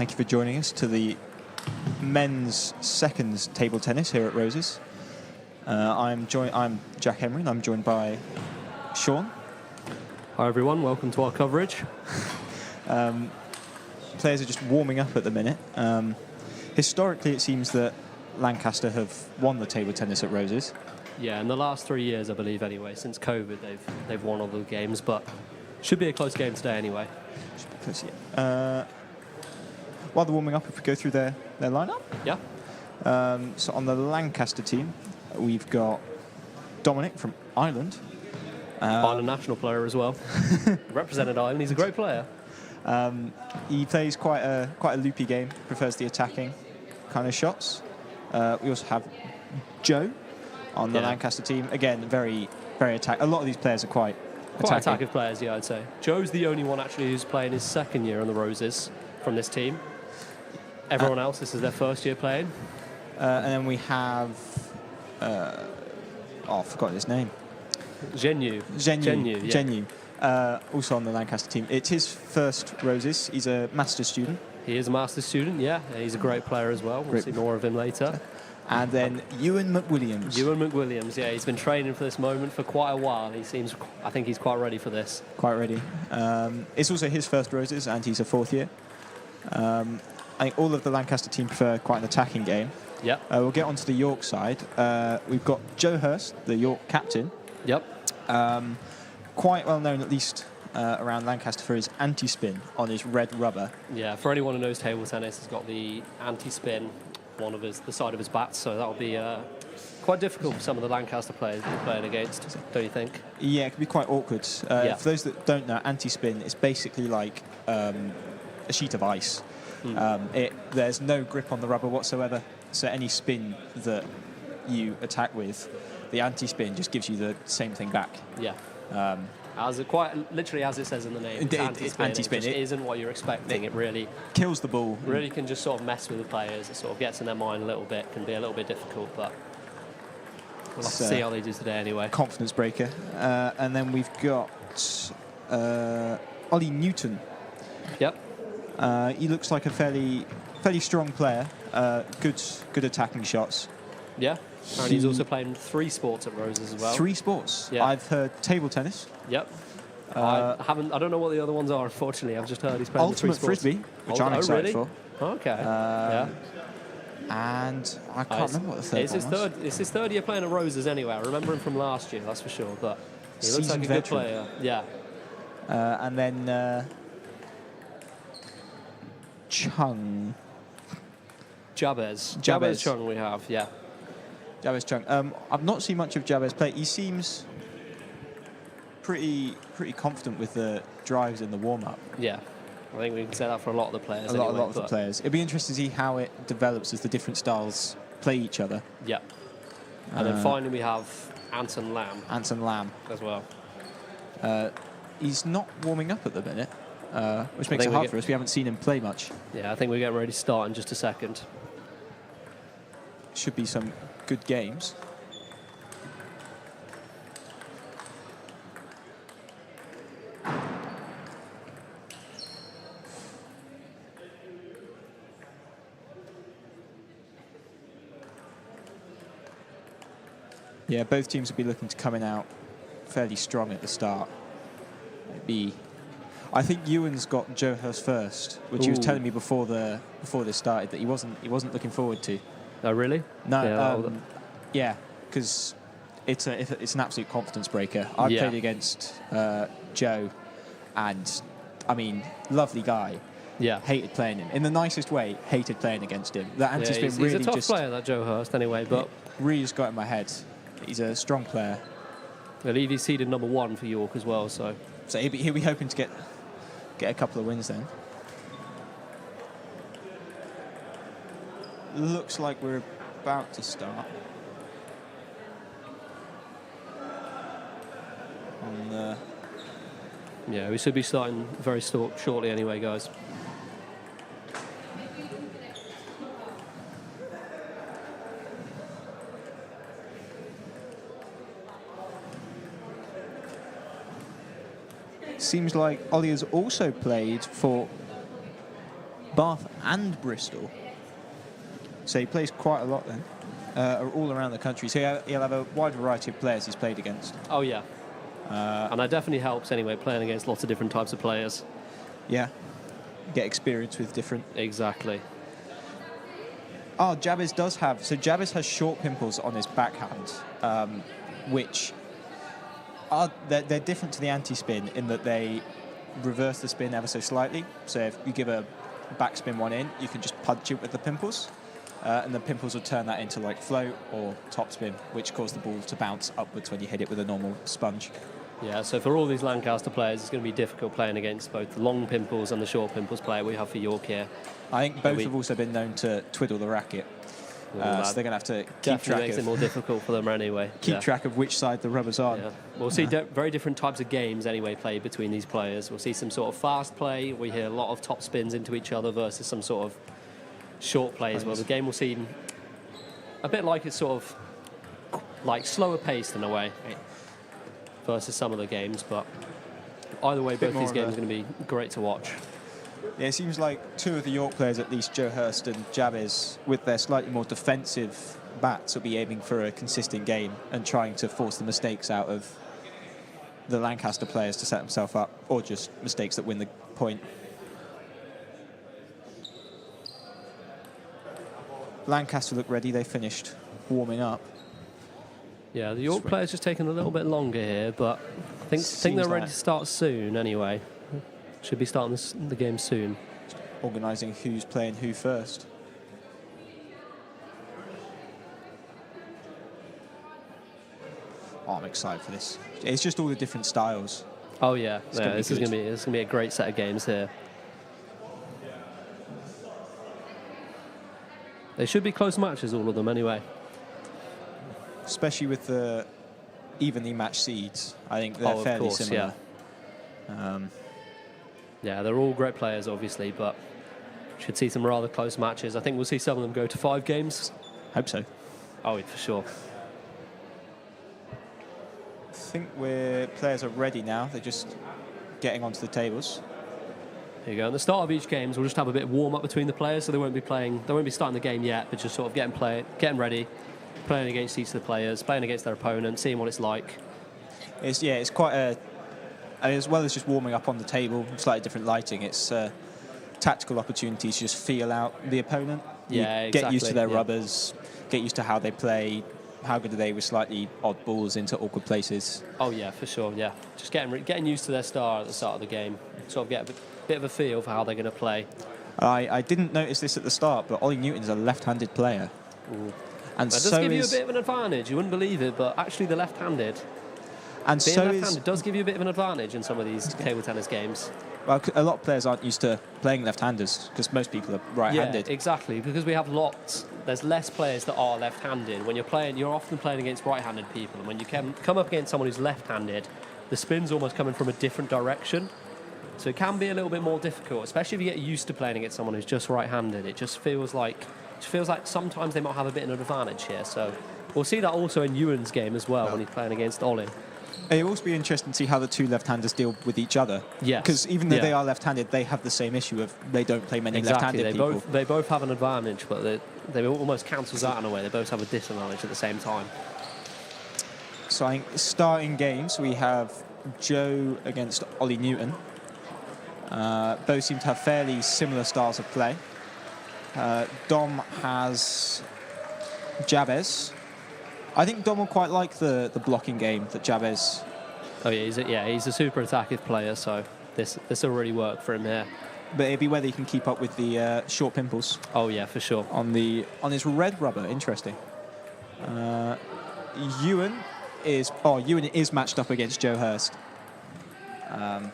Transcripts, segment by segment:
Thank you for joining us to the men's seconds table tennis here at Roses. I'm Jack Emery, and I'm joined by Sean. Hi everyone, welcome to our coverage. Players are just warming up at the minute. Historically, it seems that Lancaster have won the table tennis at Roses. Yeah, in the last 3 years, I believe, anyway, since COVID, they've won all the games, but should be a close game today anyway. Should be close, yeah. While they're warming up, if we go through their lineup. Yeah. So on the Lancaster team, we've got Dominic from Ireland. Ireland national player as well. Represented Ireland. He's a great player. He plays quite a loopy game. Prefers the attacking kind of shots. We also have Joe on the Lancaster team. Again, very attack. A lot of these players are quite attacking players. Yeah, I'd say. Joe's the only one actually who's playing his second year on the Roses from this team. Everyone else, this is their first year playing. And then we have I forgot his name. Genu. Also on the Lancaster team. It's his first Roses. He's a master's student. He is a master's student, yeah. He's a great player as well. We'll see more of him later. And then Ewan McWilliams. Yeah, he's been training for this moment for quite a while. I think he's quite ready for this. Quite ready. It's also his first Roses, and he's a fourth year. I think all of the Lancaster team prefer quite an attacking game. Yep. We'll get onto the York side. We've got Joe Hurst, the York captain. Yep. Quite well known, at least around Lancaster, for his anti-spin on his red rubber. Yeah, for anyone who knows table tennis, he's got the anti-spin on the side of his bat, so that'll be quite difficult for some of the Lancaster players that are playing against, don't you think? Yeah, it can be quite awkward. For those that don't know, anti-spin is basically like a sheet of ice. There's no grip on the rubber whatsoever, so any spin that you attack with, the anti-spin just gives you the same thing back. Yeah. Literally as it says in the name, it's anti-spin. It isn't what you're expecting. It really kills the ball. Really can just sort of mess with the players. It sort of gets in their mind a little bit. Can be a little bit difficult, but we'll have to see how they do today anyway. Confidence breaker. And then we've got Ollie Newton. Yep. He looks like a fairly strong player. Good attacking shots. Yeah. And he's also playing 3 sports at Roses as well. 3 sports. Yeah. I've heard table tennis. Yep. I don't know what the other ones are. Unfortunately, I've just heard he's playing ultimate 3 sports. frisbee, which I'm excited for. Okay. Yeah. And I can't remember what the third one was. It's his third year playing at Roses anyway. I remember him from last year, that's for sure. But he looks like a good player. Yeah. And then Chung. Jabez Chung we have, yeah. Jabez Chung. I've not seen much of Jabez play. He seems pretty confident with the drives in the warm-up. Yeah, I think we can say that for a lot of the players. A lot of the players. It'd be interesting to see how it develops as the different styles play each other. Yeah. And then finally we have Anton Lamb. As well. He's not warming up at the minute, which makes it hard for us. We haven't seen him play much. Yeah, I think we're getting ready to start in just a second. Should be some good games. Yeah, both teams will be looking to coming out fairly strong at the start. I think Ewan's got Joe Hurst first, which he was telling me before this started that he wasn't looking forward to. Oh, really? No. Yeah, because it's an absolute confidence breaker. I played against Joe, and I mean, lovely guy. Yeah. Hated playing him in the nicest way. Hated playing against him. That anti-spin he's a tough player, that Joe Hurst, anyway. But really just got in my head. He's a strong player. I believe he's seeded number 1 for York as well. So he'll be hoping to get a couple of wins then. Looks like we're about to start. Yeah, we should be starting very shortly anyway, guys. Seems like Ollie has also played for Bath and Bristol. So he plays quite a lot then, all around the country. So he'll have a wide variety of players he's played against. Oh, yeah. And that definitely helps anyway, playing against lots of different types of players. Yeah. Get experience with different... Exactly. Oh, Jabez does have... So Jabez has short pimples on his backhand, which are... They're different to the anti-spin in that they reverse the spin ever so slightly. So if you give a backspin one in, you can just punch it with the pimples. And the pimples will turn that into like float or topspin, which cause the ball to bounce upwards when you hit it with a normal sponge. Yeah, so for all these Lancaster players, it's going to be difficult playing against both the long pimples and the short pimples player we have for York here. I think both have also been known to twiddle the racket. So they're going to have to keep track makes it more difficult for them anyway. Keep track of which side the rubber's on. Yeah. We'll see very different types of games anyway played between these players. We'll see some sort of fast play. We hear a lot of top spins into each other versus some sort of short plays. Well, the game will seem a bit like it's sort of like slower paced in a way versus some of the games, but either way, both these games are going to be great to watch. Yeah, it seems like two of the York players, at least Joe Hurst and Jabez, with their slightly more defensive bats, will be aiming for a consistent game and trying to force the mistakes out of the Lancaster players to set themselves up, or just mistakes that win the point. Lancaster look ready. They finished warming up. Yeah, the York players just taking a little bit longer here, but I think they're ready to start soon anyway. Should be starting the game soon. Organising who's playing who first. Oh, I'm excited for this. It's just all the different styles. Oh yeah, this is going to be a great set of games here. They should be close matches, all of them, anyway. Especially with the evenly matched seeds. I think they're fairly similar. Yeah. Yeah, they're all great players, obviously, but should see some rather close matches. I think we'll see some of them go to 5 games. Hope so. Oh, for sure. I think players are ready now. They're just getting onto the tables. Here you go. At the start of each game, we'll just have a bit of warm-up between the players, so they won't be starting the game yet, but just sort of getting ready, playing against each of the players, playing against their opponent, seeing what it's like. It's quite as well as just warming up on the table, slightly different lighting, it's tactical opportunities to just feel out the opponent. Yeah, exactly. Get used to their rubbers, get used to how they play, how good are they with slightly odd balls into awkward places. Oh, yeah, for sure, yeah. Just getting used to their star at the start of the game, sort of get a bit of a feel for how they're going to play. I didn't notice this at the start, but Ollie Newton's a left-handed player. Ooh. And that does give you a bit of an advantage. You wouldn't believe it, but actually the left-handed. And being left-handed does give you a bit of an advantage in some of these table tennis games. Well, a lot of players aren't used to playing left-handers because most people are right-handed. Yeah, exactly. Because we have there's less players that are left-handed. When you're often playing against right-handed people, and when you come up against someone who's left-handed, the spin's almost coming from a different direction. So it can be a little bit more difficult, especially if you get used to playing against someone who's just right-handed. It just feels like sometimes they might have a bit of an advantage here. So we'll see that also in Ewan's game as well when he's playing against Ollie. It will also be interesting to see how the two left-handers deal with each other. Yes. Because even though they are left-handed, they have the same issue of they don't play many left-handed people. They both have an advantage, but they almost cancels out in a way. They both have a disadvantage at the same time. So I think starting games, we have Joe against Ollie Newton. Both seem to have fairly similar styles of play. Dom has Jabez. I think Dom will quite like the blocking game that Jabez... Oh, yeah, he's a super attacking player, so this will really work for him here. But it'll be whether he can keep up with the short pimples. Oh, yeah, for sure. On his red rubber, interesting. Ewan is matched up against Joe Hurst. I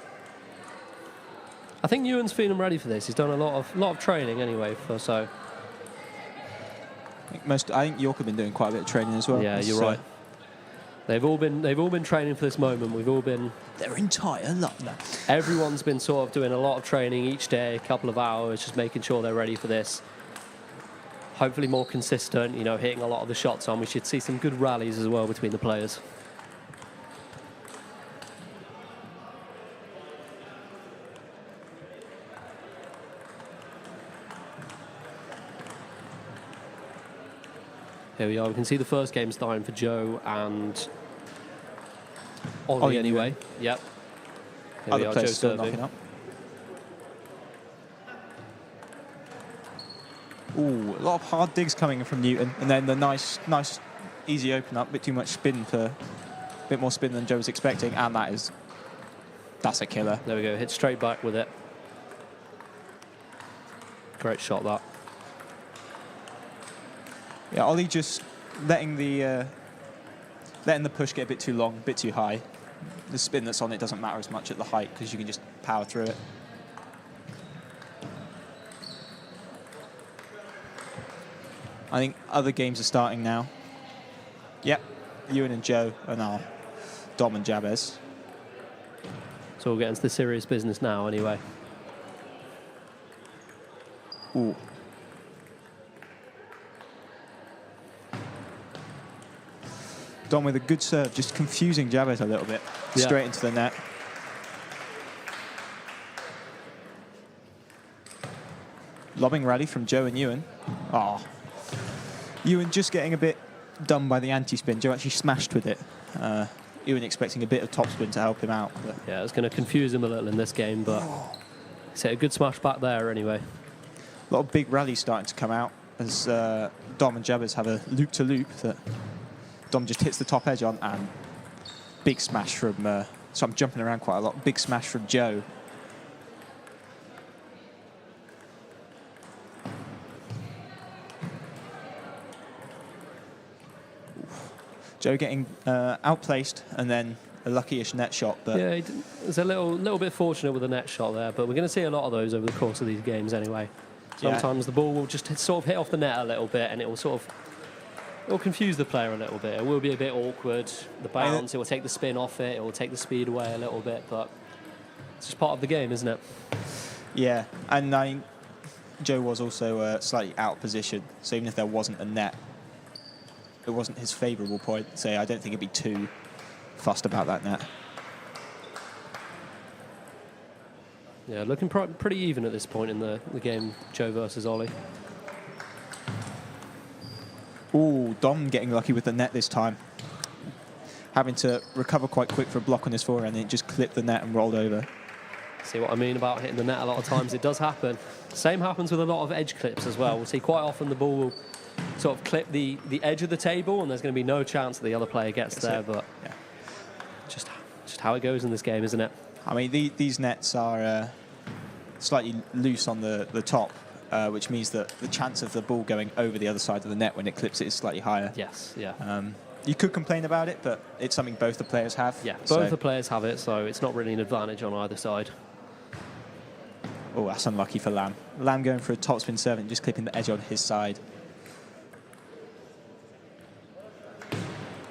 think Ewan's feeling ready for this. He's done a lot of training anyway, so... I think York have been doing quite a bit of training as well. Yeah, you're right. They've all been training for this moment. We've all been their entire life. Everyone's been sort of doing a lot of training each day, a couple of hours, just making sure they're ready for this. Hopefully more consistent, hitting a lot of the shots on. We should see some good rallies as well between the players. Here we are. We can see the first game starting for Joe and Ollie Ollie anyway. Yep. Here Other we are, players Joe still serving. knocking up. Ooh, a lot of hard digs coming from Newton, and then the nice, easy open up. Bit too much spin a bit more spin than Joe was expecting, and that's a killer. There we go. Hit straight back with it. Great shot that. Yeah, Ollie just letting the push get a bit too long, a bit too high. The spin that's on it doesn't matter as much at the height because you can just power through it. I think other games are starting now. Yep, Ewan and Joe are now Dom and Jabez. So we'll get into the serious business now anyway. Ooh. Dom with a good serve, just confusing Jabez a little bit. Yeah. Straight into the net. Lobbing rally from Joe and Ewan. Oh. Ewan just getting a bit done by the anti-spin. Joe actually smashed with it. Ewan expecting a bit of topspin to help him out. But Yeah, it's going to confuse him a little in this game, but he's hit a good smash back there anyway. a lot of big rallies starting to come out as Dom and Jabez have a loop-to-loop that Dom just hits the top edge on, and big smash from, so I'm jumping around quite a lot, big smash from Joe. Joe getting outplaced and then a lucky-ish net shot. But yeah, there's a little bit fortunate with the net shot there, but we're going to see a lot of those over the course of these games anyway. Sometimes the ball will just sort of hit off the net a little bit, and it will confuse the player a little bit. It will be a bit awkward. The bounce, it will take the spin off it. It will take the speed away a little bit, but it's just part of the game, isn't it? Yeah, and Joe was also slightly out of position, so even if there wasn't a net, it wasn't his favourable point. So I don't think he'd be too fussed about that net. Yeah, looking pretty even at this point in the game, Joe versus Ollie. Ooh, Dom getting lucky with the net this time. Having to recover quite quick for a block on his forehand, and it just clipped the net and rolled over. See what I mean about hitting the net a lot of times? It does happen. Same happens with a lot of edge clips as well. We'll see quite often the ball will sort of clip the edge of the table, and there's going to be no chance that the other player gets there, but yeah, just how it goes in this game, isn't it? I mean, these nets are slightly loose on the top, which means that the chance of the ball going over the other side of the net when it clips it is slightly higher. Yes, yeah. You could complain about it, but it's something both the players have. Yeah, both the players have it, so it's not really an advantage on either side. Oh, that's unlucky for Lamb. Lamb going for a topspin serve and just clipping the edge on his side.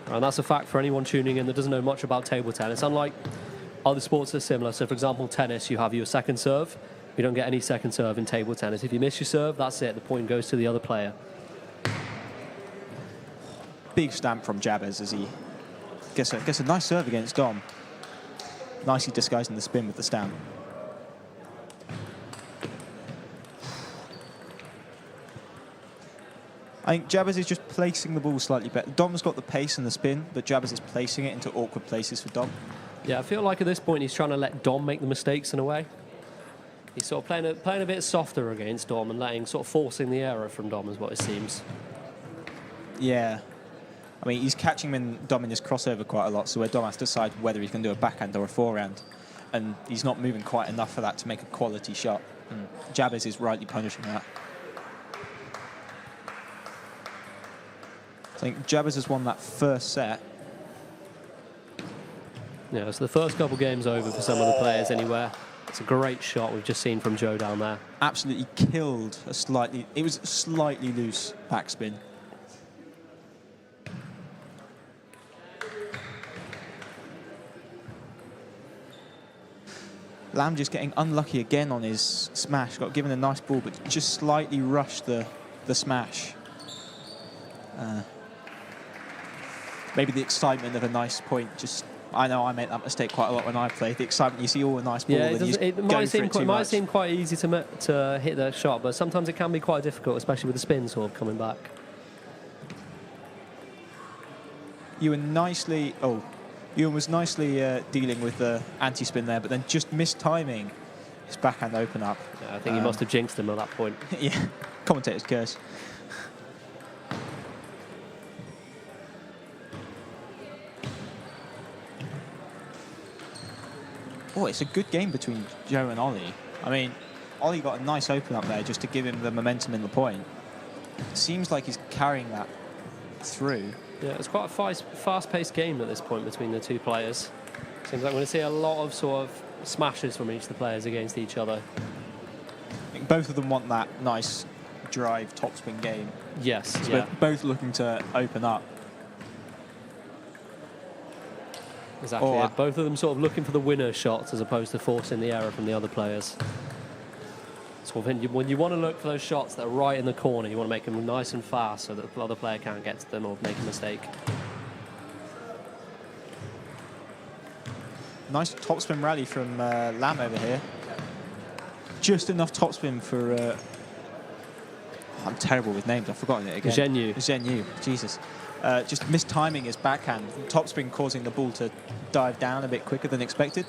And that's a fact for anyone tuning in that doesn't know much about table tennis. Unlike other sports that are similar, so for example, tennis, you have your second serve. You don't get any second serve in table tennis. If you miss your serve, that's it. The point goes to the other player. Big stamp from Jabez as he gets a nice serve against Dom. Nicely disguising the spin with the stamp. I think Jabez is just placing the ball slightly better. Dom's got the pace and the spin, but Jabez is placing it into awkward places for Dom. Yeah, I feel like at this point he's trying to let Dom make the mistakes in a way. He's sort of playing a bit softer against Dom and forcing the error from Dom is what it seems. Yeah. I mean, he's catching Dom in his crossover quite a lot, so where Dom has to decide whether he's going to do a backhand or a forehand. And he's not moving quite enough for that to make a quality shot. Jabez is rightly punishing that. I think Jabez has won that first set. Yeah, so the first couple games over for some of the players anywhere. It's a great shot we've just seen from Joe down there. Absolutely killed it was a slightly loose backspin. Lamb just getting unlucky again on his smash. Got given a nice ball, but just slightly rushed the smash. Maybe the excitement of a nice point just... I know I make that mistake quite a lot when I play. The excitement, you see all a nice ball, yeah, it might seem quite easy to hit that shot, but sometimes it can be quite difficult, especially with the spin sort of coming back. Ewan was nicely dealing with the anti-spin there, but then just missed timing his backhand open up. Yeah, I think he must have jinxed him at that point. Yeah, commentator's curse. Oh, it's a good game between Joe and Ollie. I mean, Ollie got a nice open up there just to give him the momentum in the point. Seems like he's carrying that through. Yeah, it's quite a fast-paced game at this point between the two players. Seems like we're going to see a lot of sort of smashes from each of the players against each other. I think both of them want that nice drive topspin game. Yes, So yeah. they're both looking to open up. Exactly. Yeah. Both of them sort of looking for the winner shots as opposed to forcing the error from the other players. So when you want to look for those shots that are right in the corner, you want to make them nice and fast so that the other player can't get to them or make a mistake. Nice topspin rally from Lam over here. Just enough topspin for... I'm terrible with names, I've forgotten it again. Zhen Yu, Jesus. Just mistiming his backhand. Topspin causing the ball to dive down a bit quicker than expected.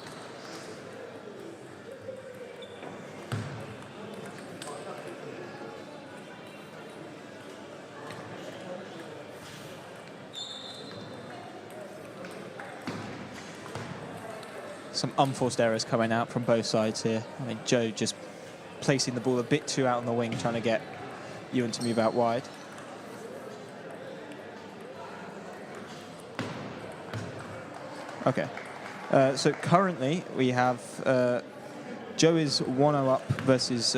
Some unforced errors coming out from both sides here. I mean, Joe just placing the ball a bit too out on the wing, trying to get Ewan to move out wide. Okay. So currently we have Joe is 1-0 up versus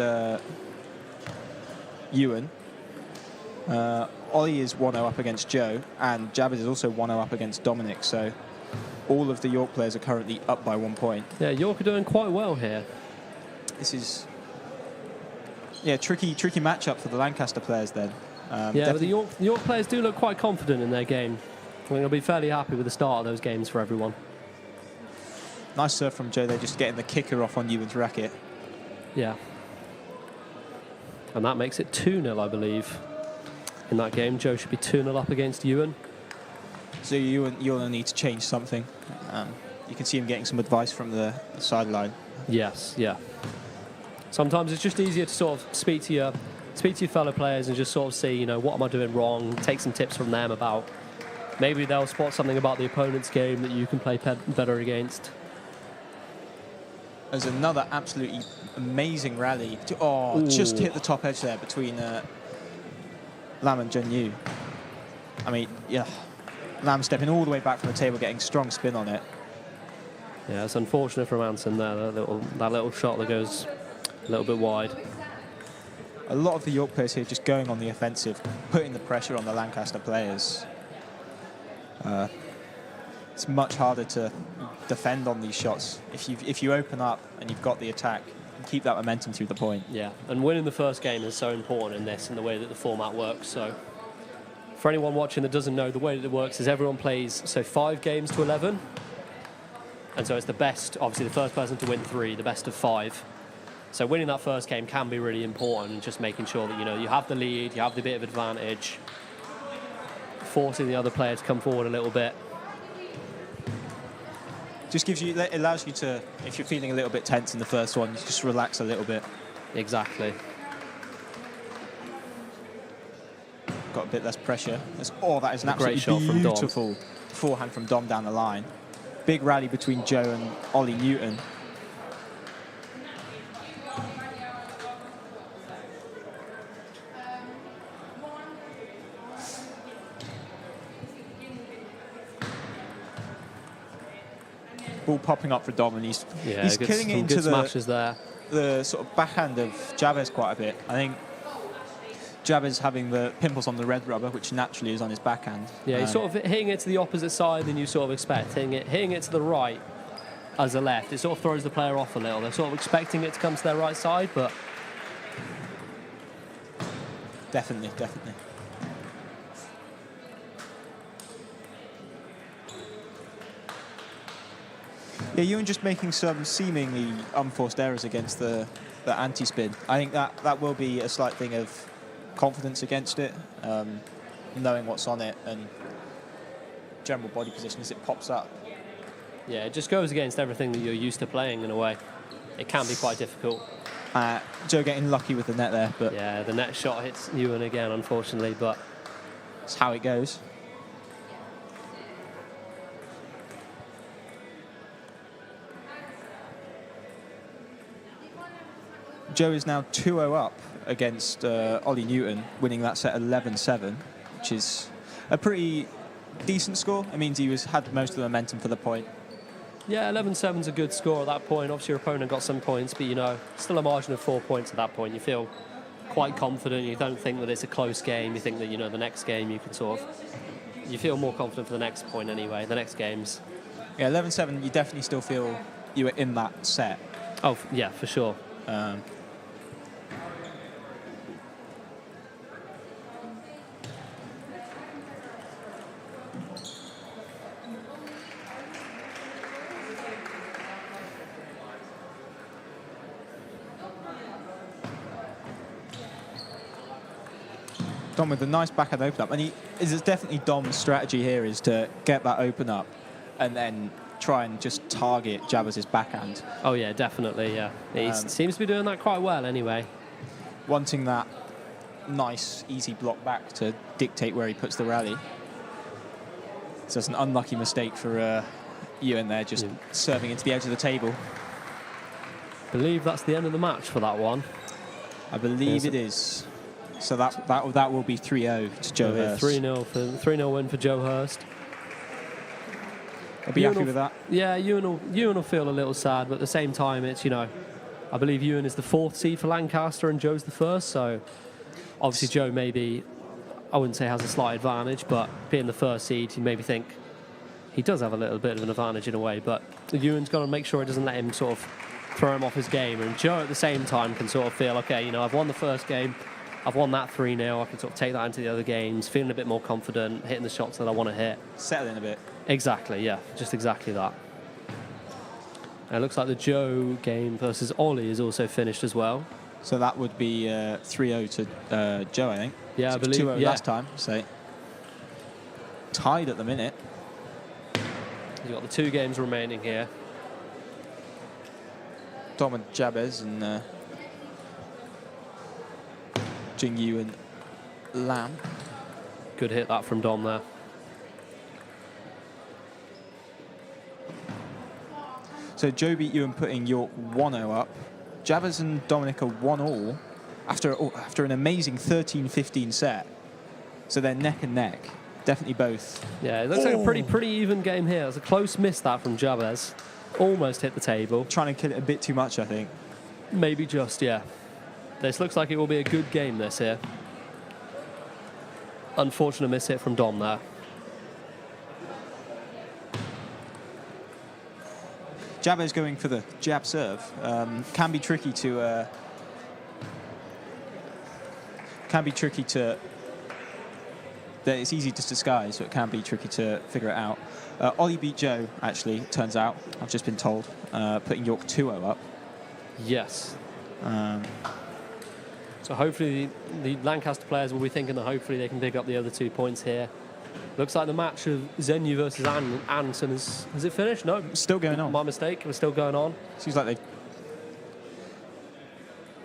Ewan. Ollie is 1-0 up against Joe, and Jabez is also 1-0 up against Dominic. So all of the York players are currently up by 1 point. Yeah, York are doing quite well here. This is tricky matchup for the Lancaster players then. Yeah, but the York players do look quite confident in their game. I think they'll be fairly happy with the start of those games for everyone. Nice serve from Joe there, just getting the kicker off on Ewan's racket. Yeah. And that makes it 2-0, I believe. In that game, Joe should be 2-0 up against Ewan. So you'll need to change something. You can see him getting some advice from the sideline. Yes, yeah. Sometimes it's just easier to sort of speak to your fellow players and just sort of see, what am I doing wrong? Take some tips from them about maybe they'll spot something about the opponent's game that you can play better against. There's another absolutely amazing rally. Just hit the top edge there between Lam and Zhen Yu. I mean, yeah. Lam stepping all the way back from the table, getting strong spin on it. Yeah, it's unfortunate for Manson there, that little shot that goes a little bit wide. A lot of the York players here just going on the offensive, putting the pressure on the Lancaster players. It's much harder to defend on these shots. If you open up and you've got the attack, and keep that momentum through the point. Yeah, and winning the first game is so important in this and the way that the format works. So for anyone watching that doesn't know, the way that it works is everyone plays 5 games to 11. And so it's the best, obviously the first person to win 3, the best of 5. So winning that first game can be really important, just making sure that you have the lead, you have the bit of advantage, forcing the other player to come forward a little bit. Just it allows you to, if you're feeling a little bit tense in the first one, just relax a little bit. Exactly. Got a bit less pressure. That is an absolutely great shot from Dom. Beautiful forehand from Dom down the line. Big rally between Joe and Ollie Newton. Ball popping up for Dom, and he's killing it into the sort of backhand of Jabez quite a bit. I think Jabez having the pimples on the red rubber, which naturally is on his backhand. Yeah, he's sort of hitting it to the opposite side than you sort of expect. Hitting it to the right as the left. It sort of throws the player off a little. They're sort of expecting it to come to their right side, but... Definitely. Yeah, Ewan just making some seemingly unforced errors against the anti-spin. I think that will be a slight thing of confidence against it, knowing what's on it and general body position as it pops up. Yeah, it just goes against everything that you're used to playing in a way. It can be quite difficult. Joe getting lucky with the net there, but yeah, the net shot hits Ewan again, unfortunately, but it's how it goes. Joe is now 2-0 up against Ollie Newton, winning that set 11-7, which is a pretty decent score. It means he had most of the momentum for the point. Yeah, 11-7's a good score at that point. Obviously, your opponent got some points, but, still a margin of 4 points at that point. You feel quite confident. You don't think that it's a close game. You think that, the next game you can you feel more confident for the next point anyway, the next games. Yeah, 11-7, you definitely still feel you were in that set. Oh, yeah, for sure. Dom with a nice backhand open up, and it's definitely Dom's strategy here is to get that open up and then try and just target Jabber's backhand. Oh yeah, definitely, yeah. He seems to be doing that quite well anyway. Wanting that nice, easy block back to dictate where he puts the rally. So it's an unlucky mistake for Ewan there, just serving into the edge of the table. I believe that's the end of the match for that one. I believe it is. So that will be 3-0 to Joe Hurst. 3-0 win for Joe Hurst. I'll be happy with that. Yeah, Ewan will feel a little sad, but at the same time, it's, I believe Ewan is the 4th seed for Lancaster and Joe's the 1st, so obviously Joe maybe, I wouldn't say has a slight advantage, but being the 1st seed, you maybe think he does have a little bit of an advantage in a way, but Ewan's got to make sure it doesn't let him sort of throw him off his game, and Joe at the same time can sort of feel, okay, I've won the first game, I've won that 3-0, I can sort of take that into the other games, feeling a bit more confident, hitting the shots that I want to hit. Settling a bit. Exactly, yeah, just exactly that. And it looks like the Joe game versus Ollie is also finished as well. So that would be 3-0 to Joe, I think. Yeah, so I believe 2-0 last time, so tied at the minute. You've got the 2 games remaining here. Dom and Jabez and Jingyu and Lam. Good hit that from Dom there. So Joe beat Ewan, putting York 1-0 up. Jabez and Dominic are 1-1 after an amazing 13-15 set. So they're neck and neck. Definitely both. Yeah, it looks like a pretty even game here. It's a close miss that from Jabez. Almost hit the table. Trying to kill it a bit too much, I think. Maybe just, yeah. This looks like it will be a good game, this here. Unfortunate miss hit from Dom there. Jabez going for the jab serve. Can be tricky to... It's easy to disguise, so it can be tricky to figure it out. Ollie beat Joe, actually, it turns out. I've just been told. Putting York 2-0 up. Yes. So hopefully the Lancaster players will be thinking that hopefully they can pick up the other 2 points here. Looks like the match of Zenu versus Anderson has it finished? No. Still going on. My mistake. It was still going on. Seems like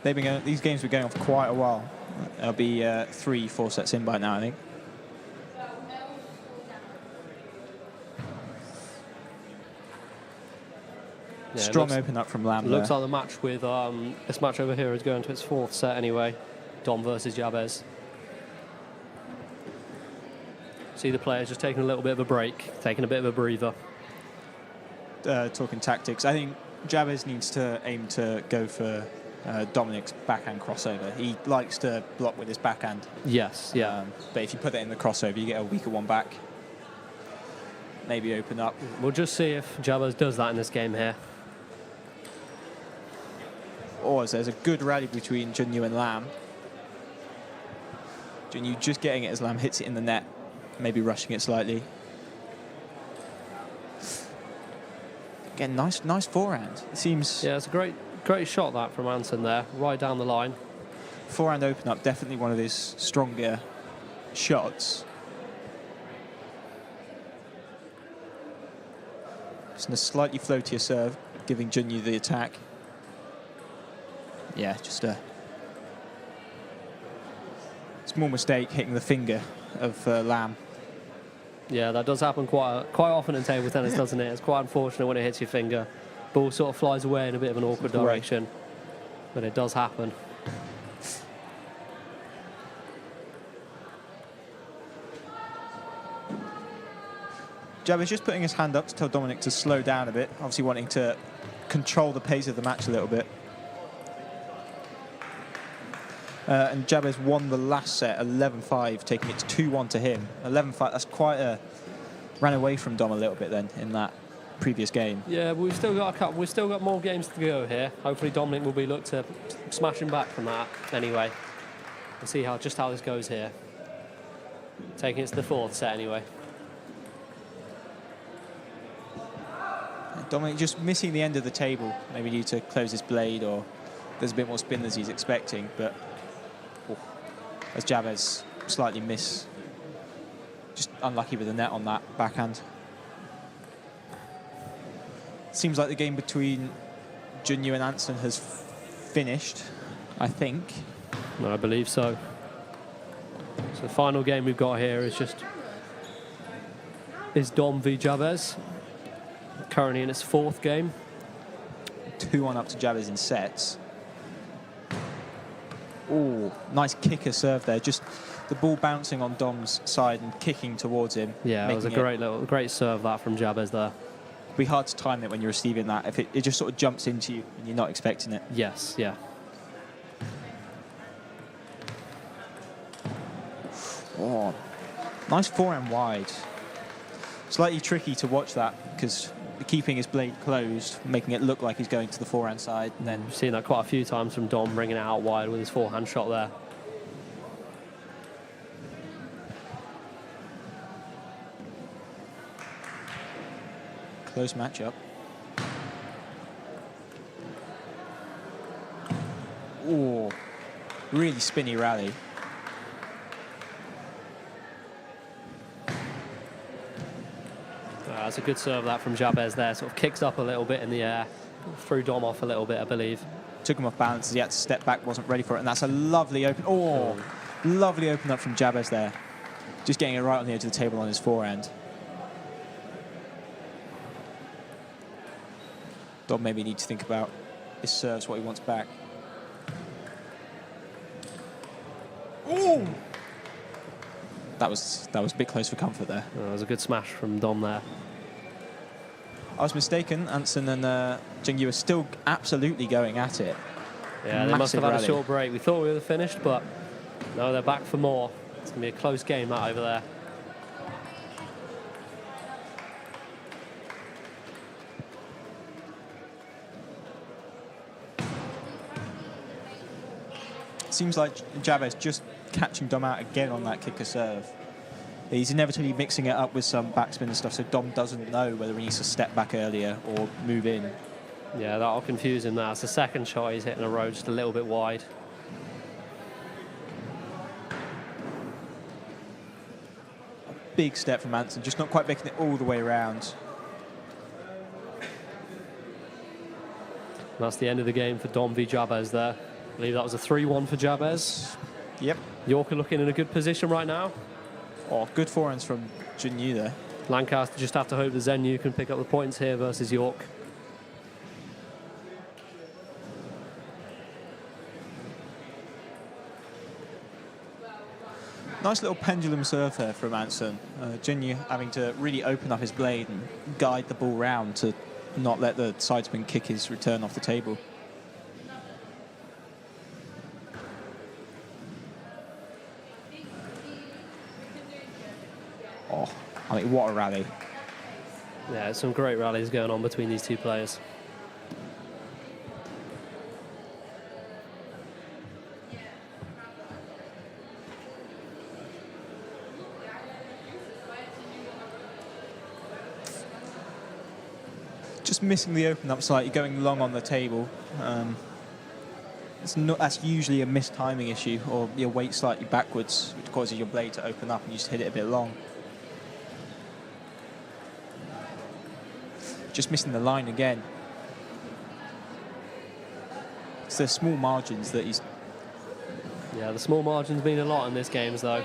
they've been going, these games were going on for quite a while. It'll be 3-4 sets in by now, I think. Yeah, strong open up from Lam. Looks like the match with this match over here is going to its 4th set anyway. Dom versus Jabez. See the players just taking a little bit of a break, taking a bit of a breather. Talking tactics, I think Jabez needs to aim to go for Dominic's backhand crossover. He likes to block with his backhand. Yes, yeah. But if you put it in the crossover, you get a weaker one back. Maybe open up. We'll just see if Jabez does that in this game here. Or there's a good rally between Junyu and Lam. Junyu just getting it as Lam hits it in the net, maybe rushing it slightly. Again, nice forehand. It seems. Yeah, it's a great shot that from Anson there, right down the line. Forehand open up, definitely one of his stronger shots. Just a slightly floatier serve, giving Junyu the attack. Yeah, just a small mistake hitting the finger of Lam. Yeah, that does happen quite often in table tennis, doesn't it? It's quite unfortunate when it hits your finger. Ball sort of flies away in a bit of an awkward direction, but it does happen. Jabez just putting his hand up to tell Dominic to slow down a bit, obviously wanting to control the pace of the match a little bit. And Jabez won the last set 11-5, taking it to 2-1 to him. 11-5, that's quite a... ran away from Dom a little bit then in that previous game. Yeah, but we've still got a couple. We've still got more games to go here. Hopefully Dominic will be looked to smash him back from that anyway. We'll see how this goes here. Taking it to the 4th set anyway. Dominic just missing the end of the table, maybe due to close his blade, or there's a bit more spin than he's expecting, but as Jabez slightly just unlucky with the net on that backhand. Seems like the game between Junyu and Anson has finished, I think. I believe so. So the final game we've got here is Dom v Jabez. Currently in its 4th game. 2-1 up to Jabez in sets. Oh, nice kicker serve there. Just the ball bouncing on Dom's side and kicking towards him. Yeah, it was a great serve that from Jabez there. It'd be hard to time it when you're receiving that if it just sort of jumps into you and you're not expecting it. Yes, yeah. Oh, nice forehand wide. Slightly tricky to watch that because keeping his blade closed, making it look like he's going to the forehand side, and then We've seen that quite a few times from Dom bringing it out wide with his forehand shot there. Close matchup. Oh, really spinny rally. That's a good serve that from Jabez there. Sort of kicks up a little bit in the air. Threw Dom off a little bit, I believe. Took him off balance as he had to step back, wasn't ready for it. And that's a lovely open... Oh, lovely open up from Jabez there. Just getting it right on the edge of the table on his forehand. Dom maybe needs to think about his serves, what he wants back. Ooh! That was a bit close for comfort there. That was a good smash from Dom there. I was mistaken. Anson and Junyu are still absolutely going at it. Yeah, they must have had a short break. We thought we were finished, but no, they're back for more. It's going to be a close game, that over there. Seems like Jabez just catching Dom out again on that kicker serve. He's inevitably mixing it up with some backspin and stuff, so Dom doesn't know whether he needs to step back earlier or move in. Yeah, that'll confuse him now. It's the second shot he's hitting a road just a little bit wide. Big step from Anson, just not quite making it all the way around. That's the end of the game for Dom v Jabez there. I believe that was a 3-1 for Jabez. Yep. Yorker looking in a good position right now. Oh, good forehands from Junyu there. Lancaster just have to hope that Zenyu can pick up the points here versus York. Nice little pendulum serve there from Anson. Junyu having to really open up his blade and guide the ball round to not let the side spin kick his return off the table. Oh, I mean, what a rally. Yeah, some great rallies going on between these two players. Just missing the open up slightly, going long on the table. That's usually a mistiming issue, or your weight slightly backwards, which causes your blade to open up and you just hit it a bit long. just missing the line again. It's the small margins that he's... Yeah, the small margins mean a lot in this game, though.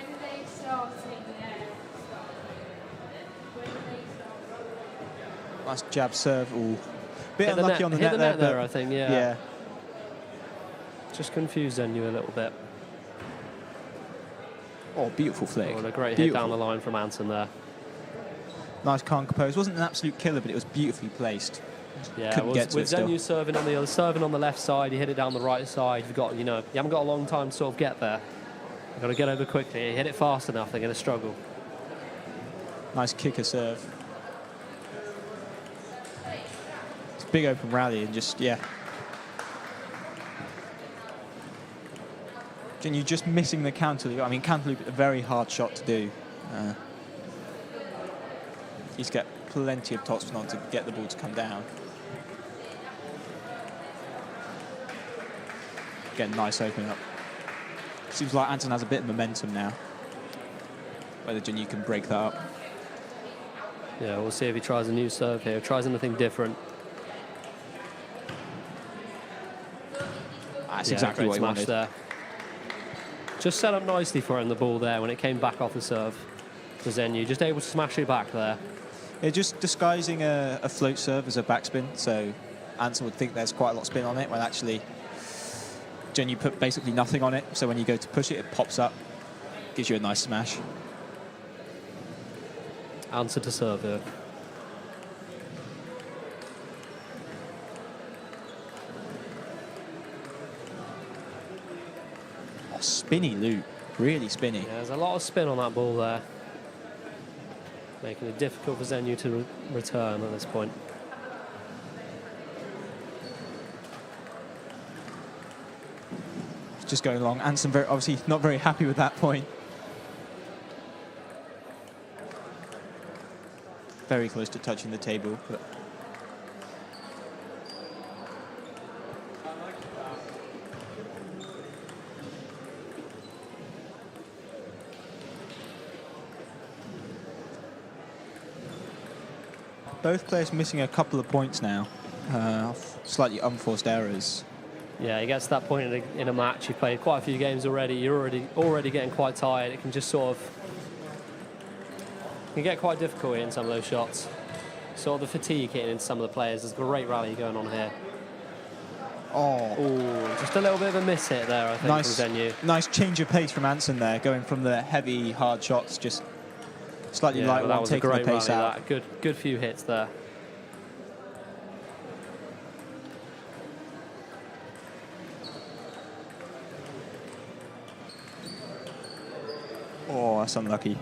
Nice jab serve. Ooh. Bit unlucky on the net there, I think, yeah. Just confused Zenyu a little bit. Oh, beautiful flick. Oh, and a great hit down the line from Anton there. Nice calm compose. Wasn't an absolute killer, but it was beautifully placed. Yeah, with Zenyu serving on the left side, he hit it down the right side. You haven't got a long time to sort of get there. You've got to get over quickly. You hit it fast enough, they're going to struggle. Nice kicker serve. It's a big open rally and just, yeah. Zenyu just missing the counter loop. I mean, counter loop, a very hard shot to do. He's got plenty of topspin on to get the ball to come down. Again, nice open up. Seems like Anton has a bit of momentum now. Whether Zenyu can break that up. Yeah, we'll see if he tries a new serve here, tries anything different. That's exactly what he wanted. There. Just set up nicely for him, the ball there, when it came back off the serve to Zenyu. Just able to smash it back there. Yeah, just disguising a float serve as a backspin, so Anton would think there's quite a lot of spin on it, when actually Zenyu put basically nothing on it, so when you go to push it, it pops up, gives you a nice smash. Answer to serve here. Oh, spinny loop, really spinny. Yeah, there's a lot of spin on that ball there, making it difficult for Zenyu to return at this point. Just going along. Anton obviously not very happy with that point. Very close to touching the table. But both players missing a couple of points now. Slightly unforced errors. Yeah, he gets to that point in a match. You've played quite a few games already. You're already getting quite tired. It can just sort of can get quite difficult in some of those shots. Sort of the fatigue hitting into some of the players. There's a great rally going on here. Oh, ooh, just a little bit of a miss hit there, I think, from Zenyu. Nice change of pace from Anton there, going from the heavy, hard shots, just slightly light one, taking the pace out. Good few hits there. Oh, that's unlucky.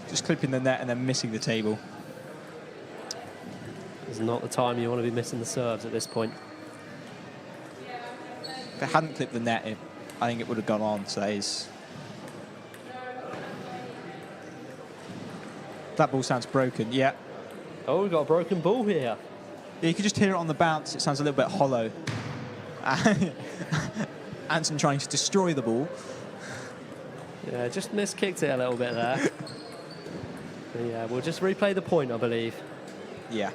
Just clipping the net and then missing the table. It's not the time you want to be missing the serves at this point. If it hadn't clipped the net, I think it would have gone on. So that ball sounds broken. Yeah. Oh, we've got a broken ball here. Yeah, you could just hear it on the bounce. It sounds a little bit hollow. Anton trying to destroy the ball. Yeah, just miskicked it a little bit there. Yeah, we'll just replay the point, I believe. Yeah.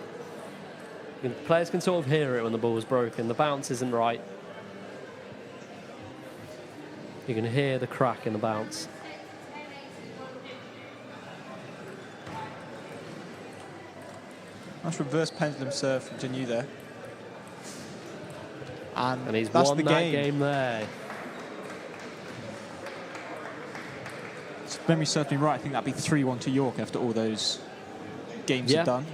Players can sort of hear it when the ball's broken. The bounce isn't right. You can hear the crack in the bounce. Nice reverse pendulum serve from Zenyu there. And he's won that game there. If memory serves me right, I think that'd be 3-1 to York after all those games are done.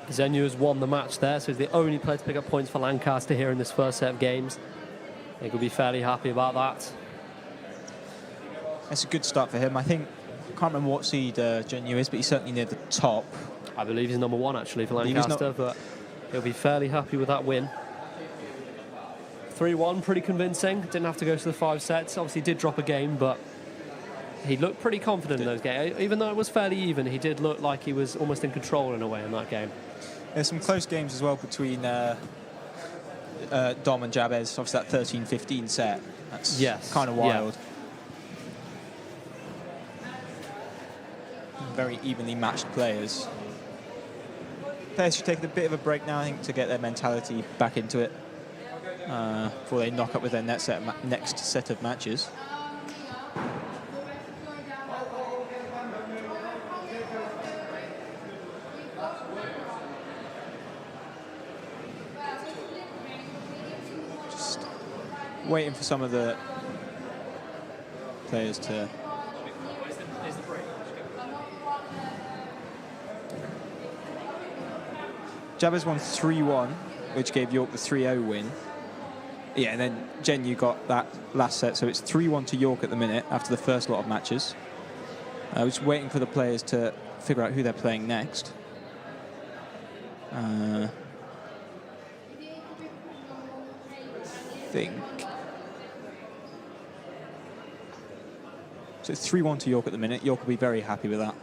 Zenyu has won the match there, so he's the only player to pick up points for Lancaster here in this first set of games. I think we'll be fairly happy about that. It's a good start for him. I think, I can't remember what seed Zenyu is, but he's certainly near the top. I believe he's number one, actually, for Lancaster, but he'll be fairly happy with that win. 3-1, pretty convincing. Didn't have to go to the 5 sets. Obviously, did drop a game, but he looked pretty confident in those games. Even though it was fairly even, he did look like he was almost in control in a way in that game. There's some close games as well between Dom and Jabez. Obviously, that 13-15 set. That's kind of wild. Yeah. Very evenly matched players. players should take a bit of a break now, I think, to get their mentality back into it before they knock up with their next set of matches. Just waiting for some of the players to... Jabez won 3-1, which gave York the 3-0 win. Yeah, and then Jen, you got that last set, so it's 3-1 to York at the minute after the first lot of matches. We're just waiting for the players to figure out who they're playing next. I think... So it's 3-1 to York at the minute. York will be very happy with that.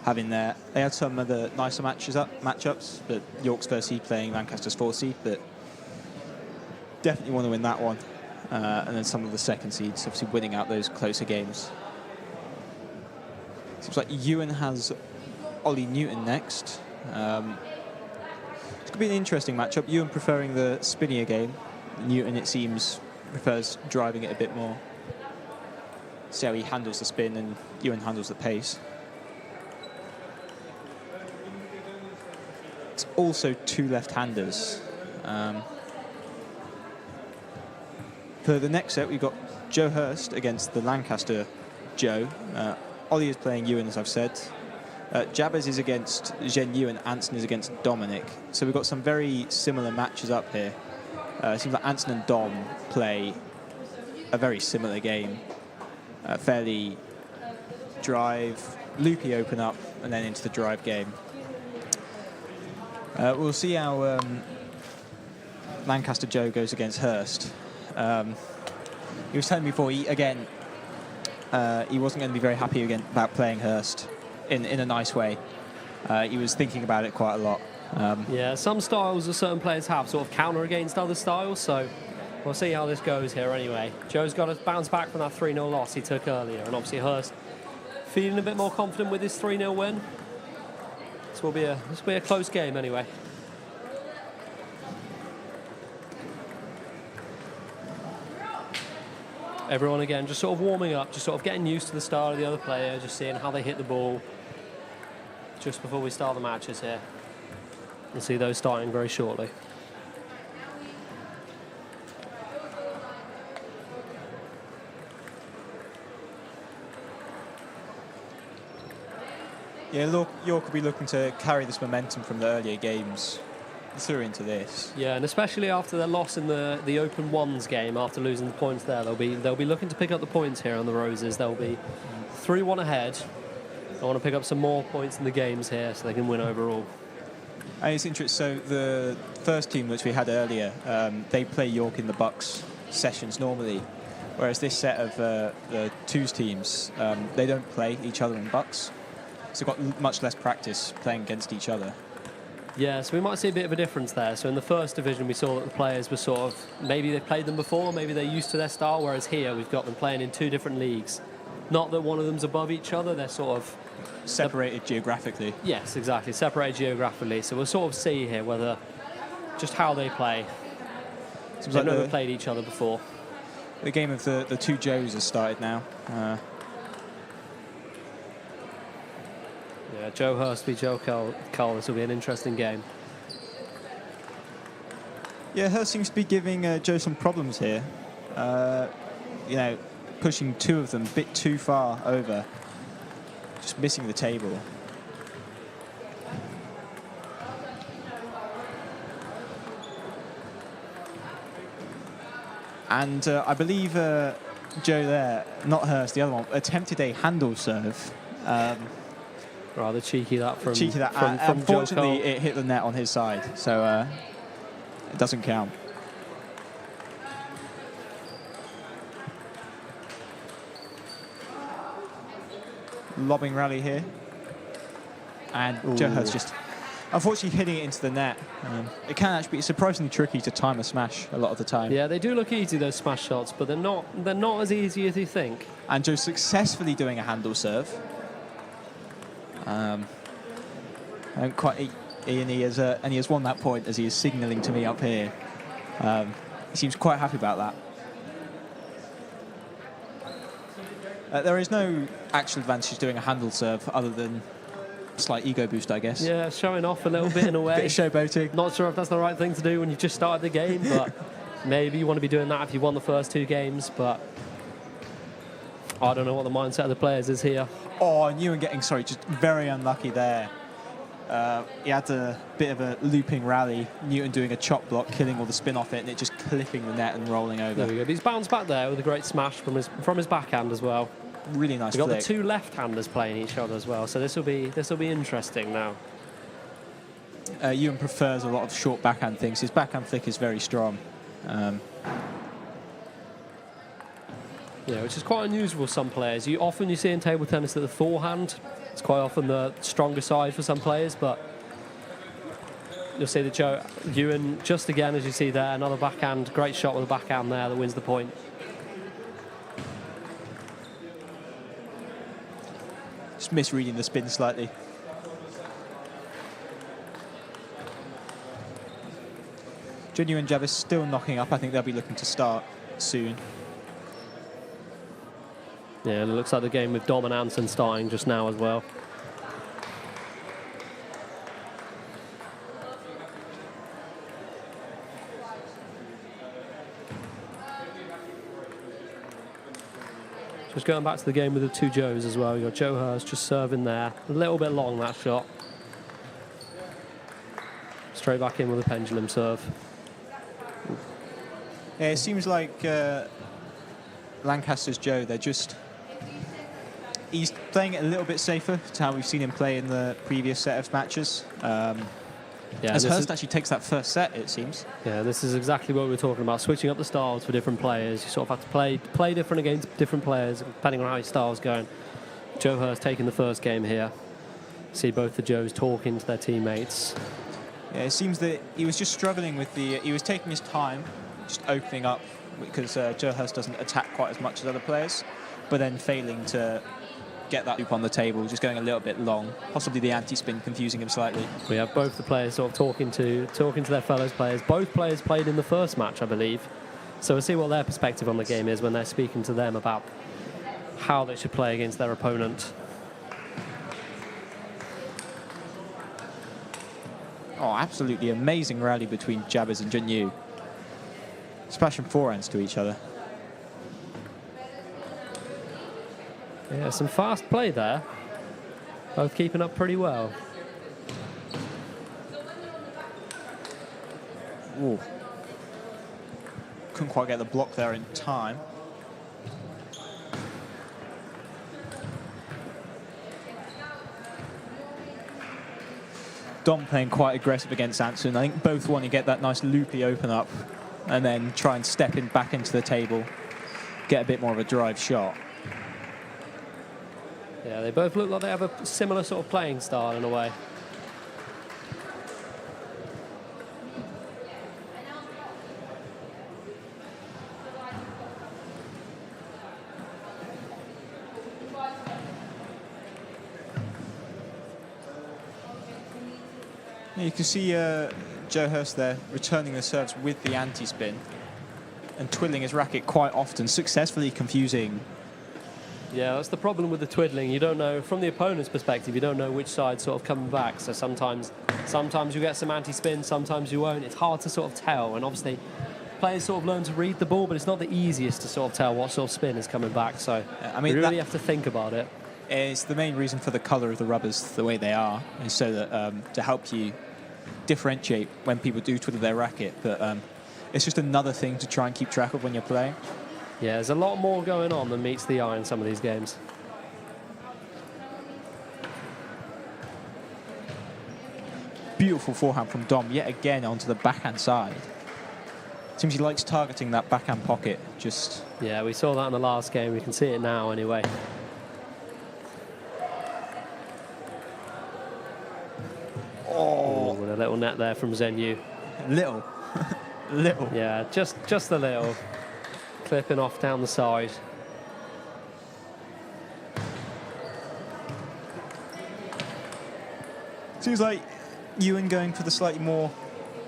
Having they had some of the nicer matchups, but York's first seed playing Lancaster's fourth seed, but definitely want to win that one. And then some of the second seeds, obviously winning out those closer games. Seems like Ewan has Ollie Newton next. It's going to be an interesting matchup. Ewan preferring the spinnier game. Newton, it seems, prefers driving it a bit more. See how he handles the spin and Ewan handles the pace. It's also two left-handers. For the next set, we've got Joe Hurst against the Lancaster Joe. Ollie is playing Ewan, as I've said. Jabez is against Zhen Yu and Anson is against Dominic. So we've got some very similar matches up here. It seems like Anson and Dom play a very similar game. Fairly drive, loopy open up, and then into the drive game. We'll see how Lancaster Joe goes against Hurst. He was telling me before, he wasn't going to be very happy about playing Hurst in a nice way. He was thinking about it quite a lot. Yeah, some styles that certain players have sort of counter against other styles, so we'll see how this goes here anyway. Joe's got to bounce back from that 3-0 loss he took earlier, and obviously Hurst feeling a bit more confident with his 3-0 win. This will be a close game anyway. Everyone again just sort of warming up, just sort of getting used to the style of the other player, just seeing how they hit the ball just before we start the matches here. We'll see those starting very shortly. Yeah, York will be looking to carry this momentum from the earlier games through into this. Yeah, and especially after their loss in the Open Ones game, after losing the points there, they'll be looking to pick up the points here on the Roses. They'll be 3-1 ahead. They want to pick up some more points in the games here so they can win overall. And it's interesting. So the first team which we had earlier, they play York in the Bucks sessions normally, whereas this set of the twos teams, they don't play each other in Bucks. So they've got much less practice playing against each other. Yeah, so we might see a bit of a difference there. So in the first division, we saw that the players were sort of, maybe they've played them before, maybe they're used to their style, whereas here we've got them playing in two different leagues. Not that one of them's above each other, they're sort of... Separated geographically. Yes, exactly, separated geographically. So we'll sort of see here whether, just how they play. They've like never played each other before. The game of the two Joes has started now. Yeah, Joe Hurst v Joe Cole. This will be an interesting game. Yeah, Hurst seems to be giving Joe some problems here. Pushing two of them a bit too far over. Just missing the table. And I believe Joe there, not Hurst, the other one, attempted a handle serve. Rather cheeky that from unfortunately, Joe Cole. It hit the net on his side, so it doesn't count. Lobbing rally here. And Joe Hurst just, unfortunately, hitting it into the net. It can actually be surprisingly tricky to time a smash a lot of the time. Yeah, they do look easy, those smash shots, but they're not as easy as you think. And Joe successfully doing a handle serve. And he has won that point as he is signalling to me up here. He seems quite happy about that. There is no actual advantage doing a handle serve other than slight ego boost, I guess. Yeah, showing off a little bit in a way. Bit of showboating. Not sure if that's the right thing to do when you've just started the game, but maybe you want to be doing that if you've won the first 2 games, but I don't know what the mindset of the players is here. Oh, Ewan just very unlucky there. He had a bit of a looping rally. Newton doing a chop block, killing all the spin off it, and it just clipping the net and rolling over. There we go. But he's bounced back there with a great smash from his backhand as well. Really nice. We've got flick. the 2 left-handers playing each other as well, so this will be interesting now. Ewan prefers a lot of short backhand things. His backhand flick is very strong. Yeah, which is quite unusual for some players. You see in table tennis that the forehand is quite often the stronger side for some players, but you'll see that Ewan, just again, as you see there, another backhand, great shot with a backhand there that wins the point. Just misreading the spin slightly. Junyu and Javis still knocking up. I think they'll be looking to start soon. Yeah, and it looks like the game with Dom and Anson starting just now as well. Just going back to the game with the 2 Joes as well. You've got Joe Hurst just serving there. A little bit long, that shot. Straight back in with a pendulum serve. Yeah, it seems like Lancaster's Joe, he's playing it a little bit safer to how we've seen him play in the previous set of matches. As Hurst actually takes that first set, it seems. Yeah, this is exactly what we were talking about, switching up the styles for different players. You sort of have to play different against different players, depending on how your style's going. Joe Hurst taking the first game here. See both the Joes talking to their teammates. Yeah, it seems that he was just struggling with he was taking his time, just opening up, because Joe Hurst doesn't attack quite as much as other players, but then failing to get that loop on the table, just going a little bit long. Possibly the anti-spin confusing him slightly. We have both the players sort of talking to their fellow players. Both players played in the first match, I believe. So we'll see what their perspective on the game is when they're speaking to them about how they should play against their opponent. Oh, absolutely amazing rally between Jabez and Junyu. Smashing forehands to each other. Yeah, some fast play there. Both keeping up pretty well. Ooh. Couldn't quite get the block there in time. Dom playing quite aggressive against Anson. I think both want to get that nice loopy open up and then try and step in back into the table, get a bit more of a drive shot. Yeah, they both look like they have a similar sort of playing style in a way. You can see Joe Hurst there returning the serves with the anti-spin and twiddling his racket quite often, successfully confusing. Yeah, that's the problem with the twiddling. You don't know, from the opponent's perspective, you don't know which side's sort of coming back. So sometimes you get some anti-spin, sometimes you won't. It's hard to sort of tell. And obviously, players sort of learn to read the ball, but it's not the easiest to sort of tell what sort of spin is coming back. So you really have to think about it. It's the main reason for the colour of the rubbers the way they are, and so that to help you differentiate when people do twiddle their racket. But it's just another thing to try and keep track of when you're playing. Yeah, there's a lot more going on than meets the eye in some of these games. Beautiful forehand from Dom, yet again onto the backhand side. Seems he likes targeting that backhand pocket. Yeah, we saw that in the last game. We can see it now anyway. Oh, with a little net there from Zhenyu. Little. Little. Yeah, just a little. Clipping off down the side. Seems like Ewan going for the slightly more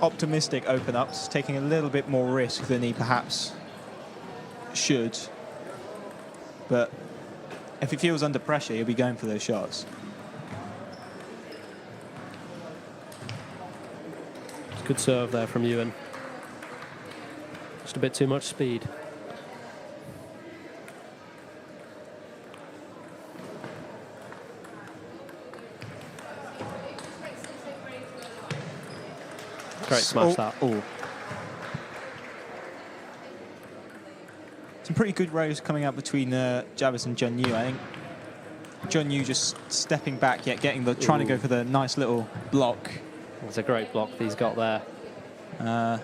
optimistic open-ups, taking a little bit more risk than he perhaps should. But if he feels under pressure, he'll be going for those shots. Good serve there from Ewan. Just a bit too much speed. Great smash that. Oh. Some pretty good rows coming out between Javis and Jun Yu. I think Jun Yu just stepping back, yet trying to go for the nice little block. It's a great block that he's got there. I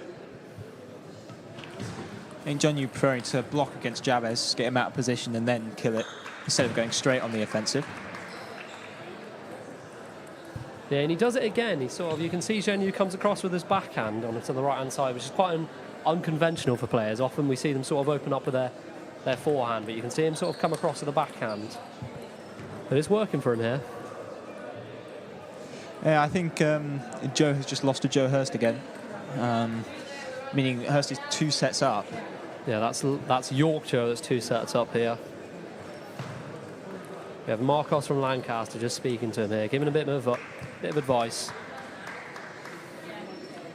think Jun Yu preferring to block against Javis, get him out of position and then kill it, instead of going straight on the offensive. Yeah, and he does it again. He sort of, you can see Zheng Yu comes across with his backhand on to the right-hand side, which is quite unconventional for players. Often we see them sort of open up with their forehand, but you can see him sort of come across with the backhand. But it's working for him here. Yeah, I think Joe has just lost to Joe Hurst again, meaning Hurst is 2 sets up. Yeah, that's York Joe that's 2 sets up here. We have Marcos from Lancaster just speaking to him here, giving a bit of advice.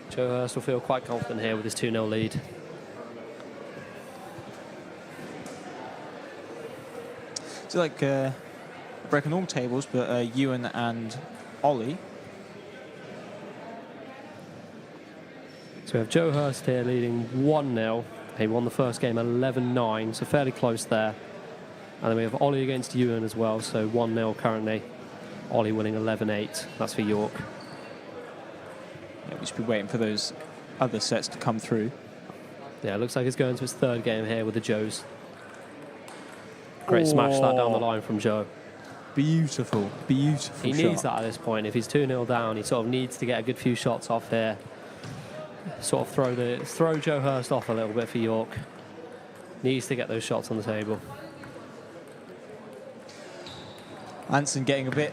Joe Hurst will feel quite confident here with his 2-0 lead. It's like breaking all tables, but Ewan and Ollie. So we have Joe Hurst here leading 1-0. He won the first game 11-9, so fairly close there. And then we have Ollie against Ewan as well, so 1-0 currently. Ollie winning 11-8. That's for York. Yeah, we should be waiting for those other sets to come through. Yeah, it looks like he's going to his 3rd game here with the Joes. Great smash that down the line from Joe. Beautiful, beautiful He shot. needs that at this point. If he's 2-0 down, he sort of needs to get a good few shots off here. Sort of throw Joe Hurst off a little bit for York. Needs to get those shots on the table. Anson getting a bit,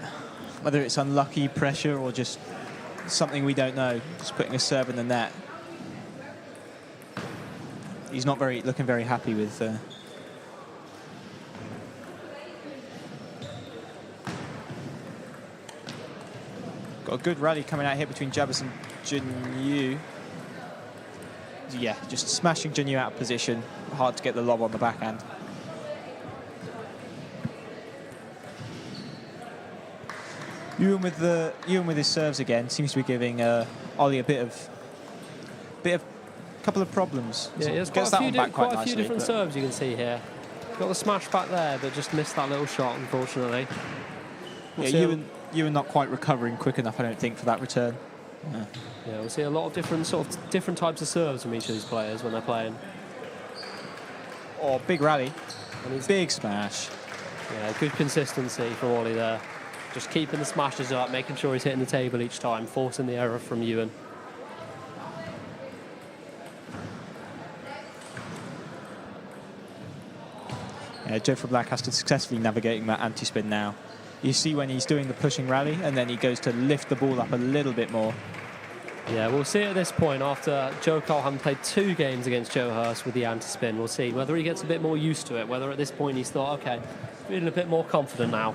whether it's unlucky pressure or just something we don't know, just putting a serve in the net. He's not looking very happy with. Got a good rally coming out here between Javis and Jun Yu. Yeah, just smashing Jun Yu out of position. Hard to get the lob on the backhand. Ewan with his serves again seems to be giving Ollie a couple of problems. Yeah, there's quite a few different serves you can see here. Got the smash back there, but just missed that little shot, unfortunately. Yeah, Ewan not quite recovering quick enough, I don't think, for that return. Yeah, we'll see a lot of different types of serves from each of these players when they're playing. Oh, big rally. Big smash. Yeah, good consistency from Ollie there. Just keeping the smashes up, making sure he's hitting the table each time, forcing the error from Ewan. Yeah, Joe from Lancaster successfully navigating that anti-spin now. You see when he's doing the pushing rally and then he goes to lift the ball up a little bit more. Yeah, we'll see at this point after Joe Cole having played 2 games against Joe Hurst with the anti-spin. We'll see whether he gets a bit more used to it, whether at this point he's thought, okay, feeling a bit more confident now.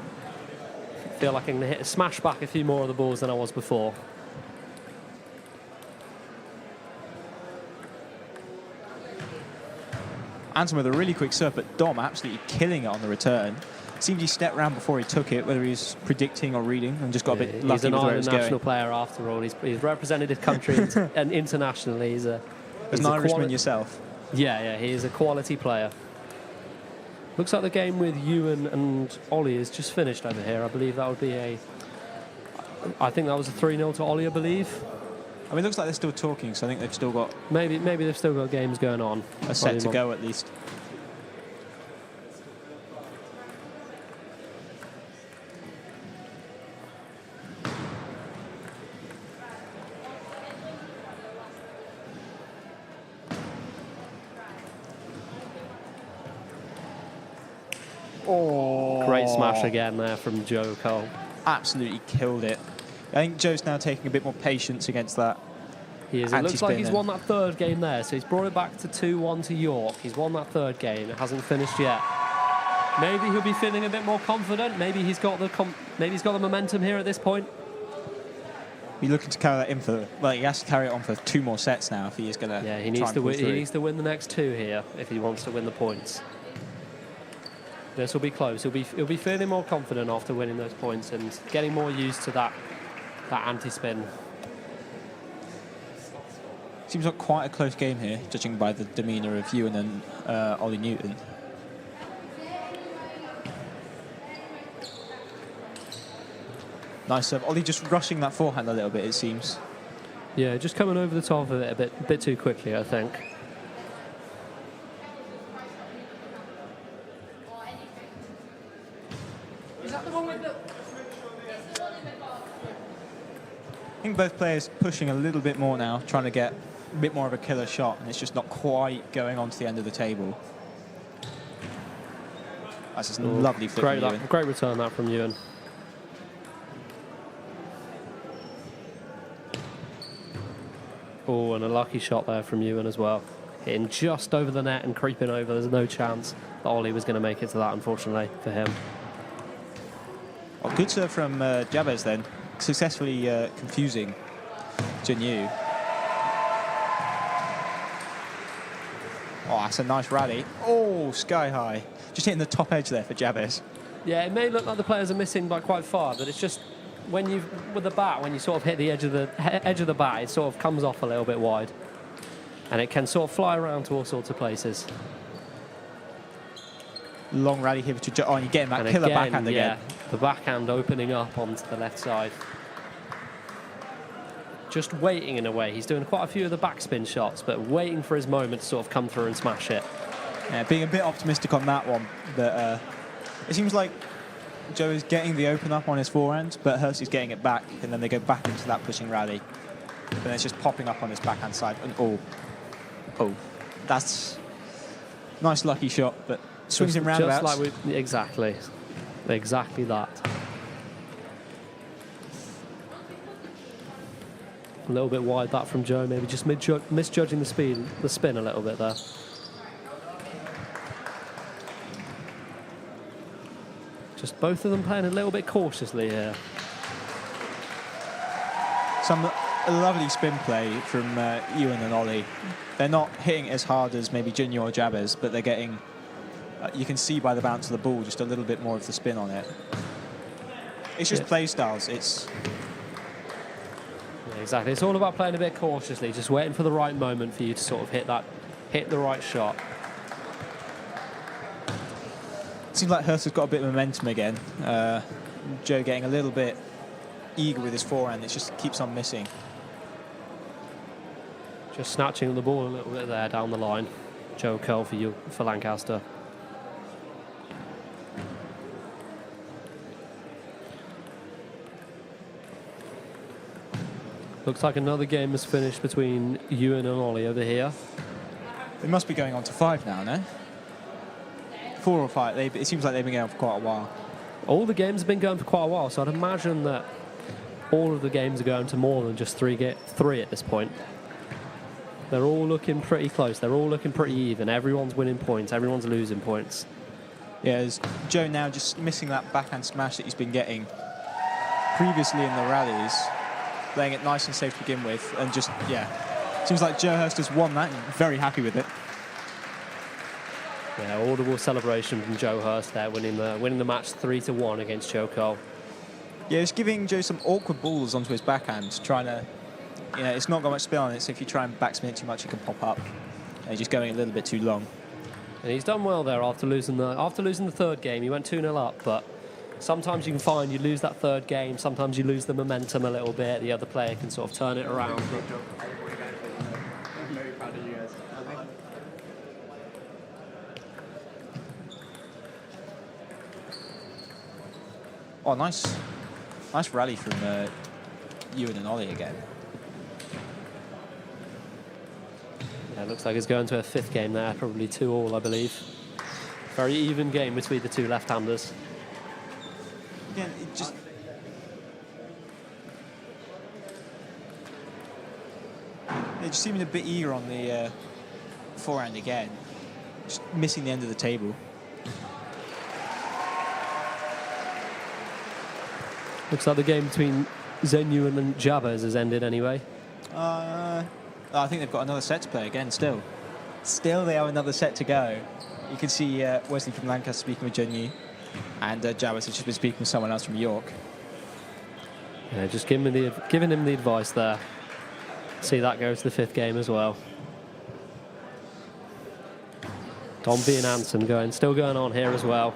Feel like I can smash back a few more of the balls than I was before. Anson with a really quick serve, but Dom absolutely killing it on the return. Seemed he stepped round before he took it, whether he was predicting or reading, and just got a bit lucky He's an with where it was going. national player after all. He's represented his country and internationally. He's an Irishman yourself. Yeah, he is a quality player. Looks like the game with Ewan and Ollie is just finished over here. I believe that would be I think that was a 3-0 to Ollie, I believe. I mean, it looks like they're still talking, so I think they've still got... Maybe they've still got games going on. A set to go, at least. Oh. Great smash again there from Joe Cole. Absolutely killed it. I think Joe's now taking a bit more patience against that. He is. It looks like he's won that third game there, so he's brought it back to 2-1 to York. He's won that third game. It hasn't finished yet. Maybe he'll be feeling a bit more confident. Maybe he's got the momentum here at this point. He's looking to carry that in for. Well, he has to carry it on for 2 more sets now if he is going to. Yeah, he needs to win. He needs to win the next 2 here if he wants to win the points. This will be close. He'll be feeling more confident after winning those points and getting more used to that anti-spin. Seems like quite a close game here, judging by the demeanour of Ewan and Ollie Newton. Nice serve. Ollie just rushing that forehand a little bit, it seems. Yeah, just coming over the top of it a bit too quickly, I think. I think both players pushing a little bit more now, trying to get a bit more of a killer shot, and it's just not quite going on to the end of the table. That's just lovely flip from Ewan. Great return that from Ewan. Oh, and a lucky shot there from Ewan as well. Hitting just over the net and creeping over. There's no chance that Ollie was going to make it to that, unfortunately, for him. Oh, good serve from Jabez then. Successfully confusing Jinyu. Oh, that's a nice rally. Oh, sky high. Just hitting the top edge there for Jabez. Yeah, it may look like the players are missing by quite far, but it's just when you with the bat, when you sort of hit the edge of the bat, it sort of comes off a little bit wide, and it can sort of fly around to all sorts of places. Long rally here to Joe. Oh, and you're getting that and killer backhand again. Yeah, the backhand opening up onto the left side. Just waiting in a way. He's doing quite a few of the backspin shots, but waiting for his moment to sort of come through and smash it. Yeah, being a bit optimistic on that one, but it seems like Joe is getting the open up on his forehand, but Hurst is getting it back, and then they go back into that pushing rally. And it's just popping up on his backhand side. And that's nice lucky shot, but swings in roundabouts. Just like exactly that. A little bit wide that from Joe, maybe just misjudging the spin a little bit there. Just both of them playing a little bit cautiously here. Some lovely spin play from Ewan and Ollie. They're not hitting as hard as maybe Jinyu or Jabez, but they're getting, you can see by the bounce of the ball, just a little bit more of the spin on it. It's just play styles. Exactly. It's all about playing a bit cautiously, just waiting for the right moment for you to sort of hit the right shot. Seems like Hurst has got a bit of momentum again. Joe getting a little bit eager with his forehand. It just keeps on missing. Just snatching the ball a little bit there down the line. Joe Curl for Lancaster. Looks like another game has finished between Ewan and Ollie over here. It must be going on to 5 now, no? 4 or 5. It seems like they've been going on for quite a while. All the games have been going for quite a while, so I'd imagine that all of the games are going to more than just 3 at this point. They're all looking pretty close. They're all looking pretty even. Everyone's winning points. Everyone's losing points. Yeah, there's Joe now just missing that backhand smash that he's been getting previously in the rallies. Playing it nice and safe to begin with, and just, seems like Joe Hurst has won that and very happy with it. Yeah, audible celebration from Joe Hurst there, winning the match 3-1 against Joe Cole. Yeah, it's giving Joe some awkward balls onto his backhand, trying to, it's not got much spin on it, so if you try and backspin it too much, it can pop up. And he's just going a little bit too long. And he's done well there after losing the third game. He went 2-0 up, but sometimes you can find you lose that third game, sometimes you lose the momentum a little bit, the other player can sort of turn it around. Oh, nice rally from Ewan and Ollie again. Yeah, it looks like it's going to a 5th game there, probably 2-2, I believe. Very even game between the 2 left-handers. Yeah, it just just seeming a bit eager on the forehand again. Just missing the end of the table. Looks like the game between Zenu and Jabez has ended anyway. I think they've got another set to play again still. Still they have another set to go. You can see Wesley from Lancaster speaking with Junyu, and Jabez has just been speaking with someone else from York. Yeah, just giving him the advice there. See that go to the 5th game as well. Dombey and Anson still going on here as well.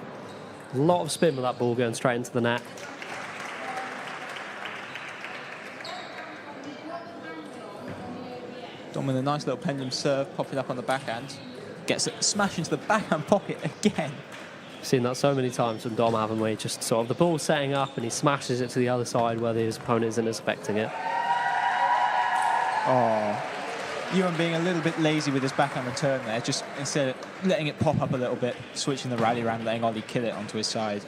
A lot of spin with that ball going straight into the net. Dom with a nice little pendulum serve, popping up on the backhand. Gets a smash into the backhand pocket again. We've seen that so many times from Dom, haven't we? Just sort of the ball setting up and he smashes it to the other side where his opponent isn't expecting it. Oh, Ewan being a little bit lazy with his backhand return there, just instead of letting it pop up a little bit, switching the rally around, letting Ollie kill it onto his side.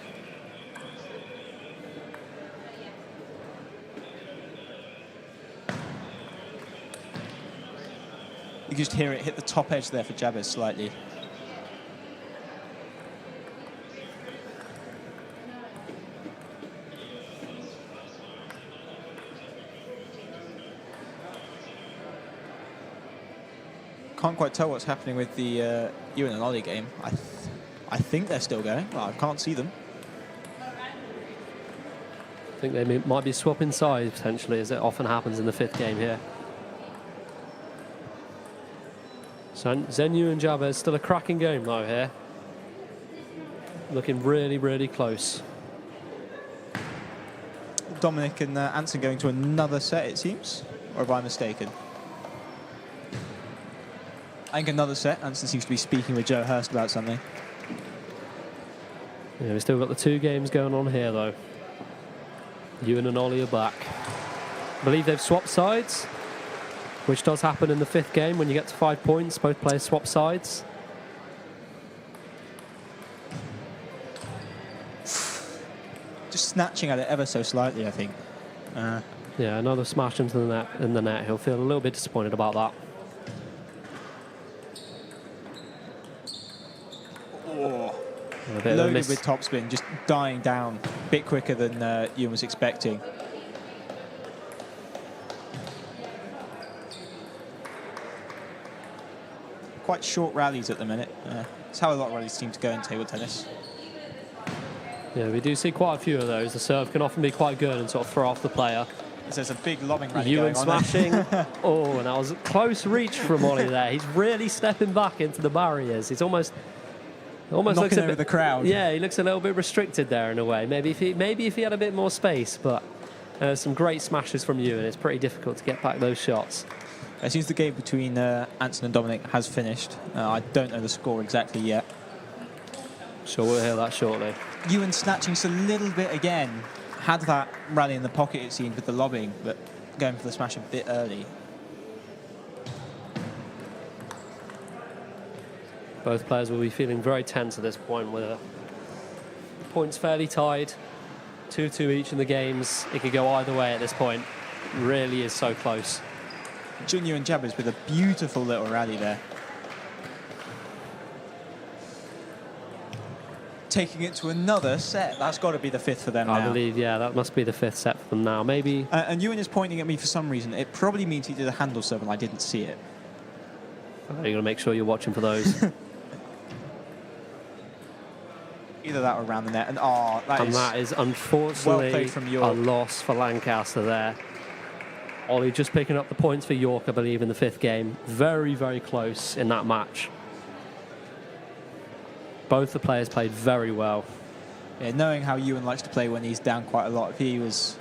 You can just hear it hit the top edge there for Jabez slightly. Can't quite tell what's happening with the Ewan and Ollie game. I think they're still going. Well, I can't see them. I think they might be swapping sides potentially, as it often happens in the 5th game here. So Zenu and Jabez, still a cracking game though here. Looking really, really close. Dominic and Anson going to another set, it seems. Or have I mistaken? I think another set. Anson seems to be speaking with Joe Hurst about something. Yeah, we've still got the 2 games going on here though. Ewan and Ollie are back. I believe they've swapped sides, which does happen in the 5th game. When you get to 5 points, both players swap sides. Just snatching at it ever so slightly, I think. Yeah, another smash into the net. He'll feel a little bit disappointed about that. Loaded with topspin, just dying down a bit quicker than Ewan was expecting. Quite short rallies at the minute. It's how a lot of rallies seem to go in table tennis. Yeah, we do see quite a few of those. The serve can often be quite good and sort of throw off the player. There's a big lobbing rally Ewan going on. smashing. Oh, and that was a close reach from Ollie there. He's really stepping back into the barriers. He's almost knocking looks over the crowd. Yeah, he looks a little bit restricted there in a way. Maybe if he had a bit more space, but some great smashes from Ewan. It's pretty difficult to get back those shots. It seems the game between Anson and Dominic has finished. I don't know the score exactly yet. Sure, we'll hear that shortly. Ewan snatching just a little bit again. Had that rally in the pocket, it seemed, with the lobbing, but going for the smash a bit early. Both players will be feeling very tense at this point, with the points fairly tied. 2-2 each in the games. It could go either way at this point. It really is so close. Junyu and Jabez with a beautiful little rally there. Taking it to another set. That's got to be the 5th for them now. I believe, yeah, that must be the 5th set for them now. Maybe. And Ewan is pointing at me for some reason. It probably means he did a handle serve and I didn't see it. You're going to make sure you're watching for those. Either that or around the net. And that is unfortunately well played from York. A loss for Lancaster there. Ollie just picking up the points for York, I believe, in the 5th game. Very, very close in that match. Both the players played very well. Yeah, knowing how Ewan likes to play when he's down quite a lot, if he was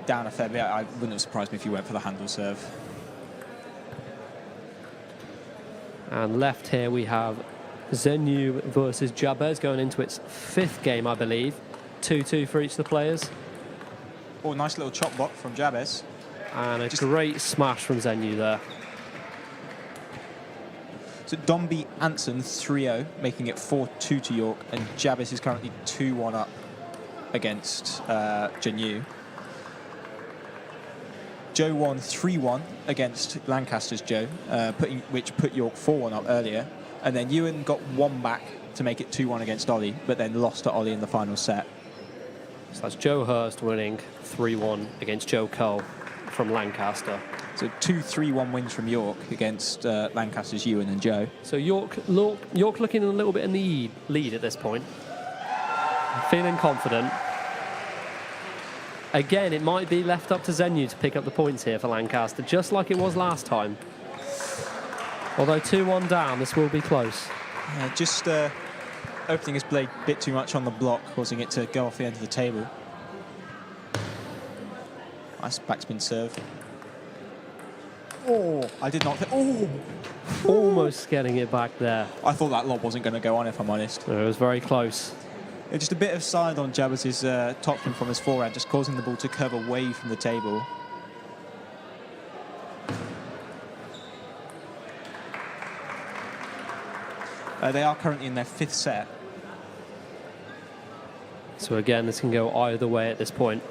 down a fair bit, I wouldn't have surprised me if he went for the handle serve. And left here we have Zenu versus Jabez going into its 5th game, I believe. 2-2 for each of the players. Oh, nice little chop block from Jabez. And a great smash from Zenu there. So Dombey Anson 3-0, making it 4-2 to York, and Jabez is currently 2-1 up against Junyu. Joe won 3-1 against Lancaster's Joe, which put York 4-1 up earlier. And then Ewan got 1 back to make it 2-1 against Ollie, but then lost to Ollie in the final set. So that's Joe Hurst winning 3-1 against Joe Cole from Lancaster. So 2 3-1 wins from York against Lancaster's Ewan and Joe. So York looking a little bit in the lead at this point. Feeling confident. Again, it might be left up to Zenu to pick up the points here for Lancaster, just like it was last time. Although 2-1 down, this will be close. Just opening his blade a bit too much on the block, causing it to go off the end of the table. Nice backspin serve. Oh, I did not think. Oh! Almost getting it back there. I thought that lob wasn't going to go on, if I'm honest. It was very close. Just a bit of side on Jabbers' topspin from his forehand, just causing the ball to curve away from the table. They are currently in their 5th set. So again, this can go either way at this point.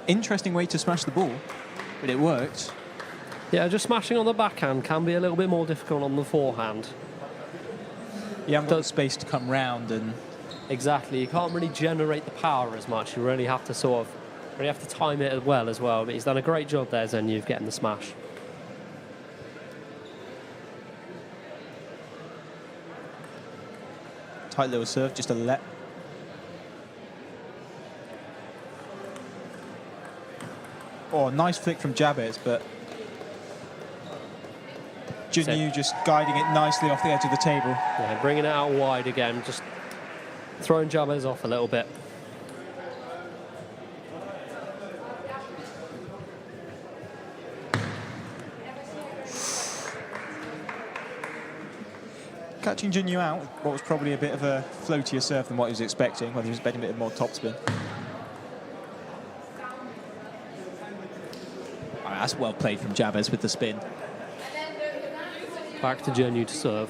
Interesting way to smash the ball, but it worked. Yeah, just smashing on the backhand can be a little bit more difficult on the forehand. You haven't got the space to come round and... Exactly, you can't really generate the power as much. You really have to time it well as well. But he's done a great job there, Zenu, getting the smash. Tight little serve, just a let. Oh, nice flick from Jabez, but Junyu just guiding it nicely off the edge of the table. Yeah, bringing it out wide again, just throwing Jabez off a little bit. Catching Junyu out, what was probably a bit of a floatier serve than what he was expecting, when he was betting a bit more topspin. That's well played from Jabez with the spin. Back to Junyu to serve.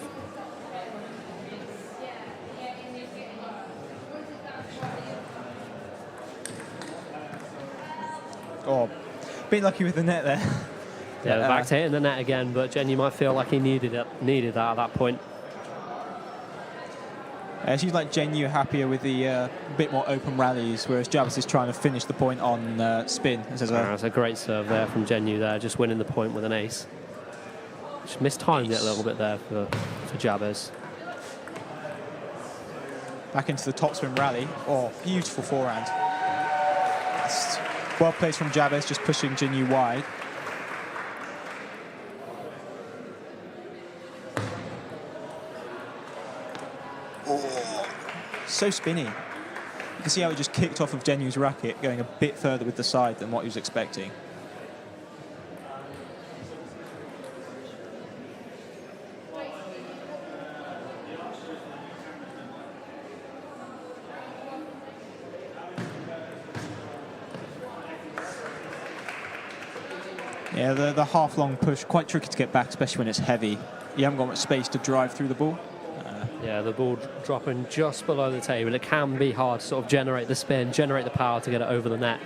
Oh, bit lucky with the net there. Yeah, back to hitting the net again, but Junyu might feel like he needed that at that point. She's like Junyu happier with the bit more open rallies, whereas Jabez is trying to finish the point on spin. That's a great serve there from Junyu there, just winning the point with an ace. Just mistimed it a little bit there for Jabez. Back into the topspin rally. Oh, beautiful forehand. That's well placed from Jabez, just pushing Junyu wide. So spinny. You can see how it just kicked off of Genu's racket, going a bit further with the side than what he was expecting. Yeah, the half-long push, quite tricky to get back, especially when it's heavy. You haven't got much space to drive through the ball. Yeah, the ball dropping just below the table. It can be hard to sort of generate the spin, generate the power to get it over the net.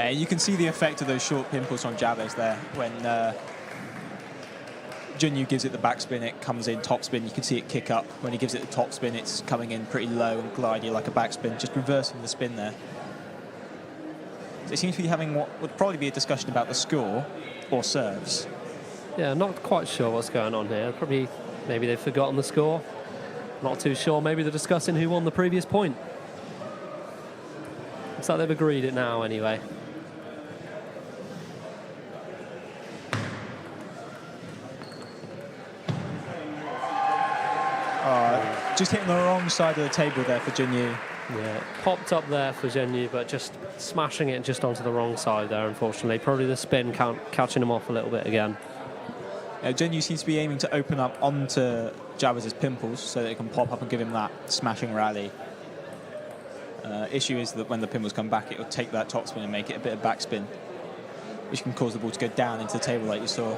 You can see the effect of those short pimples on Jabez there. When Junyu gives it the backspin, it comes in topspin. You can see it kick up. When he gives it the topspin, it's coming in pretty low and glidey like a backspin, just reversing the spin there. They seem to be having what would probably be a discussion about the score or serves. Yeah, not quite sure what's going on here. Maybe they've forgotten the score. Not too sure. Maybe they're discussing who won the previous point. Looks like they've agreed it now anyway. Just hitting the wrong side of the table there for Junyu. Yeah, popped up there for Junyu, but just smashing it just onto the wrong side there, unfortunately. Probably the spin catching him off a little bit again. Junyu seems to be aiming to open up onto Jabez's pimples so that it can pop up and give him that smashing rally. Issue is that when the pimples come back, it will take that topspin and make it a bit of backspin, which can cause the ball to go down into the table like you saw.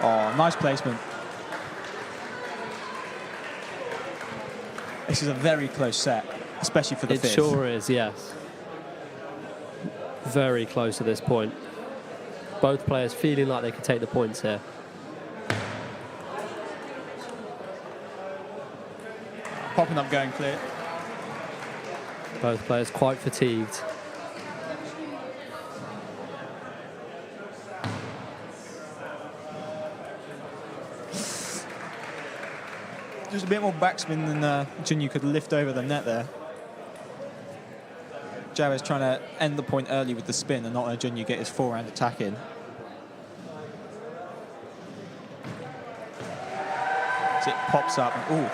Oh, nice placement. This is a very close set, especially for the fifth. It sure is, yes. Very close at this point. Both players feeling like they could take the points here. Popping up, going clear. Both players quite fatigued. Just a bit more backspin than Junyu could lift over the net there. Jabez trying to end the point early with the spin and not let Junyu get his forehand attack in. So it pops up. Ooh.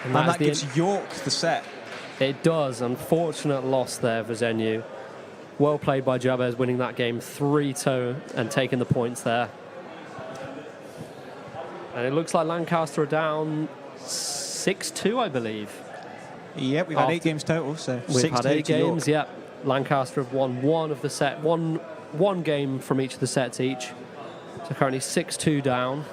And that gives York the set. It does. Unfortunate loss there for Zenyu. Well played by Jabez, winning that game 3-2 and taking the points there. And it looks like Lancaster are down 6-2, I believe. Yep, we've had 8 games total, so we've had 8 games. York. Yep, Lancaster have won one of the set, one game from each of the sets each. So currently 6-2 down.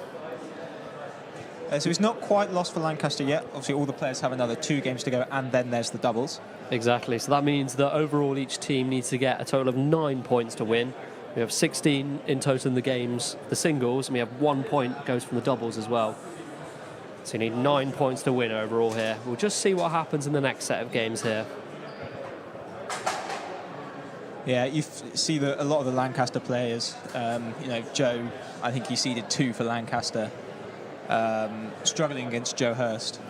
So it's not quite lost for Lancaster yet. Obviously, all the players have another 2 games to go, and then there's the doubles. Exactly. So that means that overall each team needs to get a total of 9 points to win. We have 16 in total in the games, the singles, and we have 1 point goes from the doubles as well. So you need 9 points to win overall here. We'll just see what happens in the next set of games here. Yeah, you see a lot of the Lancaster players. Joe, I think he seeded 2 for Lancaster, struggling against Joe Hurst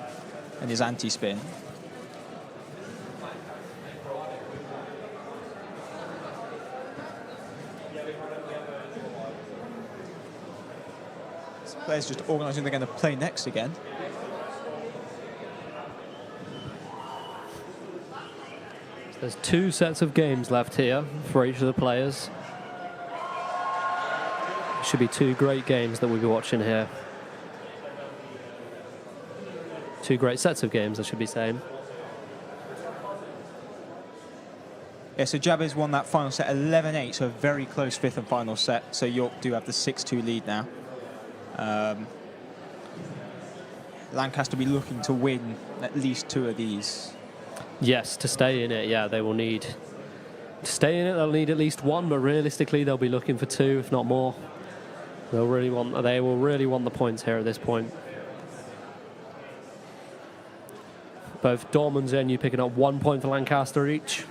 and his anti-spin. Players just organising they're going to play next again. There's 2 sets of games left here for each of the players. It should be 2 great games that we'll be watching here. 2 great sets of games, I should be saying. Yeah, so Jabez won that final set 11-8, so a very close 5th and final set. So York do have the 6-2 lead now. Lancaster will be looking to win at least 2 of these. Yes, to stay in it, yeah, they will need to stay in it. They'll need at least 1, but realistically, they'll be looking for 2, if not more. They will really want the points here at this point. Both Dom and Zenyu picking up 1 point for Lancaster each.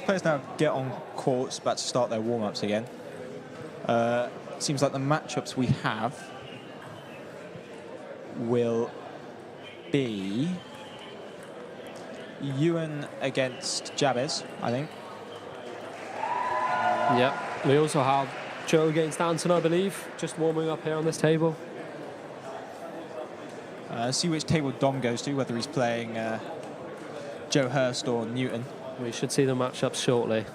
Players now get on courts, about to start their warm-ups again. Seems like the matchups we have will be Ewan against Jabez, I think. Yeah, we also have Joe against Anton, I believe, just warming up here on this table. See which table Dom goes to, whether he's playing Joe Hurst or Newton. We should see the matchups shortly.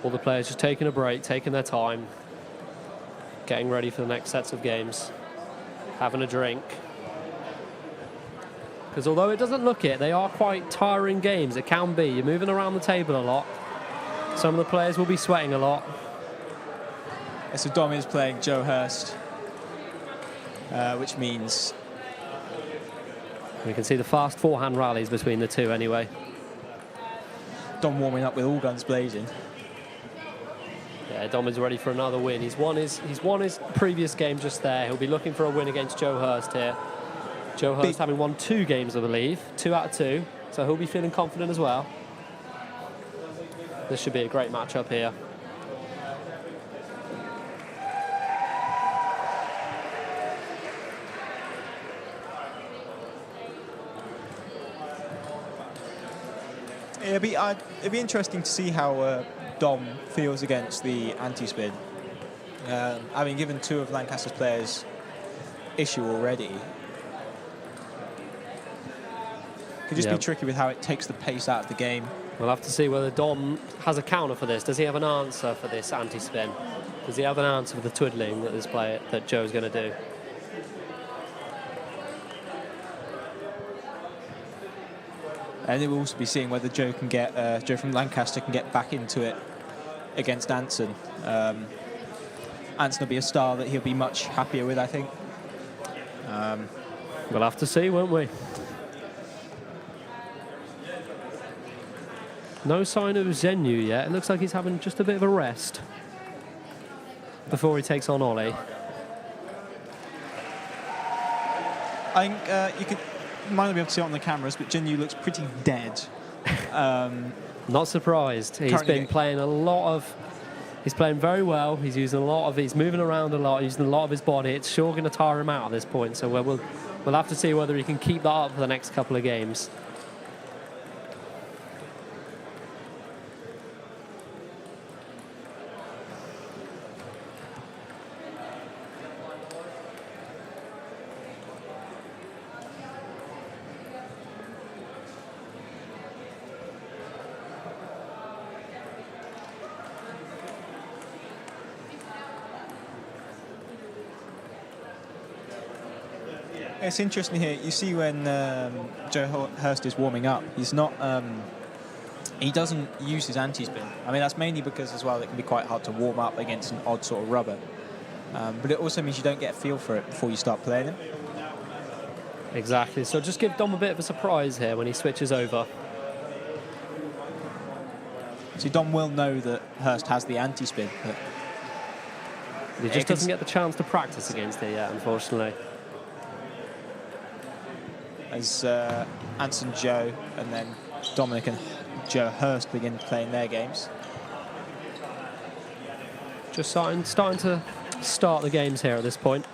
All the players just taking a break, taking their time, getting ready for the next sets of games, having a drink. Because although it doesn't look it, they are quite tiring games. It can be. You're moving around the table a lot. Some of the players will be sweating a lot. So Dom is playing Joe Hurst, which means... We can see the fast forehand rallies between the two anyway. Dom warming up with all guns blazing. Yeah, Dom is ready for another win. He's won his previous game just there. He'll be looking for a win against Joe Hurst here. Joe Hurst having won 2 games, I believe. 2 out of 2. So he'll be feeling confident as well. This should be a great matchup here. It'd be interesting to see how Dom feels against the anti-spin. Having given 2 of Lancaster's players issue already, Could just be tricky with how it takes the pace out of the game. We'll have to see whether Dom has a counter for this. Does he have an answer for this anti-spin? Does he have an answer for the twiddling that Joe's going to do? And then we'll also be seeing whether Joe from Lancaster can get back into it against Anson. Anson will be a style that he'll be much happier with, I think. We'll have to see, won't we? No sign of Zenu yet. It looks like he's having just a bit of a rest before he takes on Ollie. I think you might not be able to see it on the cameras, but Zenu looks pretty dead. Not surprised. He's been playing a lot of... He's playing very well. He's moving around a lot, using a lot of his body. It's sure going to tire him out at this point. So we'll have to see whether he can keep that up for the next couple of games. It's interesting here. You see when Joe Hurst is warming up, he's not. He doesn't use his anti-spin. I mean, that's mainly because as well it can be quite hard to warm up against an odd sort of rubber. But it also means you don't get a feel for it before you start playing him. Exactly. So just give Dom a bit of a surprise here when he switches over. So Dom will know that Hurst has the anti-spin, but he just doesn't get the chance to practice against it yet, unfortunately. As Anson, Joe, and then Dominic and Joe Hurst begin playing their games. Just starting to start the games here at this point.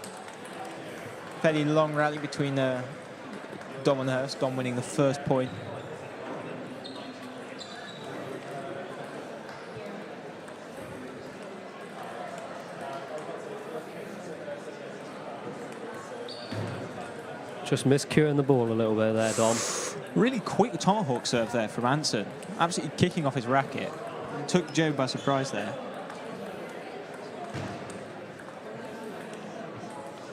Fairly long rally between Dom and Hurst. Dom winning the first point. Just miscuing the ball a little bit there, Dom. Really quick tomahawk serve there from Anson. Absolutely kicking off his racket. Took Joe by surprise there.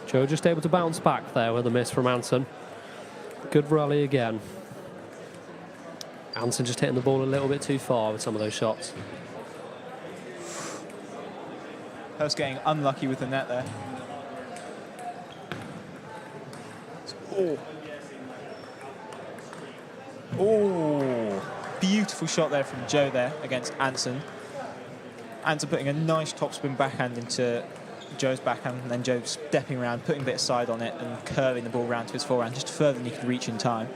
Joe just able to bounce back there with a miss from Anson. Good rally again. Anson just hitting the ball a little bit too far with some of those shots. Hurst getting unlucky with the net there. Oh, beautiful shot there from Joe there against Anson. Anson putting a nice topspin backhand into Joe's backhand, and then Joe stepping around, putting a bit of side on it and curving the ball round to his forehand just further than he could reach in time.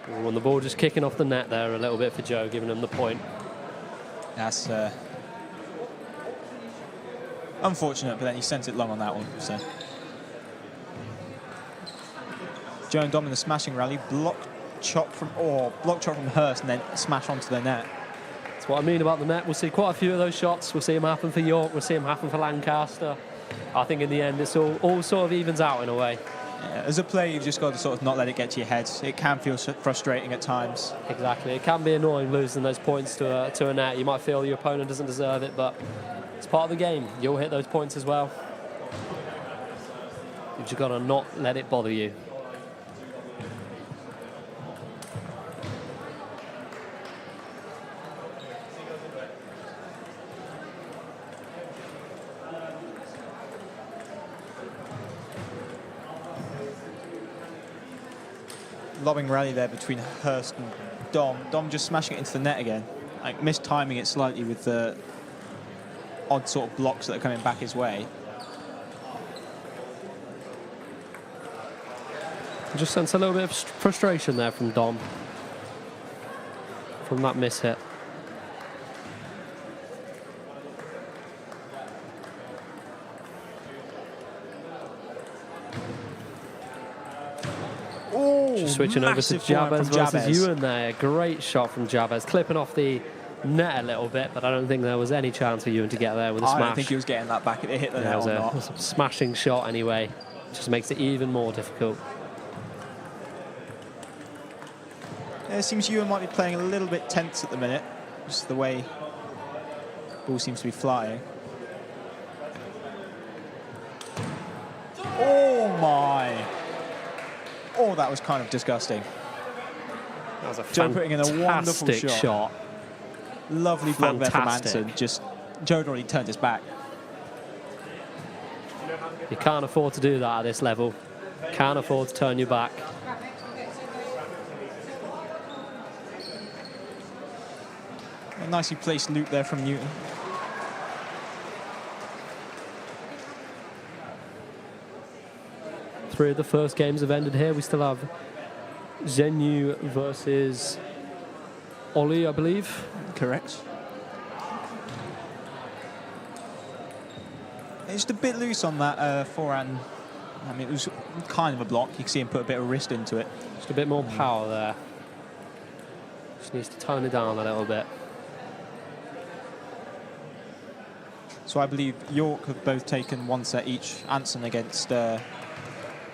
And the ball just kicking off the net there a little bit for Joe, giving him the point. That's unfortunate, but then he sent it long on that one. So Joe and Dom in the smashing rally, block chop from Hurst, and then smash onto the net. That's what I mean about the net. We'll see quite a few of those shots. We'll see them happen for York. We'll see them happen for Lancaster. I think in the end, it's all sort of evens out in a way. Yeah, as a player, you've just got to sort of not let it get to your head. It can feel frustrating at times. Exactly. It can be annoying losing those points to a net. You might feel your opponent doesn't deserve it, but it's part of the game. You'll hit those points as well. You've just got to not let it bother you. Lobbing rally there between Hurst and Dom. Dom just smashing it into the net again. Like mistiming it slightly with the odd sort of blocks that are coming back his way. Just sense a little bit of frustration there from Dom from that miss hit. Just switching over to Jabez versus Ewan there. Great shot from Jabez, clipping off the net a little bit, but I don't think there was any chance for Ewan to get there with a smash. I don't think he was getting that back if it hit the net or not. It was a smashing shot anyway. Just makes it even more difficult. It seems Ewan might be playing a little bit tense at the minute, just the way the ball seems to be flying. Oh my! Oh, that was kind of disgusting. That was a Joe putting in a wonderful shot. Lovely block there from Anson. Just Joe had already turned his back. You can't afford to do that at this level. Can't afford to turn your back. A nicely placed loop there from Newton. Three of the first games have ended here. We still have Zhenyu versus Ollie, I believe. Correct. It's just a bit loose on that forehand. I mean, it was kind of a block. You can see him put a bit of wrist into it. Just a bit more power there. Just needs to tone it down a little bit. So I believe York have both taken one set each. Anson against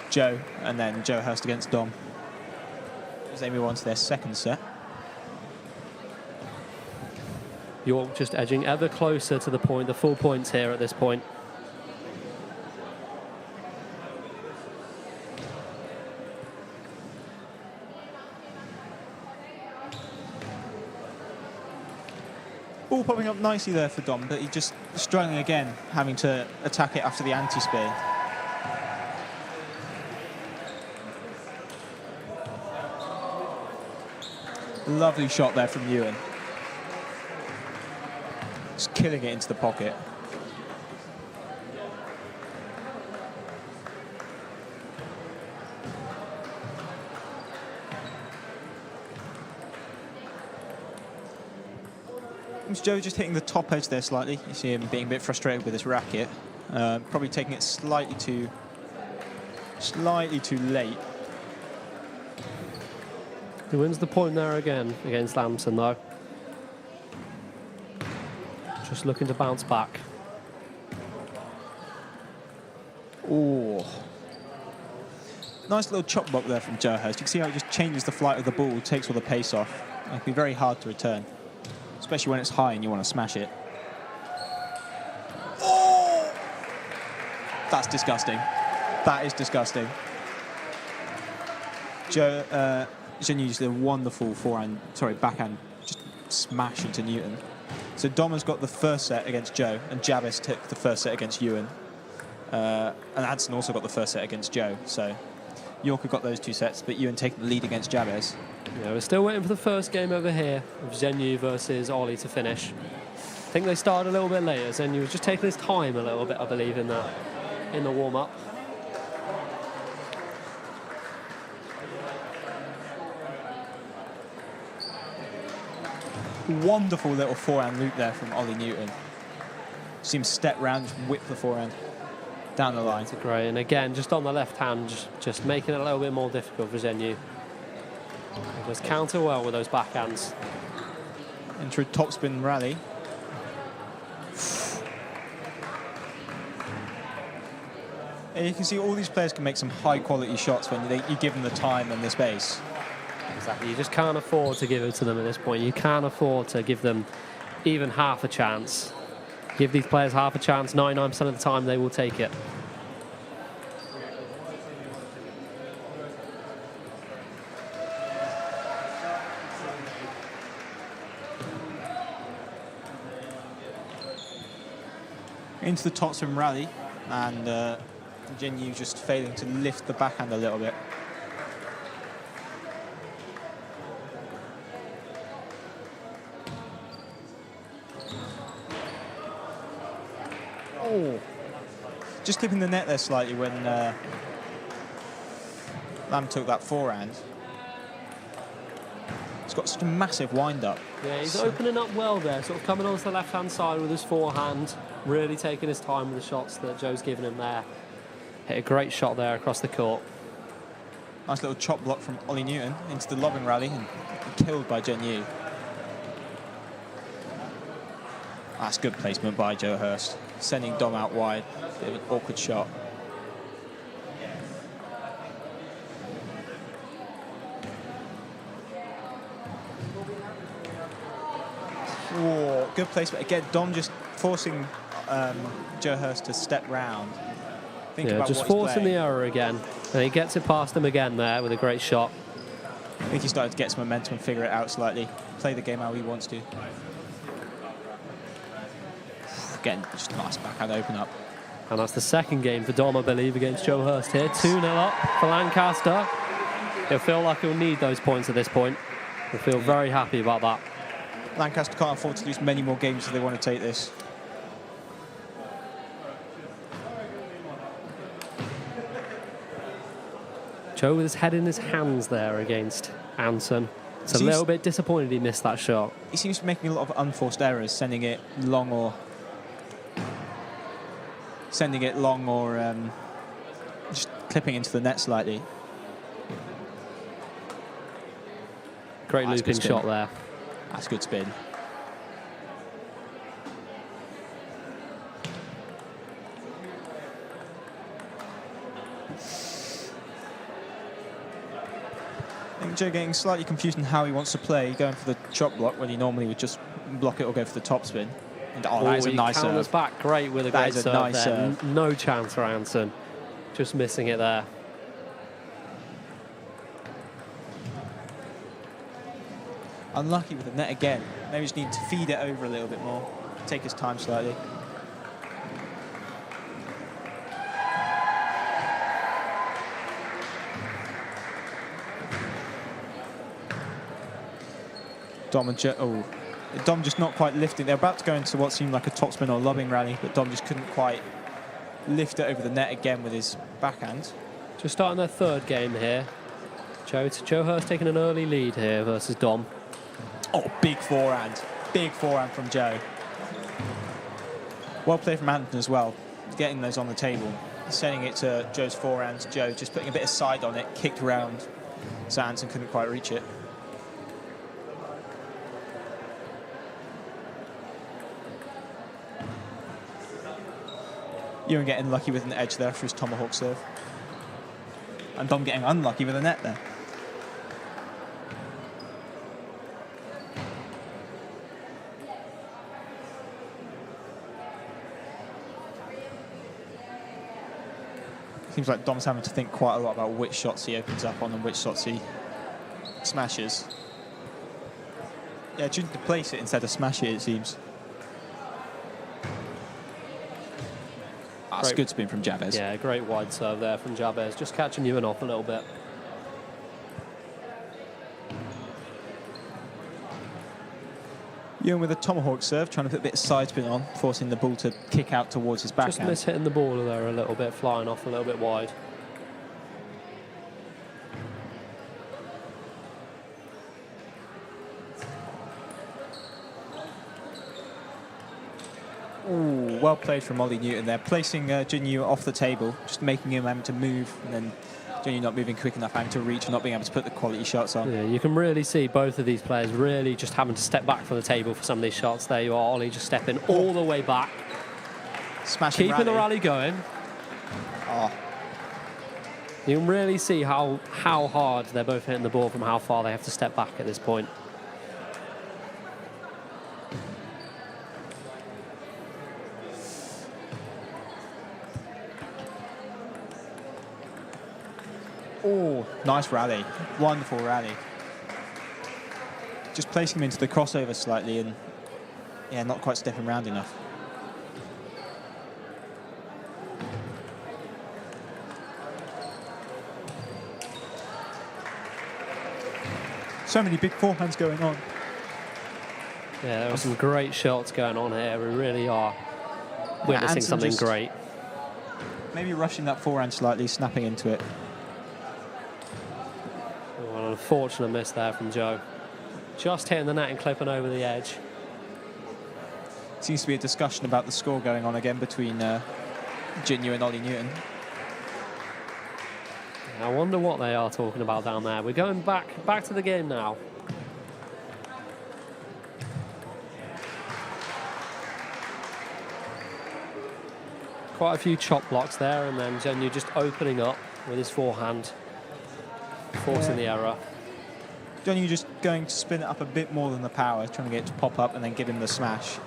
Joe, and then Joe Hurst against Dom, as they move on to their second set. York just edging ever closer to the point, the full points here at this point. Ball popping up nicely there for Dom, but he just struggling again, having to attack it after the anti-spin. Lovely shot there from Ewan. Just killing it into the pocket. Joe just hitting the top edge there slightly. You see him being a bit frustrated with his racket. Probably taking it slightly too late. He wins the point there again against Lamson, though. Just looking to bounce back. Oh, nice little chop block there from Joe Hurst. You can see how it just changes the flight of the ball, takes all the pace off. It can be very hard to return, especially when it's high and you want to smash it. Oh! That's disgusting. That is disgusting. Joe used a wonderful backhand just smash into Newton. So Dom has got the first set against Joe, and Jabez took the first set against Ewan. And Anson also got the first set against Joe. So York have got those two sets, but Ewan taking the lead against Jabez. Yeah, we're still waiting for the first game over here of Zhenyu versus Ollie to finish. I think they started a little bit later. Zhenyu was just taking his time a little bit, I believe, in the warm-up. Wonderful little forehand loop there from Ollie Newton. See him step round, just whip the forehand down the line. That's great. And again, just on the left hand, just making it a little bit more difficult for Zhenyu. He does counter well with those backhands. Into a topspin rally. And you can see all these players can make some high-quality shots when you give them the time and the space. Exactly. You just can't afford to give it to them at this point. You can't afford to give them even half a chance. Give these players half a chance, 99% of the time they will take it. Into the topspin rally, and Zhenyu just failing to lift the backhand a little bit. Oh, just clipping the net there slightly when Lam took that forehand. He's got such a massive wind-up. Yeah, he's opening up well there, sort of coming onto the left-hand side with his forehand, really taking his time with the shots that Joe's given him there. Hit a great shot there across the court. Nice little chop block from Ollie Newton into the lobbing rally and killed by Zhenyu. That's good placement by Joe Hurst. Sending Dom out wide. Bit of an awkward shot. Whoa, good placement. Again, Dom just forcing Joe Hurst to step round. Think about just forcing the error again. And he gets it past him again there with a great shot. I think he started to get some momentum and figure it out slightly. Play the game how he wants to. Again, just a nice backhand open up. And that's the second game for Dom, I believe, against Joe Hurst here. 2-0 up for Lancaster. He'll feel like he'll need those points at this point. He'll feel very happy about that. Lancaster can't afford to lose many more games if they want to take this. Joe with his head in his hands there against Anson. It's a little bit disappointed he missed that shot. He seems to be making a lot of unforced errors, sending it long or just clipping into the net slightly. Great looping shot there. That's good spin. I think Joe getting slightly confused in how he wants to play, going for the chop block when he normally would just block it or go for the topspin. And that is a nice serve. Back great with a great serve nice there. No chance for Anson. Just missing it there. Unlucky with the net again. Maybe just need to feed it over a little bit more. Take his time slightly. Dom and Dom just not quite lifting. They're about to go into what seemed like a topspin or lobbing rally, but Dom just couldn't quite lift it over the net again with his backhand. Just starting their third game here. Joe Hurst taking an early lead here versus Dom. Oh, big forehand. Big forehand from Joe. Well played from Anton as well, getting those on the table. Sending it to Joe's forehand. Joe just putting a bit of side on it, kicked around, so Anton couldn't quite reach it. Ewan getting lucky with an edge there for his tomahawk serve. And Dom getting unlucky with a net there. Seems like Dom's having to think quite a lot about which shots he opens up on and which shots he smashes. Yeah, choosing to place it instead of smash it seems. That's good spin from Jabez. Yeah, great wide serve there from Jabez. Just catching Ewan off a little bit. Ewan with a tomahawk serve, trying to put a bit of side spin on, forcing the ball to kick out towards his backhand. Just miss hitting the ball there a little bit, flying off a little bit wide. Ooh, well played from Ollie Newton there, placing Jinyu off the table, just making him having to move, and then Jinyu not moving quick enough, having to reach and not being able to put the quality shots on. Yeah, you can really see both of these players really just having to step back from the table for some of these shots. There you are, Ollie just stepping all the way back. Smashing keeping the rally going. Oh. You can really see how hard they're both hitting the ball from how far they have to step back at this point. Oh, nice rally. Wonderful rally. Just placing him into the crossover slightly and, yeah, not quite stepping round enough. So many big forehands going on. Yeah, there were some great shots going on here. We really are witnessing something great. Maybe rushing that forehand slightly, snapping into it. Oh, an unfortunate miss there from Joe. Just hitting the net and clipping over the edge. Seems to be a discussion about the score going on again between Jinyu and Ollie Newton. I wonder what they are talking about down there. We're going back to the game now. Quite a few chop blocks there, and then Zhenyu just opening up with his forehand, forcing the error. Zhenyu just going to spin it up a bit more than the power, trying to get it to pop up and then give him the smash.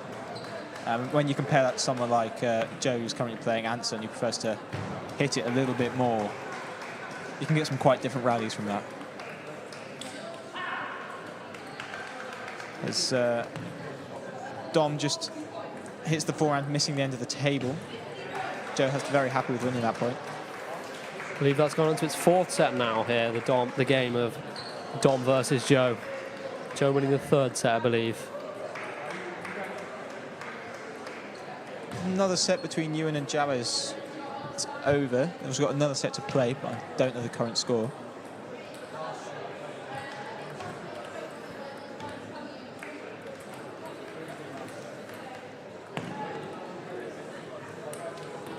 When you compare that to someone like Joe, who's currently playing Anson, who prefers to hit it a little bit more, you can get some quite different rallies from that. As Dom just hits the forehand, missing the end of the table. Joe has to be very happy with winning that point. I believe that's gone into its 4th set now here, the game of Dom versus Joe. Joe winning the 3rd set, I believe. Another set between Ewan and Jabez. It's over. We've got another set to play, but I don't know the current score.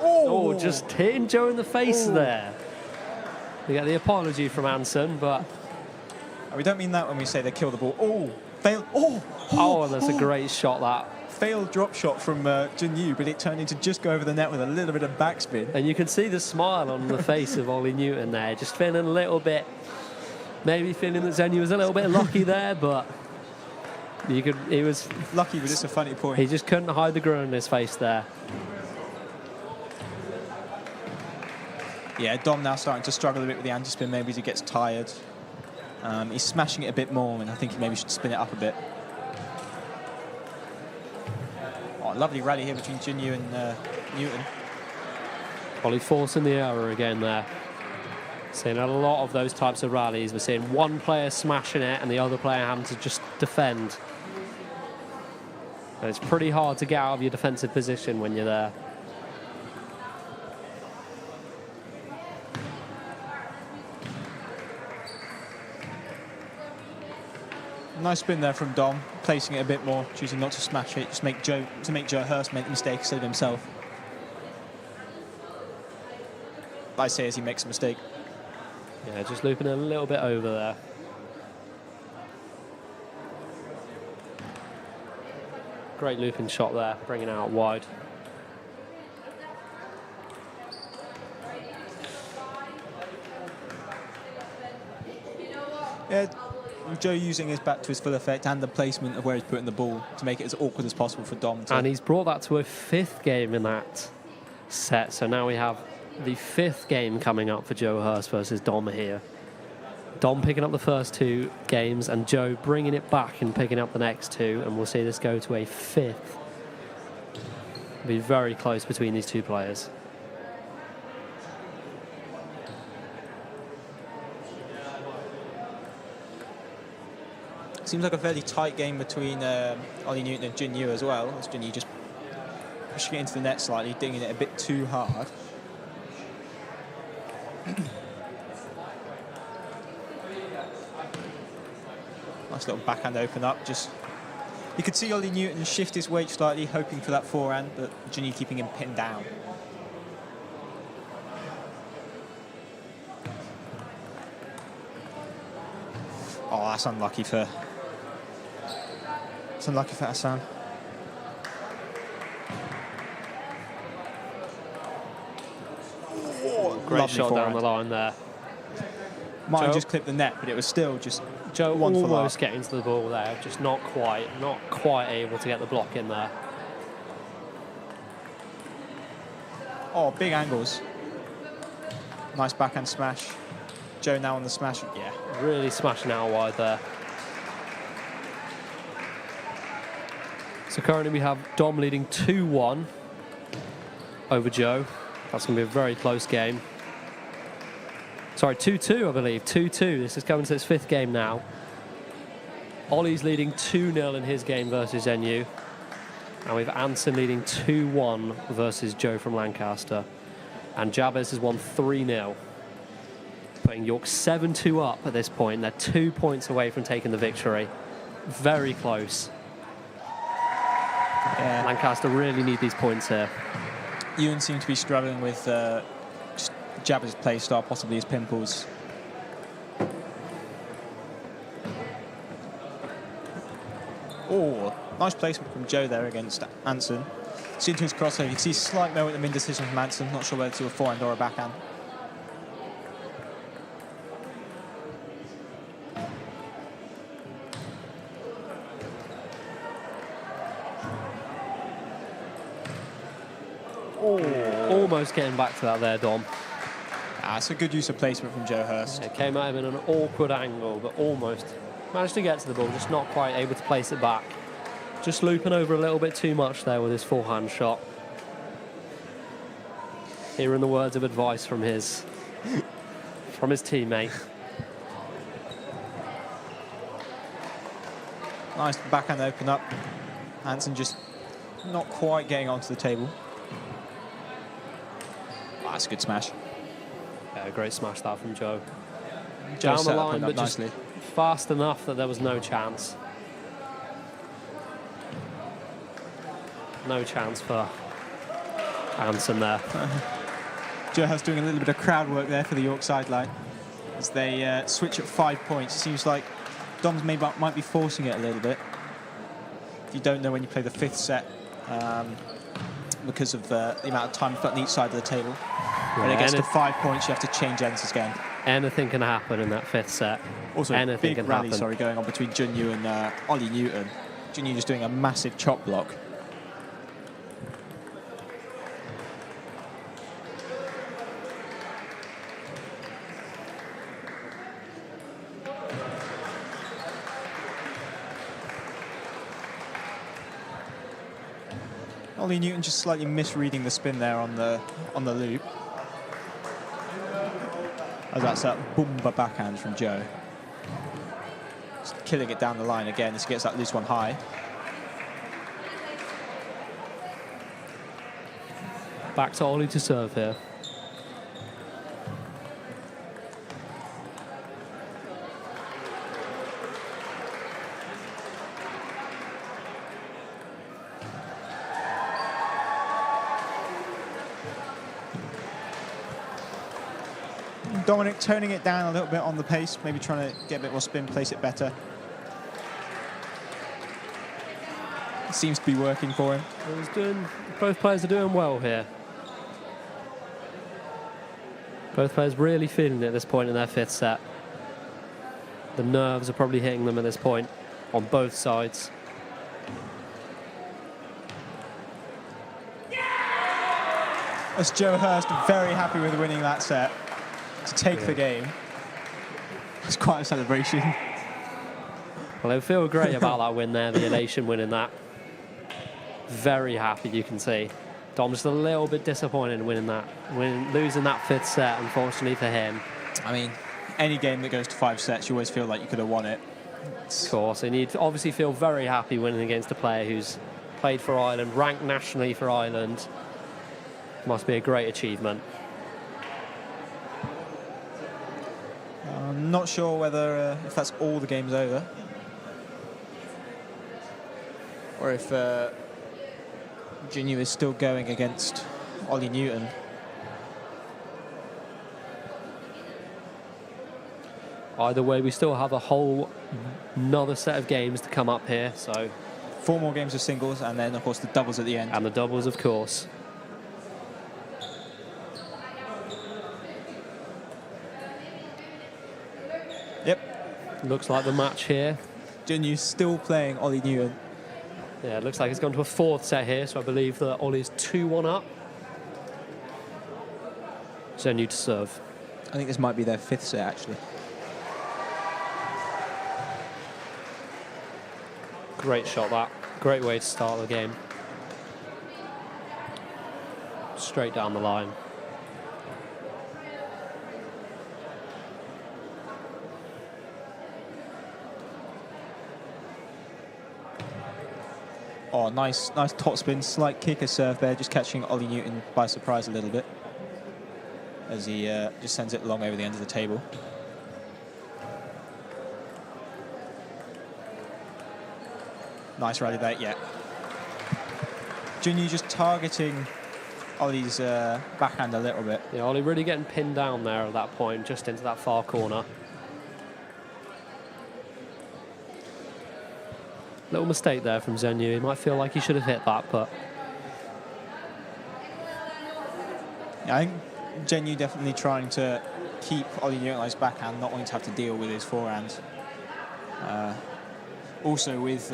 Oh, just hitting Joe in the face there. We get the apology from Anson, but... We don't mean that when we say they kill the ball. Oh, failed. Oh, and that's a great shot, that. Failed drop shot from Zhenyu, but it turned into just go over the net with a little bit of backspin. And you can see the smile on the face of Ollie Newton there, just feeling a little bit, maybe feeling that Zhenyu was a little bit lucky there, but he was lucky, but it's a funny point. He just couldn't hide the grin on his face there. Yeah, Dom now starting to struggle a bit with the anti-spin. Maybe he gets tired. He's smashing it a bit more, and I think he maybe should spin it up a bit. Oh, lovely rally here between Zhenyu and Newton. Ollie forcing the error again there. Seeing a lot of those types of rallies. We're seeing one player smashing it and the other player having to just defend. And it's pretty hard to get out of your defensive position when you're there. Nice spin there from Dom, placing it a bit more, choosing not to smash it, just make Joe Hurst make the mistake instead of himself. I say as he makes a mistake. Yeah, just looping a little bit over there. Great looping shot there, bringing it out wide. Yeah, Joe using his back to his full effect and the placement of where he's putting the ball to make it as awkward as possible for Dom. And he's brought that to a 5th game in that set. So now we have the 5th game coming up for Joe Hurst versus Dom here. Dom picking up the first 2 games and Joe bringing it back and picking up the next 2. And we'll see this go to a 5th. It'll be very close between these 2 players. Seems like a fairly tight game between Ollie Newton and Zhenyu as well. As Zhenyu just pushing it into the net slightly, dinging it a bit too hard. Nice little backhand open up. Just you could see Ollie Newton shift his weight slightly, hoping for that forehand, but Zhenyu keeping him pinned down. Oh, that's unlucky for. It's unlucky for Hassan. Oh, great shot forehand down the line there. Might have just clipped the net, but it was still just Joe almost getting to the ball there, just not quite able to get the block in there. Oh, big angles. Nice backhand smash. Joe now on the smash. Yeah, really smashing out wide there. So currently we have Dom leading 2-1 over Joe. That's going to be a very close game. Sorry, 2-2, I believe. 2-2. This is coming to its 5th game now. Ollie's leading 2-0 in his game versus Zhenyu. And we've Anson leading 2-1 versus Joe from Lancaster. And Jabez has won 3-0. Putting York 7-2 up at this point. They're 2 points away from taking the victory. Very close. Yeah. Lancaster really need these points here. Ewan seemed to be struggling with just Jabber's play style, possibly his pimples. Oh, nice placement from Joe there against Anson. It's into his crossover. You can see slight moment of indecision from Manson. Not sure whether to a forehand or a backhand. Almost getting back to that there, Dom. It's a good use of placement from Joe Hurst. It came at him in an awkward angle, but almost managed to get to the ball, just not quite able to place it back. Just looping over a little bit too much there with his forehand shot. Hearing the words of advice from his teammate. Nice backhand open up. Hansen just not quite getting onto the table. That's a good smash. Yeah, great smash that from Joe. Joe Down the line, but nicely. just fast enough that there was no chance. No chance for Hansen there. Joe Hurst doing a little bit of crowd work there for the York sideline as they switch at 5 points. It seems like Dom's might be forcing it a little bit. You don't know when you play the 5th set because of the amount of time on each side of the table. Yeah, when it gets to 5 points, you have to change ends again. Anything can happen in that 5th set. Also, anything big can rally happen. going on between Junyu and Ollie Newton. Junyu just doing a massive chop block. Ollie Newton just slightly misreading the spin there on the loop. As that's that boomba backhand from Joe. Just killing it down the line again as he gets that loose one high. Back to Ollie to serve here. Dominic toning it down a little bit on the pace, maybe trying to get a bit more spin, place it better. It seems to be working for him. Both players are doing well here. Both players really feeling it at this point in their 5th set. The nerves are probably hitting them at this point on both sides. As Joe Hurst very happy with winning that set to take the game. It's quite a celebration. Well, they feel great about that win there, the elation winning that. Very happy, you can see. Dom's just a little bit disappointed in losing that 5th set, unfortunately for him. I mean, any game that goes to 5 sets, you always feel like you could have won it. Of course, and he'd obviously feel very happy winning against a player who's played for Ireland, ranked nationally for Ireland. Must be a great achievement. I'm not sure whether if that's all the game's over, or if Junyu is still going against Ollie Newton. Either way, we still have a whole another set of games to come up here. So 4 more games of singles, and then of course the doubles at the end. And the doubles, of course. Yep. Looks like the match here. Junyu still playing Ollie Newton. Yeah, it looks like it's gone to a 4th set here, so I believe that Ollie's 2-1 up. Zenu to serve. I think this might be their 5th set, actually. Great shot, that. Great way to start the game. Straight down the line. Oh, nice top spin, slight kicker serve there, just catching Ollie Newton by surprise a little bit as he just sends it long over the end of the table. Nice rally there, yeah. Junyu just targeting Ollie's backhand a little bit. Yeah, Ollie really getting pinned down there at that point, just into that far corner. Little mistake there from Zenu. He might feel like he should have hit that, but Yeah, I think Genu definitely trying to keep Ollie Newton on his backhand, not wanting to have to deal with his forehand. Also, with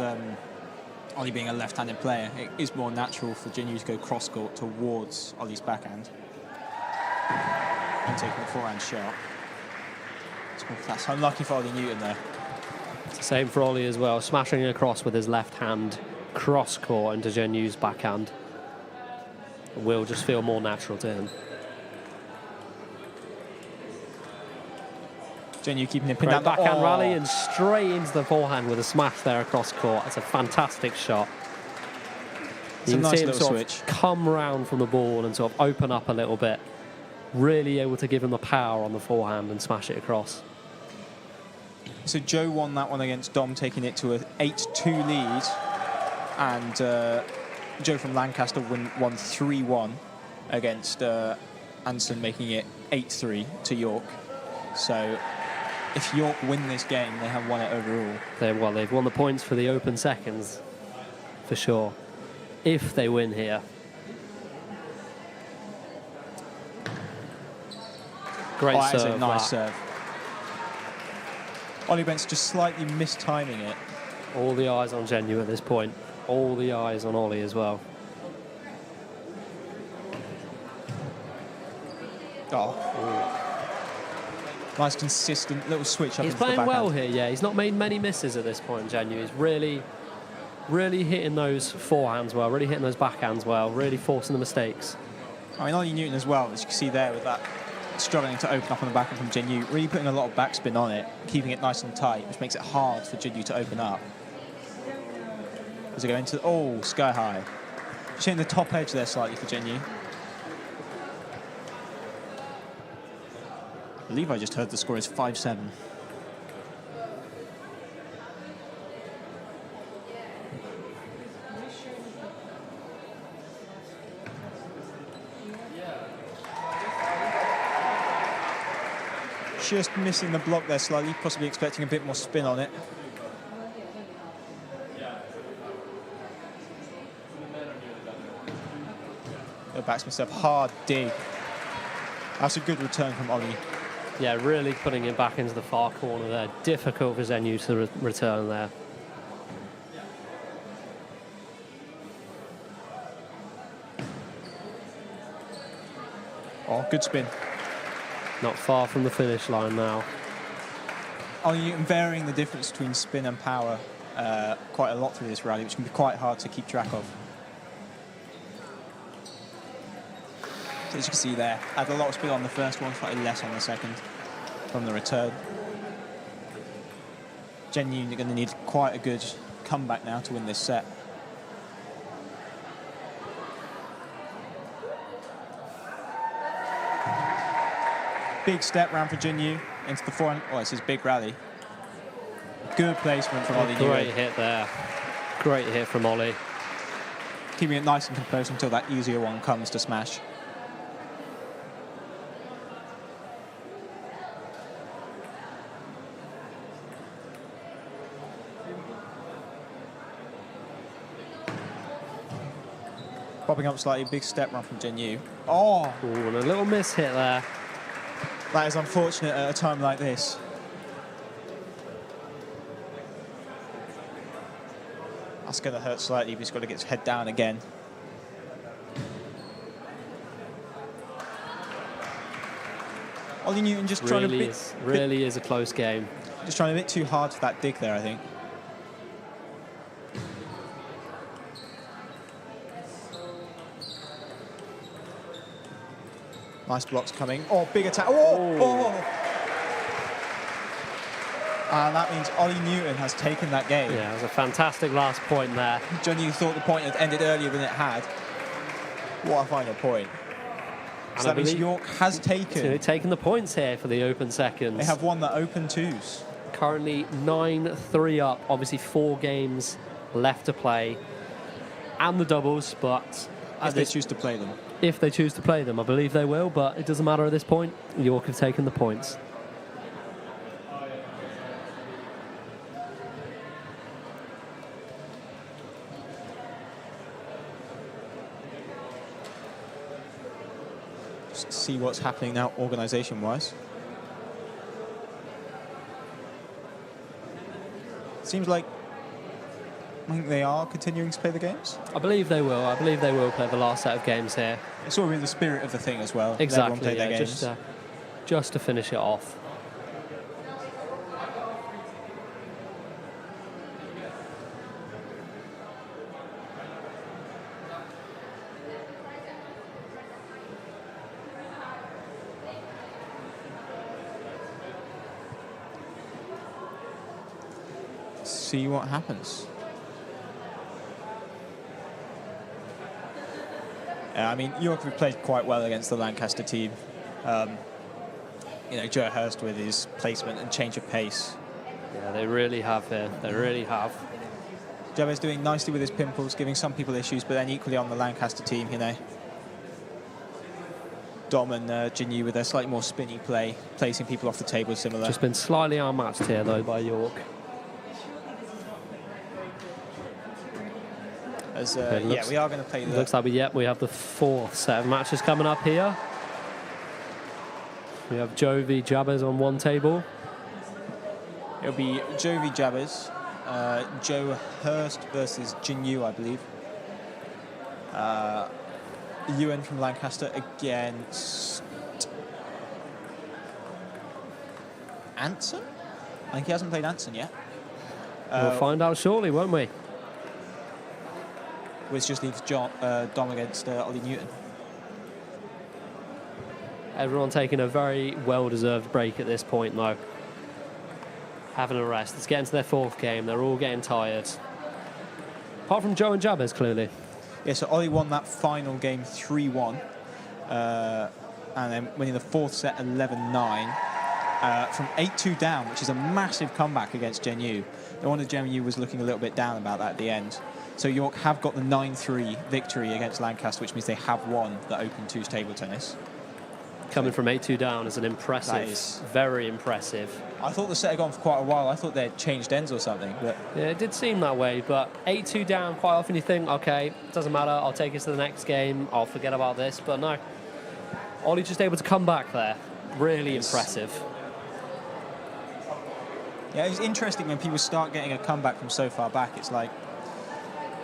Ollie being a left-handed player, it is more natural for Genu to go cross-court towards Ollie's backhand and taking the forehand shot. That's unlucky for Ollie Newton there. It's the same for Ollie as well, smashing across with his left hand, cross-court into Genu's backhand. Will just feel more natural to him. Genu keeping him pinned down. Backhand rally and straight into the forehand with a smash there across court. It's a fantastic shot. It's a nice little switch. Come round from the ball and sort of open up a little bit. Really able to give him the power on the forehand and smash it across. So Joe won that one against Dom, taking it to an 8-2 lead. And Joe from Lancaster won 3-1 against Anson, making it 8-3 to York. So if York win this game, they have won it overall. They've won the points for the open seconds, for sure. If they win here. Great serve. That is a nice serve. Ollie Bent's just slightly mistiming it. All the eyes on Genu at this point. All the eyes on Ollie as well. Nice consistent little switch up. He's playing well here, yeah. He's not made many misses at this point, Genu. He's really hitting those forehands well, really hitting those backhands well, really forcing the mistakes. I mean, Ollie Newton as well, as you can see there with that, struggling to open up on the backhand from Genu, really putting a lot of backspin on it, keeping it nice and tight, which makes it hard for Genu to open up. As they go into, sky high. Just hitting the top edge there slightly for Genu. I believe I just heard the score is 5-7. Just missing the block there slightly, possibly expecting a bit more spin on it. Go back to himself, hard dig. That's a good return from Ollie. Yeah, really putting it back into the far corner there. Difficult for Genu to return there. Good spin. Not far from the finish line now. Ollie Newton varying the difference between spin and power quite a lot through this rally, which can be quite hard to keep track of. So as you can see there, had a lot of spin on the first one, slightly less on the second from the return. Genu are going to need quite a good comeback now to win this set. Big step round for Genu into the forehand. It's his big rally. Good placement from Ollie Newton. Great hit there. Great hit from Ollie. Keeping it nice and composed until that easier one comes to smash. Popping up slightly, big step run from Genu. And a little miss hit there. That is unfortunate at a time like this. That's going to hurt slightly, but he's got to get his head down again. Ollie Newton just really is a close game. Just trying a bit too hard for that dig there, I think. Nice blocks coming. Big attack. And that means Ollie Newton has taken that game. Yeah, it was a fantastic last point there. Genu thought the point had ended earlier than it had. What a final point. So that means York has taken the points here for the open seconds. They have won the open twos. Currently 9-3 up. Obviously 4 games left to play. And the doubles, but... If they choose to play them. If they choose to play them, I believe they will, but it doesn't matter at this point. York have taken the points. Just see what's happening now, organisation-wise. Seems like I think they are continuing to play the games. I believe they will. I believe they will play the last set of games here. It's sort of in the spirit of the thing as well. Exactly. Play their games. Just to finish it off. See what happens. I mean, York have played quite well against the Lancaster team. Joe Hurst with his placement and change of pace. Yeah, they really have here. They really have. Jabez doing nicely with his pimples, giving some people issues, but then equally on the Lancaster team, Dom and Jinyu with their slightly more spinny play, placing people off the table similar. Just been slightly outmatched here, though, by York. We are going to play the... Looks like we have the fourth set of matches coming up here. We have Joe v Jabez on one table. It'll be Joe v Jabez, Joe Hurst versus Jinyu, I believe. UN from Lancaster against Anson? I think he hasn't played Anson yet. We'll find out shortly, won't we? Which just leaves Dom against Ollie Newton. Everyone taking a very well-deserved break at this point, though. Having a rest. It's getting to their fourth game. They're all getting tired. Apart from Joe and Jabez, clearly. Yeah, so Ollie won that final game 3-1. And then winning the fourth set 11-9. From 8-2 down, which is a massive comeback against Gen U. No wonder Gen U was looking a little bit down about that at the end. So York have got the 9-3 victory against Lancaster, which means they have won the Open 2's table tennis. Coming from 8-2 down is an impressive, very impressive. I thought the set had gone for quite a while. I thought they'd changed ends or something. But yeah, it did seem that way, but 8-2 down, quite often you think, okay, doesn't matter, I'll take it to the next game, I'll forget about this. But no, Ollie just able to come back there. Really impressive. Yeah, it's interesting when people start getting a comeback from so far back. It's like,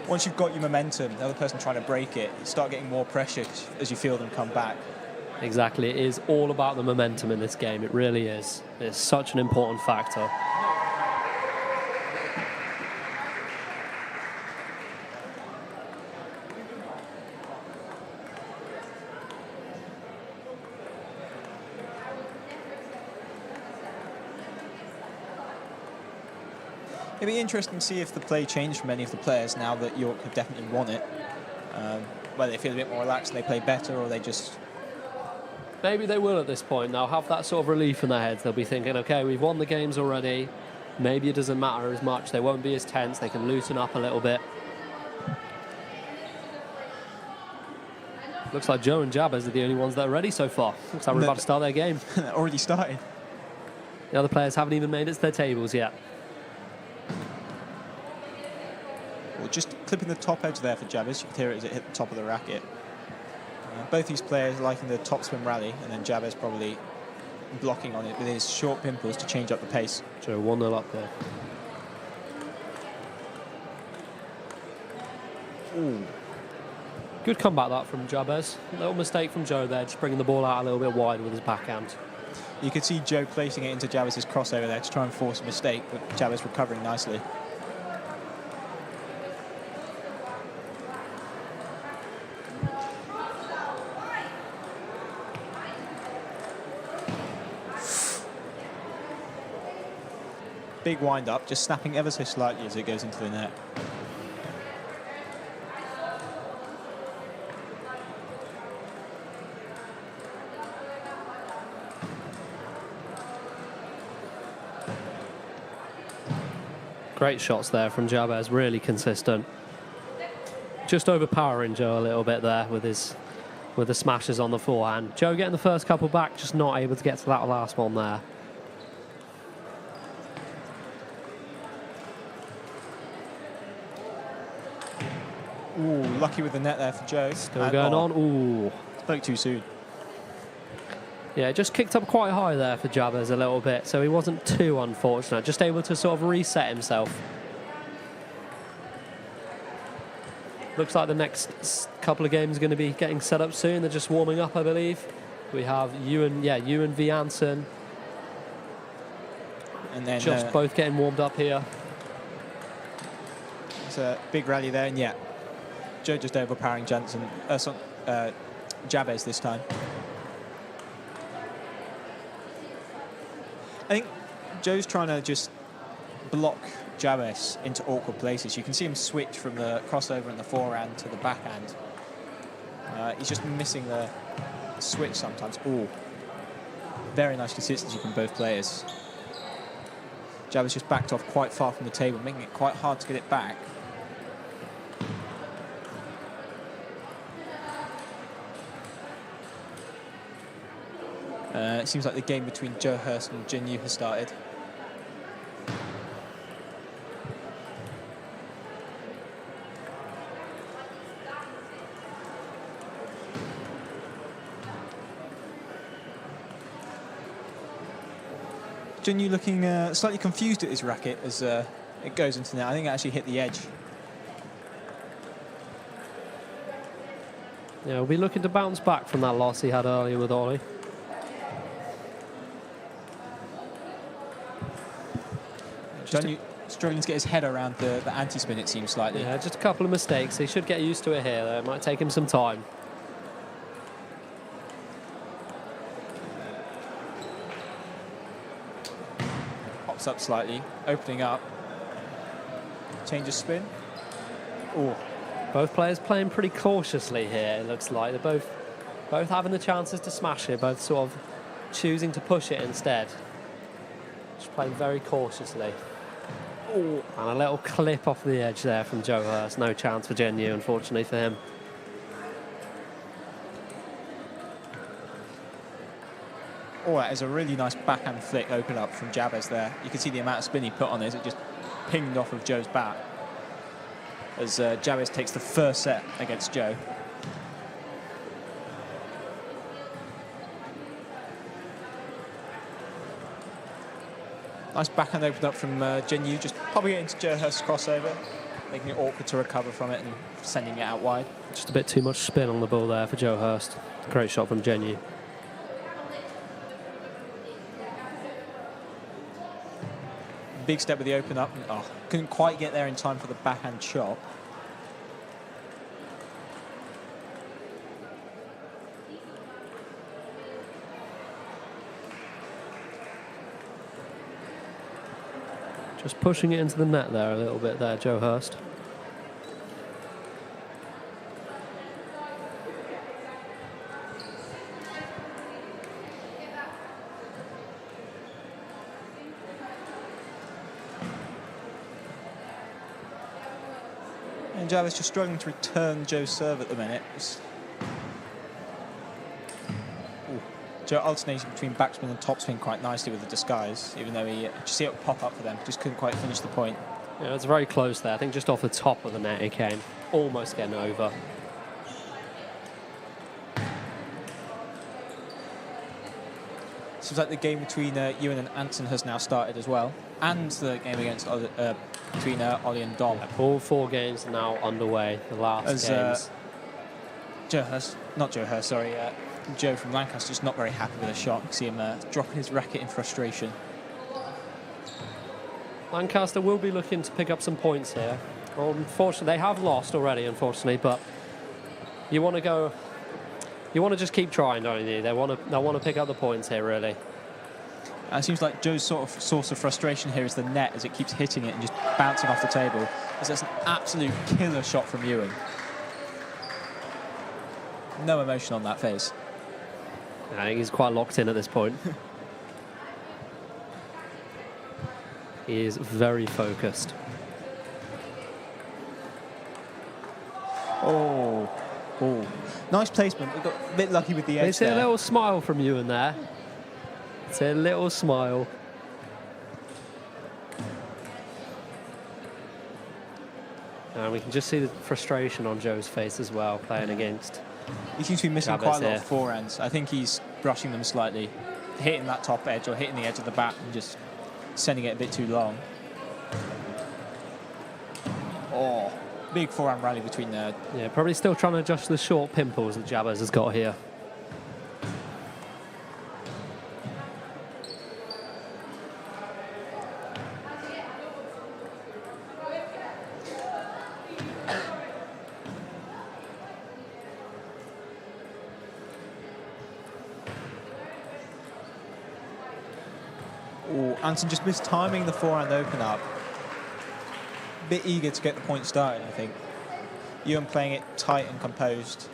once you've got your momentum, the other person trying to break it, you start getting more pressure as you feel them come back. Exactly. It is all about the momentum in this game. It really is. It's such an important factor. It'd be interesting to see if the play changed from any of the players now that York have definitely won it. Whether they feel a bit more relaxed and they play better, or they just... Maybe they will at this point. They'll have that sort of relief in their heads. They'll be thinking, okay, we've won the games already. Maybe it doesn't matter as much. They won't be as tense. They can loosen up a little bit. Looks like Joe and Jabez are the only ones that are ready so far. Looks like we're about to start their game. Already started. The other players haven't even made it to their tables yet. Well, just clipping the top edge there for Jabez. You can hear it as it hit the top of the racket. Both these players liking the top spin rally, and then Jabez probably blocking on it with his short pimples to change up the pace. Joe 1-0 up there. Ooh. Good comeback that from Jabez. A little mistake from Joe there, just bringing the ball out a little bit wide with his backhand. You could see Joe placing it into Javez's crossover there to try and force a mistake, but Jabez recovering nicely. Big wind-up, just snapping ever so slightly as it goes into the net. Great shots there from Jabez, really consistent. Just overpowering Joe a little bit there with the smashes on the forehand. Joe getting the first couple back, just not able to get to that last one there. Ooh, lucky with the net there for Joe. Still going on. Ooh. Spoke too soon. Yeah, just kicked up quite high there for Jabez a little bit, so he wasn't too unfortunate. Just able to sort of reset himself. Looks like the next couple of games are going to be getting set up soon. They're just warming up, I believe. We have Ewan v. Anson. And then just both getting warmed up here. It's a big rally there, and yeah, Joe just overpowering Jabez this time. I think Joe's trying to just block Jabez into awkward places. You can see him switch from the crossover and the forehand to the backhand. He's just missing the switch sometimes. Oh, very nice consistency from both players. Jabez just backed off quite far from the table, making it quite hard to get it back. It seems like the game between Joe Hurst and Jin Yu has started. Jin Yu looking slightly confused at his racket as it goes into net. I think it actually hit the edge. Yeah, we'll be looking to bounce back from that loss he had earlier with Ollie. Jin Yu struggling to get his head around the anti-spin, it seems slightly. Yeah, just a couple of mistakes. He should get used to it here, though. It might take him some time. Pops up slightly, opening up. Change of spin. Oh. Both players playing pretty cautiously here, it looks like. They're both having the chances to smash it, both sort of choosing to push it instead. Just playing very cautiously. Ooh. And a little clip off the edge there from Joe Hurst. No chance for Jin Yu, unfortunately for him. Oh, that is a really nice backhand flick open up from Jabez there. You can see the amount of spin he put on it. It just pinged off of Joe's bat as Jabez takes the first set against Joe. Nice backhand open up from Jin Yu, just popping it into Joe Hurst's crossover, making it awkward to recover from it and sending it out wide. Just a bit too much spin on the ball there for Joe Hurst. Great shot from Jin Yu. Big step with the open up. Oh, couldn't quite get there in time for the backhand chop. Just pushing it into the net there a little bit there, Joe Hurst. And Jabez just struggling to return Joe's serve at the minute. Joe alternating between backspin and topspin quite nicely with the disguise, even though he just see it pop up for them, just couldn't quite finish the point. Yeah, it's very close there. I think just off the top of the net it came, almost getting over. Seems like the game between Ewan and Anson has now started as well, and the game against between Ollie and Dom. Yeah, all 4 games are now underway. The last games. Joe from Lancaster just not very happy with the shot. You can see him dropping his racket in frustration. Lancaster will be looking to pick up some points here. Well, unfortunately, they have lost already, unfortunately, but you want to go. You want to just keep trying, don't you? They want to pick up the points here, really. And it seems like Joe's sort of source of frustration here is the net as it keeps hitting it and just bouncing off the table. As that's an absolute killer shot from Ewan. No emotion on that face. I think he's quite locked in at this point. He is very focused. Oh, nice placement. We got a bit lucky with the edge. It's a little smile from Ewan there. It's a little smile. And we can just see the frustration on Joe's face as well, playing against. He seems to be missing Jabez quite a lot here. of forehands. I think he's brushing them slightly, hitting that top edge or hitting the edge of the bat and just sending it a bit too long. Oh, big forehand rally between there. Yeah, probably still trying to adjust the short pimples that Jabez has got here. Oh, Anson just missed timing the forehand open up. Bit eager to get the point started, I think. Ewan playing it tight and composed.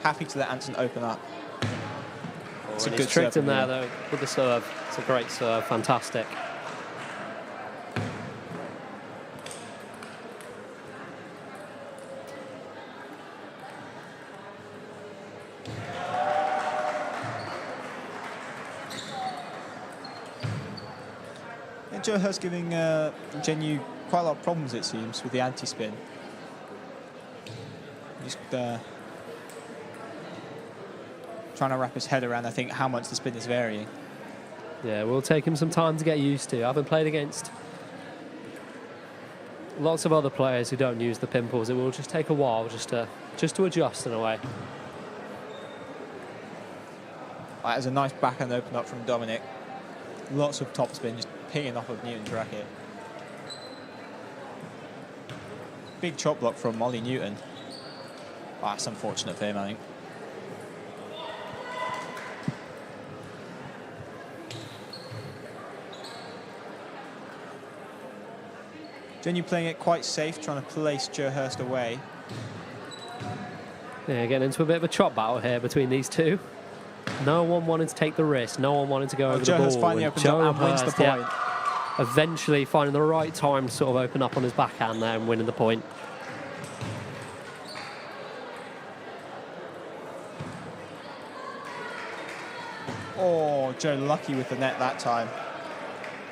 Happy to let Anson open up. It's a good trick in there, though, with the serve. It's a great serve, fantastic. Joe Hurst giving Genu quite a lot of problems, it seems, with the anti-spin. Just trying to wrap his head around, I think, how much the spin is varying. Yeah, will take him some time to get used to. I haven't played against lots of other players who don't use the pimples. It will just take a while just to adjust in a way. That was a nice backhand open up from Dominic. Lots of topspin, just pinging off of Newton's racket. Big chop block from Ollie Newton. Oh, that's unfortunate for him, I think. Genu playing it quite safe, trying to place Joe Hurst away. Yeah, getting into a bit of a chop battle here between these two. No one wanted to take the risk. No one wanted to go over the Joe ball. Hurst finally opens up and wins the point. Yeah, eventually finding the right time to sort of open up on his backhand there and winning the point. Oh, Joe lucky with the net that time.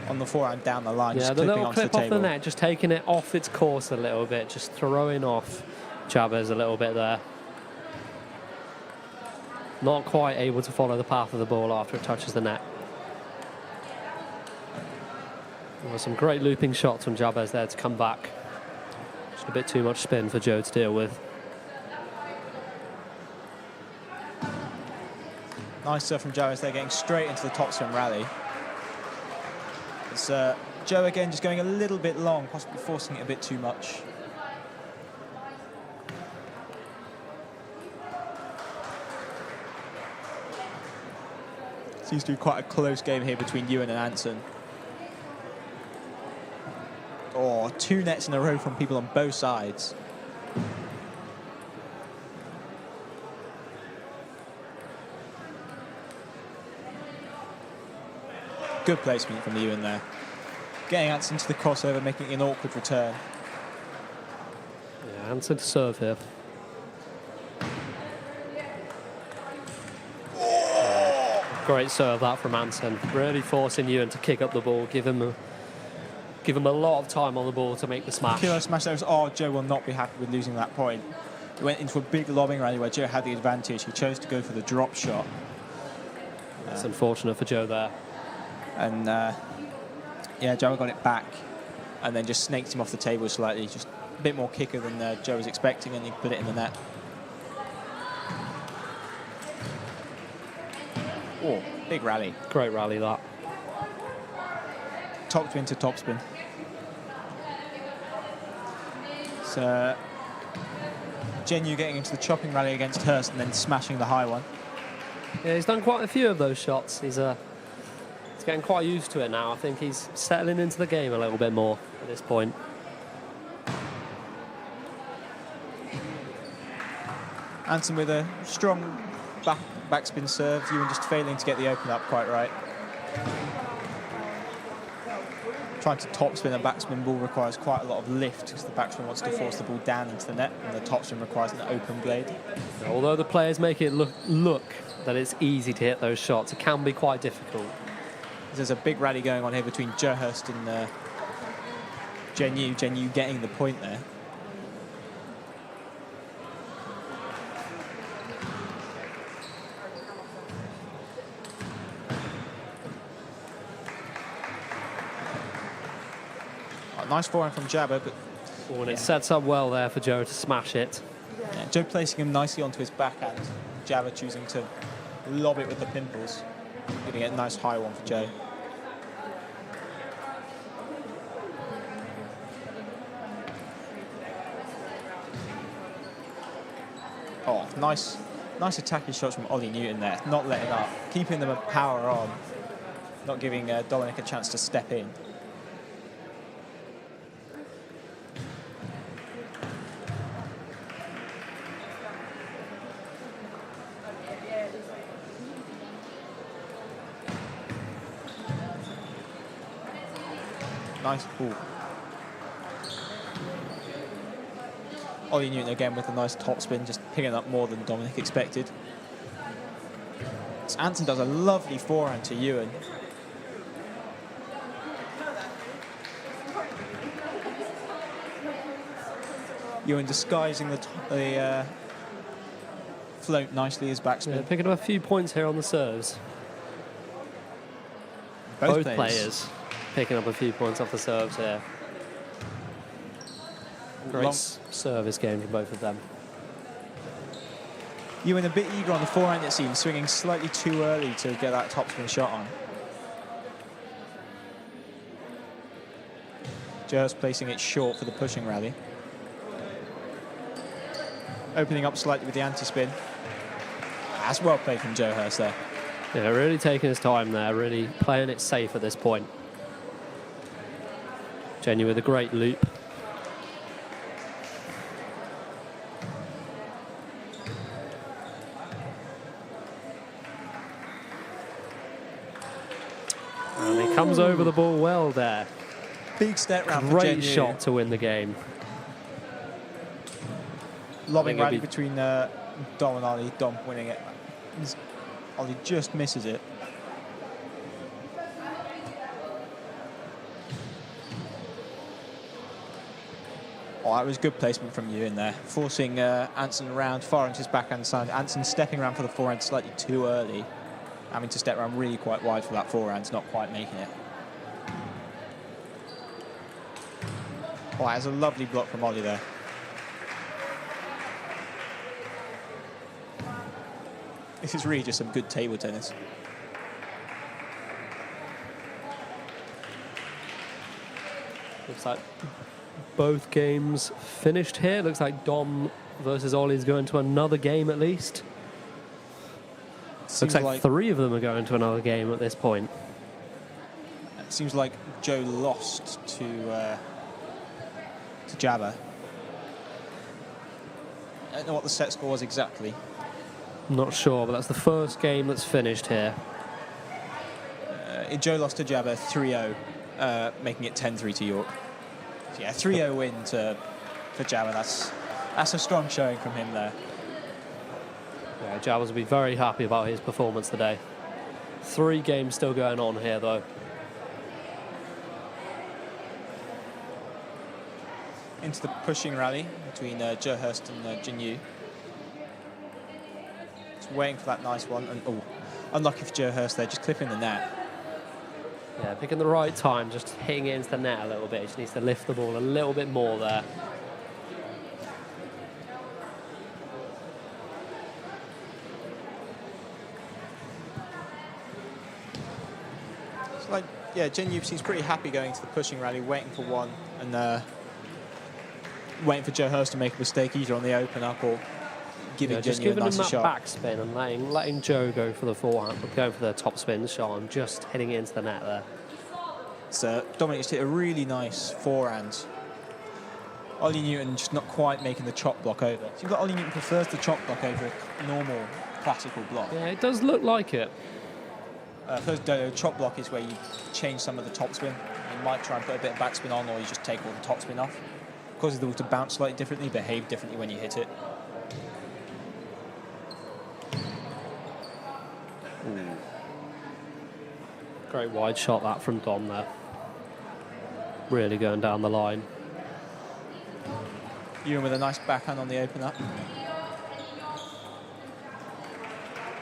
On the forehand down the line, yeah, just the clipping little onto clip the off table. the net, just taking it off its course a little bit, just throwing off Chavez a little bit there. Not quite able to follow the path of the ball after it touches the net. There were some great looping shots from Jabez there to come back. Just a bit too much spin for Joe to deal with. Nice serve from Jabez there, getting straight into the topspin rally. It's Joe again just going a little bit long, possibly forcing it a bit too much. Seems to be quite a close game here between Ewan and Anson. Oh, 2 nets in a row from people on both sides. Good placement from Ewan there. Getting Anson to the crossover, making an awkward return. Yeah, Anson to serve here. Great serve that from Anson. Really forcing Ewan to kick up the ball, give him a lot of time on the ball to make the smash. Killer smash there. Oh, Joe will not be happy with losing that point. He went into a big lobbing rally where Joe had the advantage. He chose to go for the drop shot. It's unfortunate for Joe there. And yeah, Joe got it back and then just snaked him off the table slightly. Just a bit more kicker than Joe was expecting, and he put it in the net. Oh, big rally. Great rally that. Topspin to topspin. So Genu getting into the chopping rally against Hurst and then smashing the high one. Yeah, he's done quite a few of those shots. He's getting quite used to it now. I think he's settling into the game a little bit more at this point. Anson with a strong backspin serve. Ewan just failing to get the open up quite right. Trying to topspin a backspin ball requires quite a lot of lift because the backspin wants to force the ball down into the net, and the topspin requires an open blade. Although the players make it look that it's easy to hit those shots, it can be quite difficult. There's a big rally going on here between Joe Hurst and Genu. Genu getting the point there. nice forehand from Jabber, but And it sets up well there for Joe to smash it. yeah, Joe placing him nicely onto his backhand. Jabber choosing to lob it with the pimples. Getting a nice high one for Joe. Oh, nice attacking shots from Ollie Newton there. Not letting up, keeping them a power on, not giving Dominic a chance to step in. Nice ball. Ollie Newton again with a nice topspin, just picking up more than Dominic expected. So Anson does a lovely forehand to Ewan. Ewan disguising the float nicely as backspin. Yeah, picking up a few points here on the serves. Both players picking up a few points off the serves here. Great service game from both of them. Ewan a bit eager on the forehand, it seems, swinging slightly too early to get that topspin shot on. Just placing it short for the pushing rally. Opening up slightly with the anti-spin. That's well played from Joe Hurst there. Yeah, really taking his time there, really playing it safe at this point. Jenny with a great loop. And he comes over the ball well there. Big step round for Great Jenny. shot to win the game. Lobbing rally between Dom and Ollie. Dom winning it. Ollie just misses it. Oh, that was good placement from you in there. Forcing Anson around far into his backhand side. Anson stepping around for the forehand slightly too early. Having to step around really quite wide for that forehand, not quite making it. Oh, that's a lovely block from Ollie there. This is really just some good table tennis. Looks like both games finished here. Looks like Dom versus Ollie is going to another game at least. Looks like 3 of them are going to another game at this point. It seems like Joe lost to Jabber. I don't know what the set score was exactly. Not sure, but that's the first game that's finished here. Joe lost to Jabber 3-0, making it 10-3 to York. So yeah, 3-0 win for Jabber. That's a strong showing from him there. Yeah, Jabber's will be very happy about his performance today. 3 games still going on here, though. Into the pushing rally between Joe Hurst and Jin Yu. Just waiting for that nice one. And oh, unlucky for Joe Hurst there, just clipping the net. Yeah, picking the right time, just hitting it into the net a little bit. He just needs to lift the ball a little bit more there. It's like, yeah, Jin Yu seems pretty happy going to the pushing rally, waiting for one, and waiting for Joe Hurst to make a mistake either on the open up or giving just Jin Yu a giving him nicer that shot. backspin and letting Joe go for the forehand, go for the top spin shot and just hitting it into the net there. So Dominic just hit a really nice forehand. Ollie Newton just not quite making the chop block over. Seems like Ollie Newton prefers the chop block over a normal classical block. Yeah, it does look like it. First chop block is where you change some of the topspin. You might try and put a bit of backspin on, or you just take all the topspin off. Causes the ball to bounce slightly differently, behave differently when you hit it. Great wide shot that from Dom there. Really going down the line. Ewan with a nice backhand on the open up.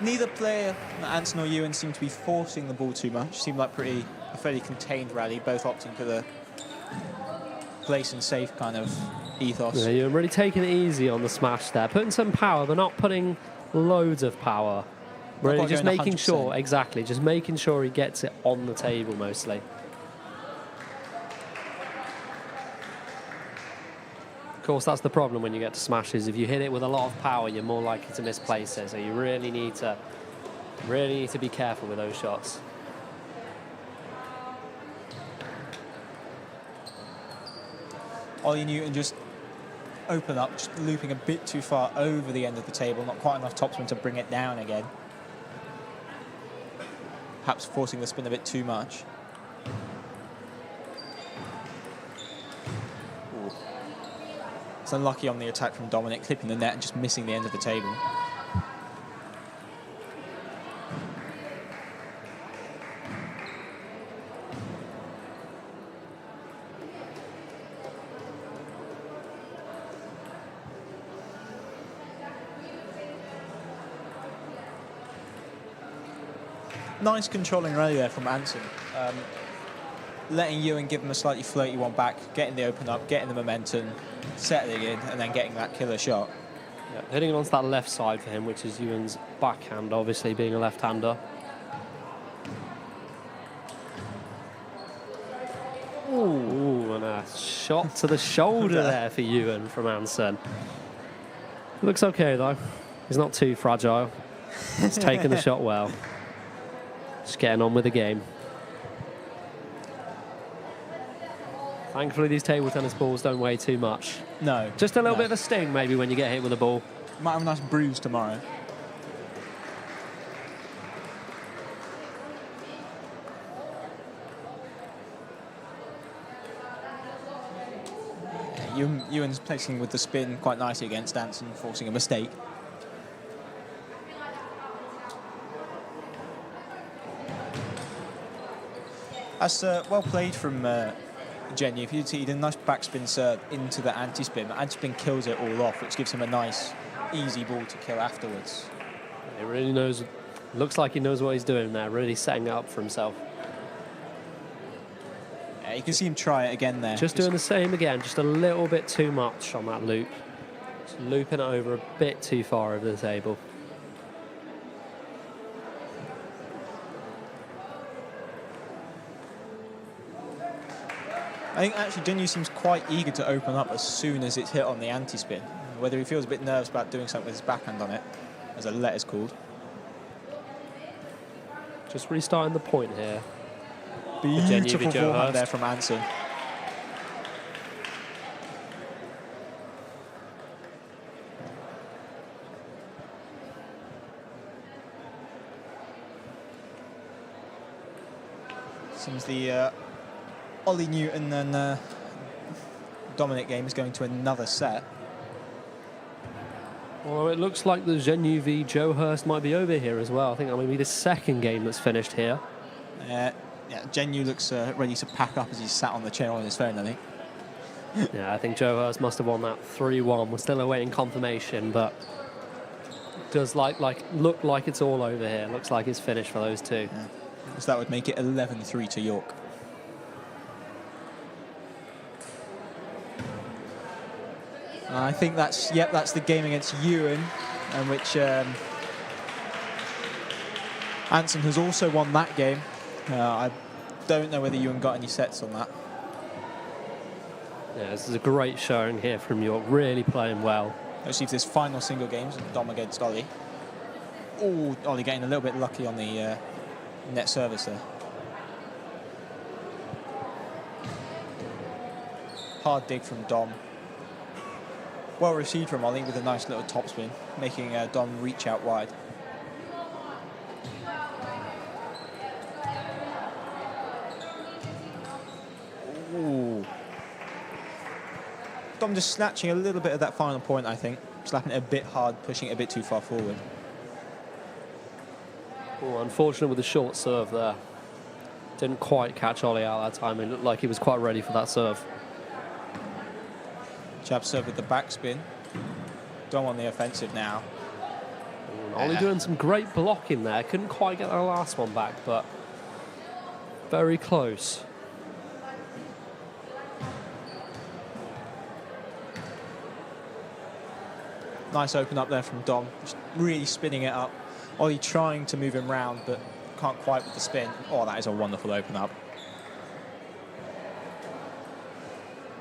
Neither player, Anson or Ewan, seem to be forcing the ball too much. Seemed like a fairly contained rally, both opting for the place and safe kind of ethos. Yeah, you're really taking it easy on the smash there. Putting some power, but not putting loads of power. Really just making sure, exactly, just making sure he gets it on the table mostly. Of course, that's the problem when you get to smashes. If you hit it with a lot of power, you're more likely to misplace it. So you really need to be careful with those shots. Ollie Newton just open up, just looping a bit too far over the end of the table, not quite enough topspin to bring it down again. Perhaps forcing the spin a bit too much. Ooh. It's unlucky on the attack from Dominic, clipping the net and just missing the end of the table. Nice controlling rally there from Anson. Letting Ewan give him a slightly floaty one back, getting the open up, getting the momentum, settling in, and then getting that killer shot. Yeah, hitting it onto that left side for him, which is Ewan's backhand, obviously being a left-hander. Ooh, and a shot to the shoulder there for Ewan from Anson. Looks okay, though. He's not too fragile. He's taken the shot well. Just getting on with the game. Thankfully, these table tennis balls don't weigh too much. No. Just a little bit of a sting, maybe, when you get hit with a ball. Might have a nice bruise tomorrow. Yeah, Ewan's placing with the spin quite nicely against Anson, forcing a mistake. That's well played from Jenny. If you see, he did a nice backspin serve into the anti-spin. Anti-spin kills it all off, which gives him a nice, easy ball to kill afterwards. He really knows, looks like he knows what he's doing there, really setting it up for himself. Yeah, you can see him try it again there. Just doing the same again, just a little bit too much on that loop. Just looping it over a bit too far over the table. I think actually Jinyu seems quite eager to open up as soon as it's hit on the anti-spin. Whether he feels a bit nervous about doing something with his backhand on it, as a let is called. Just restarting the point here. Beautiful forehand there from Anson. Seems the Ollie Newton and Dominic game is going to another set. Well, it looks like the Zhenyu v Joe Hurst might be over here as well. I think that might be the second game that's finished here. Yeah, Zhenyu looks ready to pack up as he's sat on the chair on his phone, I think. Yeah, I think Joe Hurst must have won that 3-1. We're still awaiting confirmation, but it does look like it's all over here. Looks like it's finished for those two. Yeah. So that would make it 11-3 to York. I think that's the game against Ewan, in which Anson has also won that game. I don't know whether Ewan got any sets on that. Yeah, this is a great showing here from York, really playing well. Let's see if this final single games, Dom against Ollie. Oh, Ollie getting a little bit lucky on the net service there. Hard dig from Dom. Well received from Ollie with a nice little topspin, making Dom reach out wide. Ooh. Dom just snatching a little bit of that final point, I think. Slapping it a bit hard, pushing it a bit too far forward. Oh, unfortunate with the short serve there. Didn't quite catch Ollie out that time. It looked like he was quite ready for that serve. Jab serve with the backspin. Dom on the offensive now. Ollie doing some great blocking there. Couldn't quite get the last one back, but very close. Nice open up there from Dom. Just really spinning it up. Ollie trying to move him round, but can't quite with the spin. Oh, that is a wonderful open up.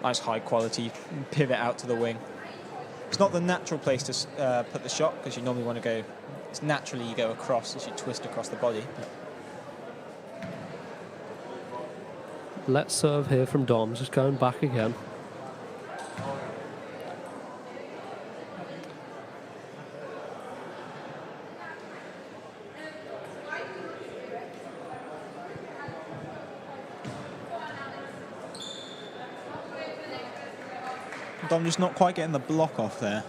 Nice high quality pivot out to the wing. It's not the natural place to put the shot, because you normally want to go, it's naturally you go across as you twist across the body. Let's serve here from Dom, just going back again. Dom just not quite getting the block off there.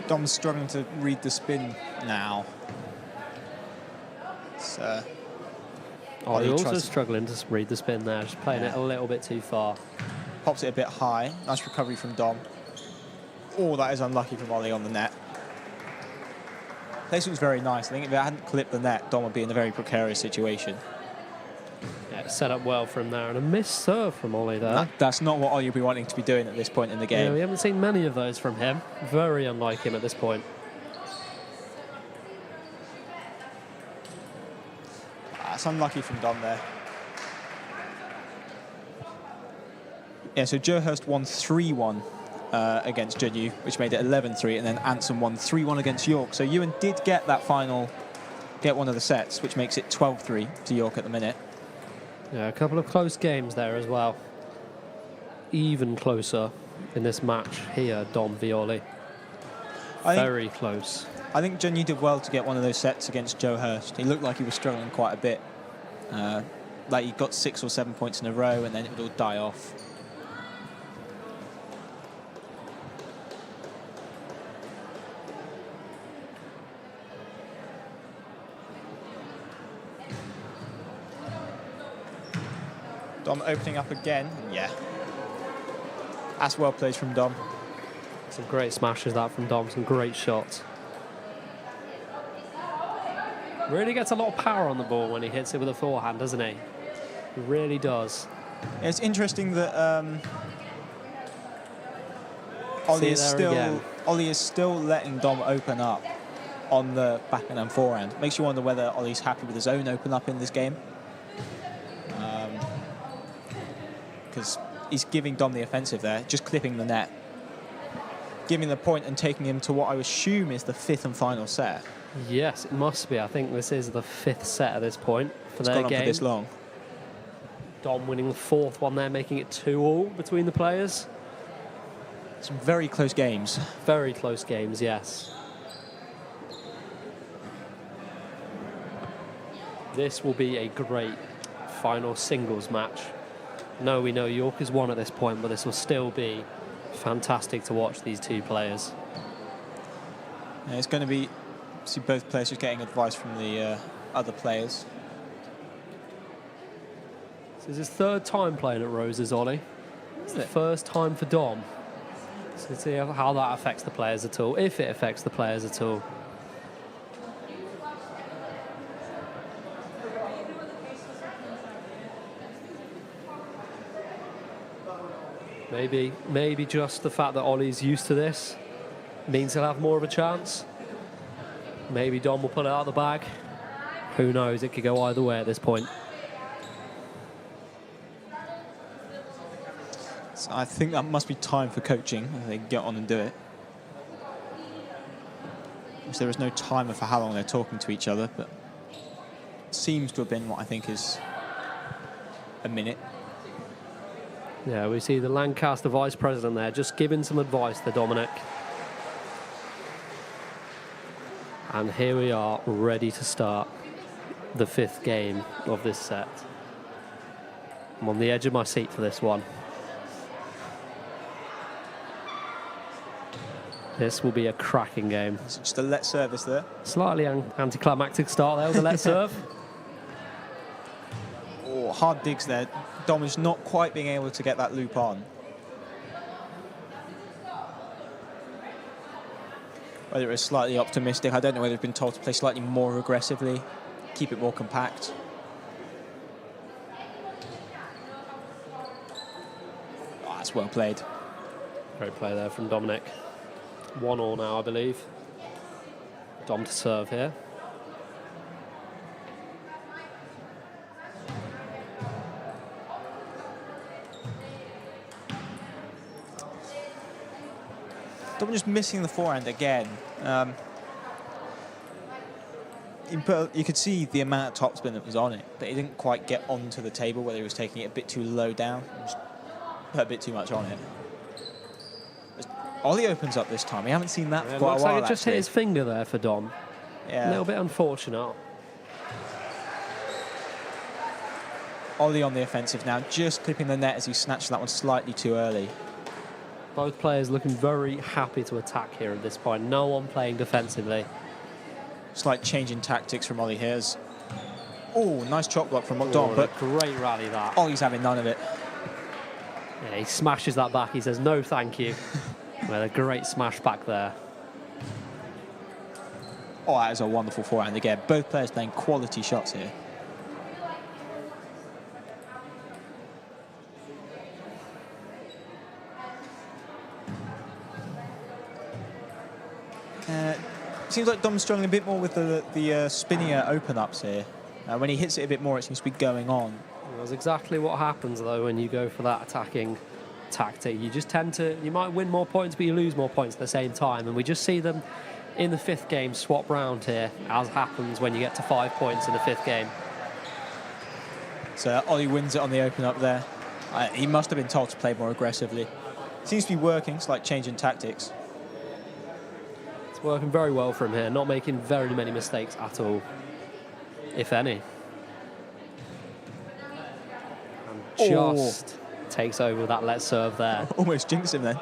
Dom's struggling to read the spin now. Ollie also struggling to read the spin there, just playing it a little bit too far. Pops it a bit high. Nice recovery from Dom. Oh, that is unlucky from Ollie on the net. Placement was very nice. I think if it hadn't clipped the net, Dom would be in a very precarious situation. Yeah, set up well from there, and a missed serve from Ollie there. That's not what Ollie would be wanting to be doing at this point in the game. Yeah, we haven't seen many of those from him. Very unlike him at this point. That's unlucky from Dom there. Yeah, so Joe Hurst won 3-1 against Junyu, which made it 11-3, and then Anson won 3-1 against York. So Ewan did get that final, get one of the sets, which makes it 12-3 to York at the minute. Yeah, a couple of close games there as well. Even closer in this match here, Dom Violi. Very close. I think Junyu did well to get one of those sets against Joe Hurst. He looked like he was struggling quite a bit. Like he got 6 or 7 points in a row, and then it would all die off. Dom opening up again. Yeah. That's well played from Dom. Some great smashes that from Dom, some great shots. Really gets a lot of power on the ball when he hits it with a forehand, doesn't he? He really does. Yeah, it's interesting that Ollie is still letting Dom open up on the backhand and forehand. Makes you wonder whether Ollie's happy with his own open up in this game. Because he's giving Dom the offensive there, just clipping the net, giving the point and taking him to what I assume is the 5th and final set. Yes, it must be. I think this is the 5th set at this point for their game. It's gone on for this long. Dom winning the 4th one there, making it 2-2 between the players. Some very close games. Very close games, yes. This will be a great final singles match. No, we know York has won at this point, but this will still be fantastic to watch these two players. Yeah, it's going to be, see both players just getting advice from the other players. This is his 3rd time playing at Roses, Ollie. It's the first time for Dom. So let's see how that affects the players at all, if it affects the players at all. Maybe just the fact that Ollie's used to this means he'll have more of a chance. Maybe Dom will pull it out of the bag. Who knows? It could go either way at this point. So I think that must be time for coaching. They get on and do it. So there is no timer for how long they're talking to each other, but it seems to have been what I think is a minute. Yeah, we see the Lancaster vice president there just giving some advice to Dominic. And here we are, ready to start the 5th game of this set. I'm on the edge of my seat for this one. This will be a cracking game. So just a let service there. Slightly anticlimactic start there with a let serve. Oh, hard digs there. Dom is not quite being able to get that loop on. Whether it's slightly optimistic, I don't know whether they've been told to play slightly more aggressively, keep it more compact. That's well played. Great play there from Dominic. 1-1 now, I believe. Dom to serve here. Dom just missing the forehand again. You could see the amount of topspin that was on it, but he didn't quite get onto the table, whether he was taking it a bit too low down. Just put a bit too much on it. Ollie opens up this time. We haven't seen that for quite a while. Looks like it just actually hit his finger there for Dom. Yeah. A little bit unfortunate. Ollie on the offensive now, just clipping the net as he snatched that one slightly too early. Both players looking very happy to attack here at this point. No one playing defensively. Slight change in tactics from Ollie here. Oh, nice chop block from Dom, but great rally that. Ollie's having none of it. Yeah, he smashes that back. He says, no, thank you. Well, a great smash back there. Oh, that is a wonderful forehand again. Both players playing quality shots here. Seems like Dom's struggling a bit more with the spinnier open-ups here. When he hits it a bit more, it seems to be going on. That's exactly what happens, though, when you go for that attacking tactic. You just tend to... You might win more points, but you lose more points at the same time. And we just see them in the 5th game swap round here, as happens when you get to 5 points in the 5th game. So Ollie wins it on the open-up there. He must have been told to play more aggressively. Seems to be working, slight change in tactics. It's working very well for him here, not making very many mistakes at all, if any. And just takes over that let serve there. Almost jinxed him then.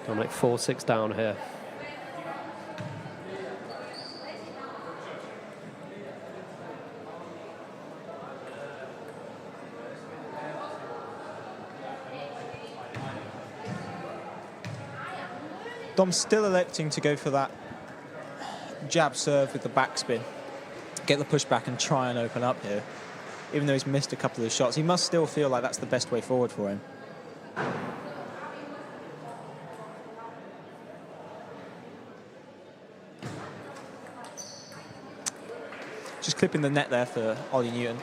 Dominic 4-6 down here. Dom's still electing to go for that jab serve with the backspin. Get the pushback and try and open up here. Even though he's missed a couple of shots, he must still feel like that's the best way forward for him. Just clipping the net there for Ollie Newton.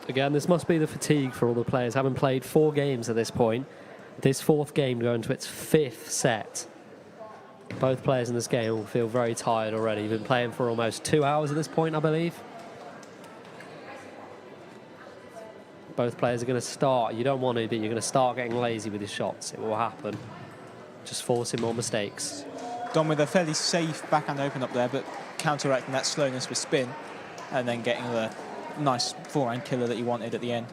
Again, this must be the fatigue for all the players. Having played 4 games at this point, this 4th game going to its 5th set. Both players in this game will feel very tired already. You've been playing for almost 2 hours at this point, I believe. Both players are going to start. You don't want to, but you're going to start getting lazy with your shots. It will happen. Just forcing more mistakes. Dom with a fairly safe backhand open up there, but counteracting that slowness with spin and then getting the nice forehand killer that you wanted at the end.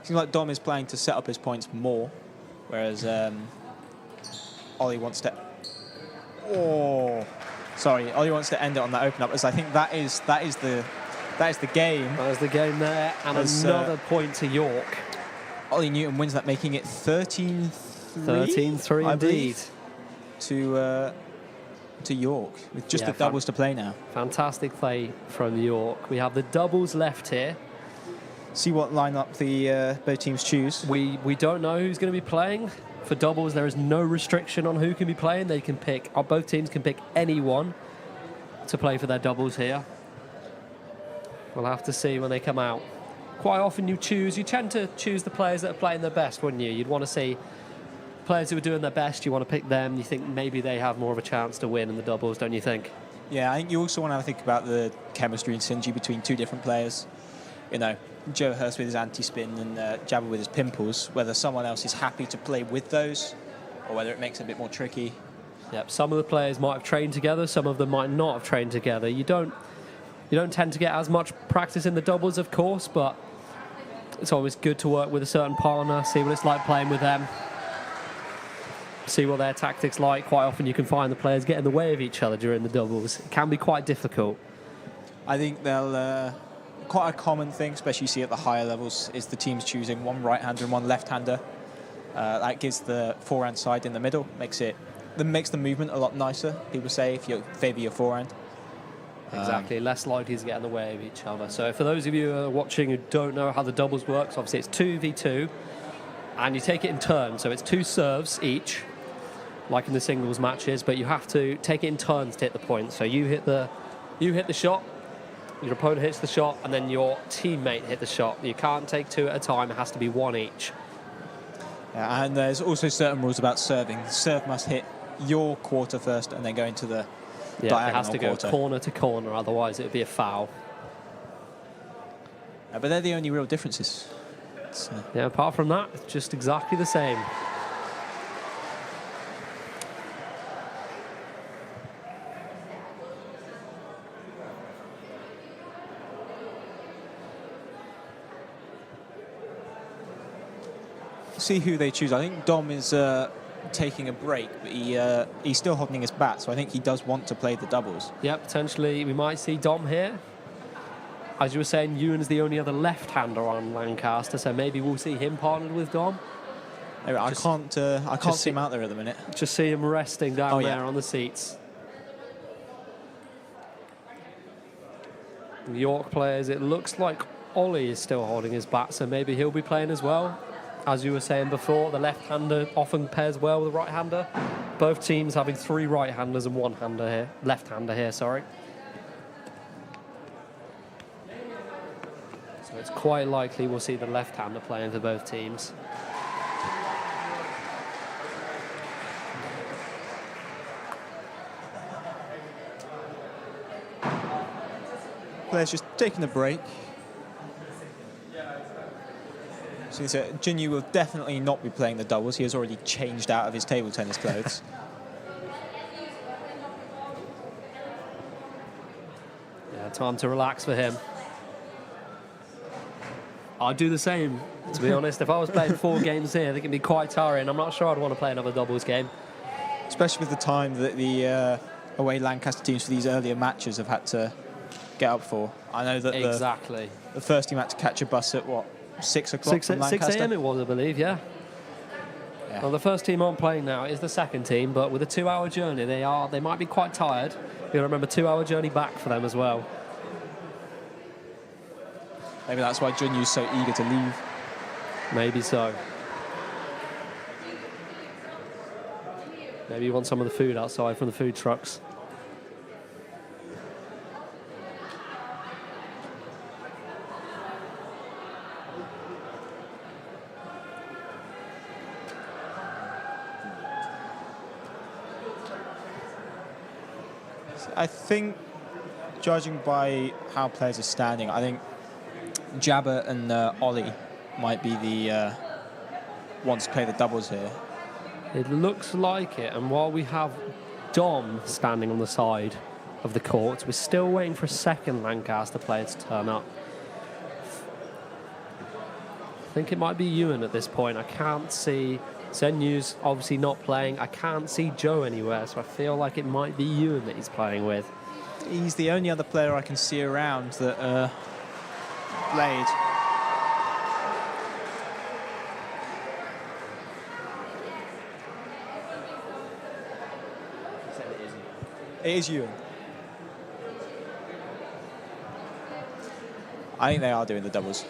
Seems like Dom is playing to set up his points more, whereas Ollie wants to... Oh, sorry, Ollie wants to end it on that open up, as I think that is the game. That is the game there, and another point to York. Ollie Newton wins that, making it 13-3. 13-3 indeed. To York, with just the doubles to play now. Fantastic play from York. We have the doubles left here. See what lineup the both teams choose. We don't know who's going to be playing. For doubles, there is no restriction on who can be playing. They can pick, both teams can pick anyone to play for their doubles here. We'll have to see when they come out. Quite often you tend to choose the players that are playing their best, wouldn't you? You'd want to see players who are doing their best, you want to pick them. You think maybe they have more of a chance to win in the doubles, don't you think? Yeah, I think you also want to think about the chemistry and synergy between 2 different players. You know, Joe Hurst with his anti-spin and Jabba with his pimples, whether someone else is happy to play with those or whether it makes it a bit more tricky. Yep, some of the players might have trained together, some of them might not have trained together. You don't tend to get as much practice in the doubles, of course, but it's always good to work with a certain partner, see what it's like playing with them, see what their tactics like. Quite often you can find the players get in the way of each other during the doubles. It can be quite difficult. I think they'll... quite a common thing, especially you see at the higher levels, is the teams choosing one right-hander and one left-hander. That gives the forehand side in the middle, makes the movement a lot nicer. People say if you favour your forehand. Exactly, less likely to get in the way of each other. So for those of you who are watching who don't know how the doubles works, obviously it's 2v2, and you take it in turns. So it's 2 serves each, like in the singles matches, but you have to take it in turns to hit the point. So you hit the shot, your opponent hits the shot, and then your teammate hit the shot. You can't take 2 at a time, it has to be 1 each. Yeah, and there's also certain rules about serving. The serve must hit your quarter first and then go into the diagonal it has to quarter. go corner to corner, otherwise it would be a foul. But they're the only real differences. Yeah, apart from that, it's just exactly the same. See who they choose. I think Dom is taking a break, but he's still holding his bat, so I think he does want to play the doubles. Yeah, potentially we might see Dom here. As you were saying, Ewan's the only other left-hander on Lancaster, so maybe we'll see him partnered with Dom. Anyway, I can't see him out there at the minute. Just see him resting down there on the seats. The York players, it looks like Ollie is still holding his bat, so maybe he'll be playing as well. As you were saying before, the left-hander often pairs well with the right-hander. Both teams having 3 right-handers and 1 left-hander here, sorry. So it's quite likely we'll see the left-hander playing for both teams. Players just taking a break. So Junyu will definitely not be playing the doubles. He has already changed out of his table tennis clothes. Yeah, time to relax for him. I'd do the same, to be honest. If I was playing 4 games here, I think it'd be quite tiring. I'm not sure I'd want to play another doubles game. Especially with the time that the away Lancaster teams for these earlier matches have had to get up for. I know that the first team had to catch a bus at, 6 o'clock from Lancaster? 6 a.m. it was, I believe, yeah. Well, the first team I'm playing now is the second team, but with a 2-hour journey, they might be quite tired. You'll remember 2-hour journey back for them as well. Maybe that's why Junyu's so eager to leave. Maybe so. Maybe you want some of the food outside from the food trucks. I think, judging by how players are standing, I think Jabba and Ollie might be the ones to play the doubles here. It looks like it, and while we have Dom standing on the side of the court, we're still waiting for a second Lancaster player to turn up. I think it might be Ewan at this point. I can't see... Zenyu's obviously not playing. I can't see Joe anywhere, so I feel like it might be Ewan that he's playing with. He's the only other player I can see around that played. It is Ewan. I think they are doing the doubles.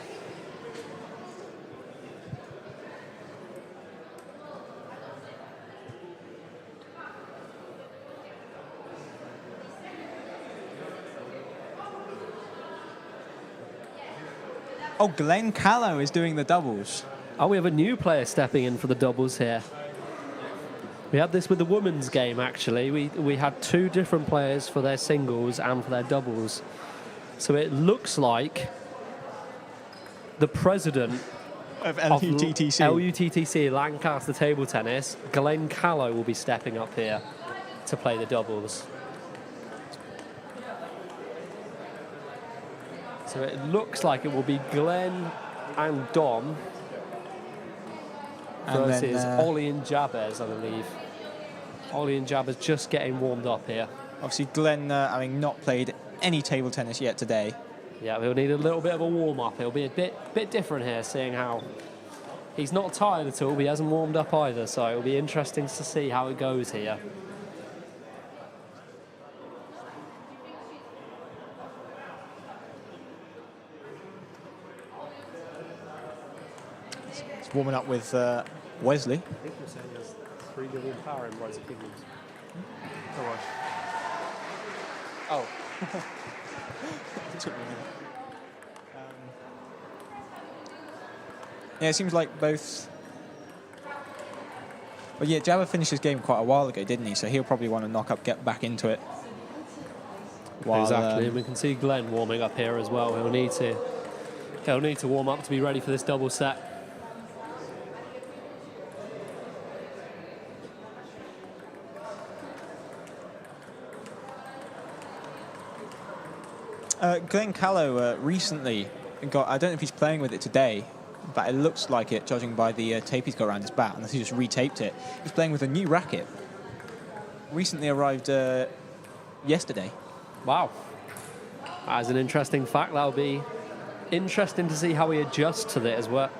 Oh, Glenn Callow is doing the doubles. Oh, we have a new player stepping in for the doubles here. We had this with the women's game, actually. We had 2 different players for their singles and for their doubles. So it looks like the president of LUTTC. LUTTC, Lancaster Table Tennis, Glenn Callow, will be stepping up here to play the doubles. So it looks like it will be Glenn and Dom versus Ollie and Jabez, I believe. Ollie and Jabez just getting warmed up here. Obviously, Glenn having not played any table tennis yet today. Yeah, we'll need a little bit of a warm-up. It'll be a bit different here, seeing how He's not tired at all, but he hasn't warmed up either, so it'll be interesting to see how it goes here. He's warming up with Wesley. I think you're saying there's 3 million power in Rise of Kingdoms. Oh. Yeah, it seems like both. Well, yeah, Jabba finished his game quite a while ago, didn't he? So he'll probably want to knock up, get back into it. Exactly, and we can see Glenn warming up here as well. He'll need to warm up to be ready for this double set. Glenn Callow recently got, I don't know if he's playing with it today, but it looks like it, judging by the tape he's got around his bat, unless he just retaped it. He's playing with a new racket. Recently arrived yesterday. Wow. As an interesting fact, that'll be interesting to see how he adjusts to it as well.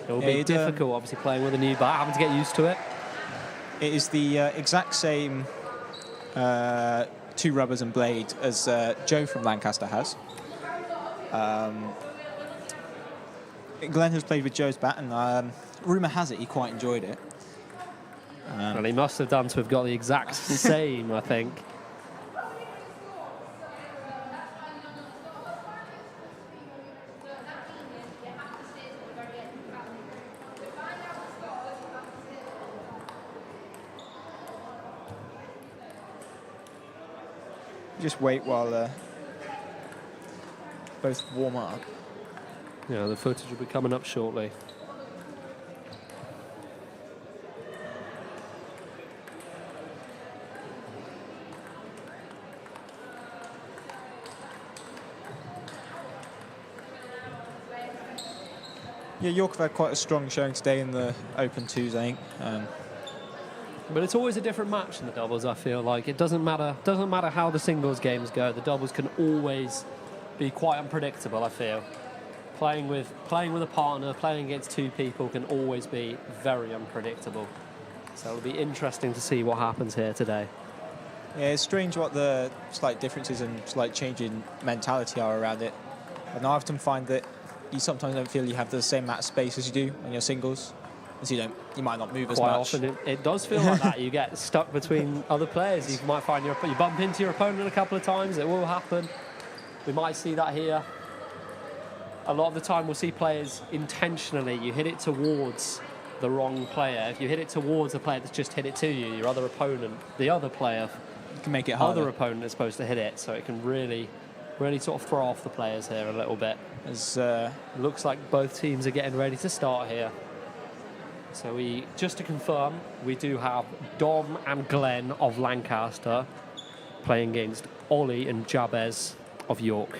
It will be difficult, obviously, playing with a new bat, having to get used to it. It is the exact same 2 rubbers and blade as Joe from Lancaster has. Glenn has played with Joe's bat, and rumour has it he quite enjoyed it. Well, he must have done to have got the exact same, I think. Just wait while both warm up. Yeah, the footage will be coming up shortly. Yeah, York have had quite a strong showing today in the Open 2s, I think. But it's always a different match in the doubles, I feel like. It doesn't matter how the singles games go. The doubles can always be quite unpredictable, I feel. Playing with a partner, playing against 2 people can always be very unpredictable. So it'll be interesting to see what happens here today. Yeah, it's strange what the slight differences and slight change in mentality are around it. And I often find that you sometimes don't feel you have the same amount of space as you do on your singles. So you might not move as Quite much. often it does feel like that. You get stuck between other players. You might find you bump into your opponent a couple of times. It will happen. We might see that here. A lot of the time we'll see players intentionally, you hit it towards the wrong player. If you hit it towards the player that's just hit it to you, your other opponent, the other player, you can make it harder. Other opponent is supposed to hit it, so it can really sort of throw off the players here a little bit. As looks like both teams are getting ready to start here. So just to confirm, we do have Dom and Glenn of Lancaster playing against Ollie and Jabez of York.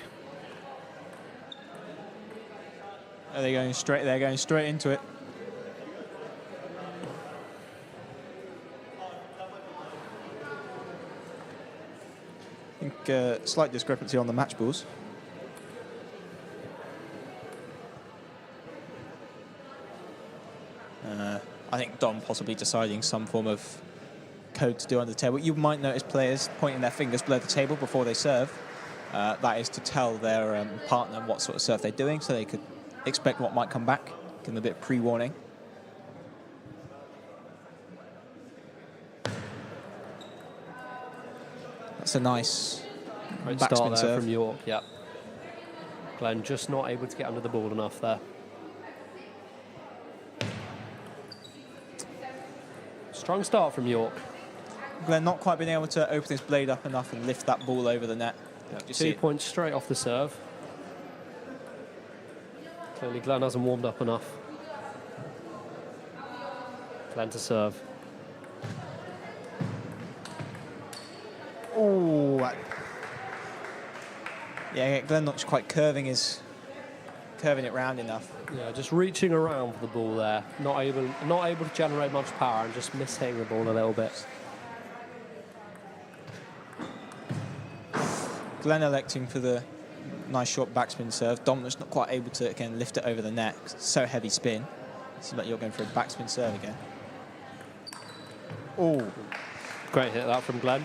Are they going straight? They're going straight into it. I think slight discrepancy on the match balls. I think Dom possibly deciding some form of code to do under the table. You might notice players pointing their fingers below the table before they serve. That is to tell their partner what sort of serve they're doing, so they could expect what might come back. Give them a bit of pre-warning. That's a nice Great backspin start there serve from York, yeah. Glenn just not able to get under the ball enough there. Strong start from York. Glenn not quite being able to open his blade up enough and lift that ball over the net. Yeah, 2 points straight off the serve. Clearly Glenn hasn't warmed up enough. Glenn to serve. Oh, yeah, Glenn not quite curving it round enough. Yeah, just reaching around for the ball there. Not able to generate much power and just mishitting the ball a little bit. Glenn electing for the nice short backspin serve. Dom's not quite able to, again, lift it over the net. It's so heavy spin. Seems like you're going for a backspin serve again. Oh, great hit that from Glenn.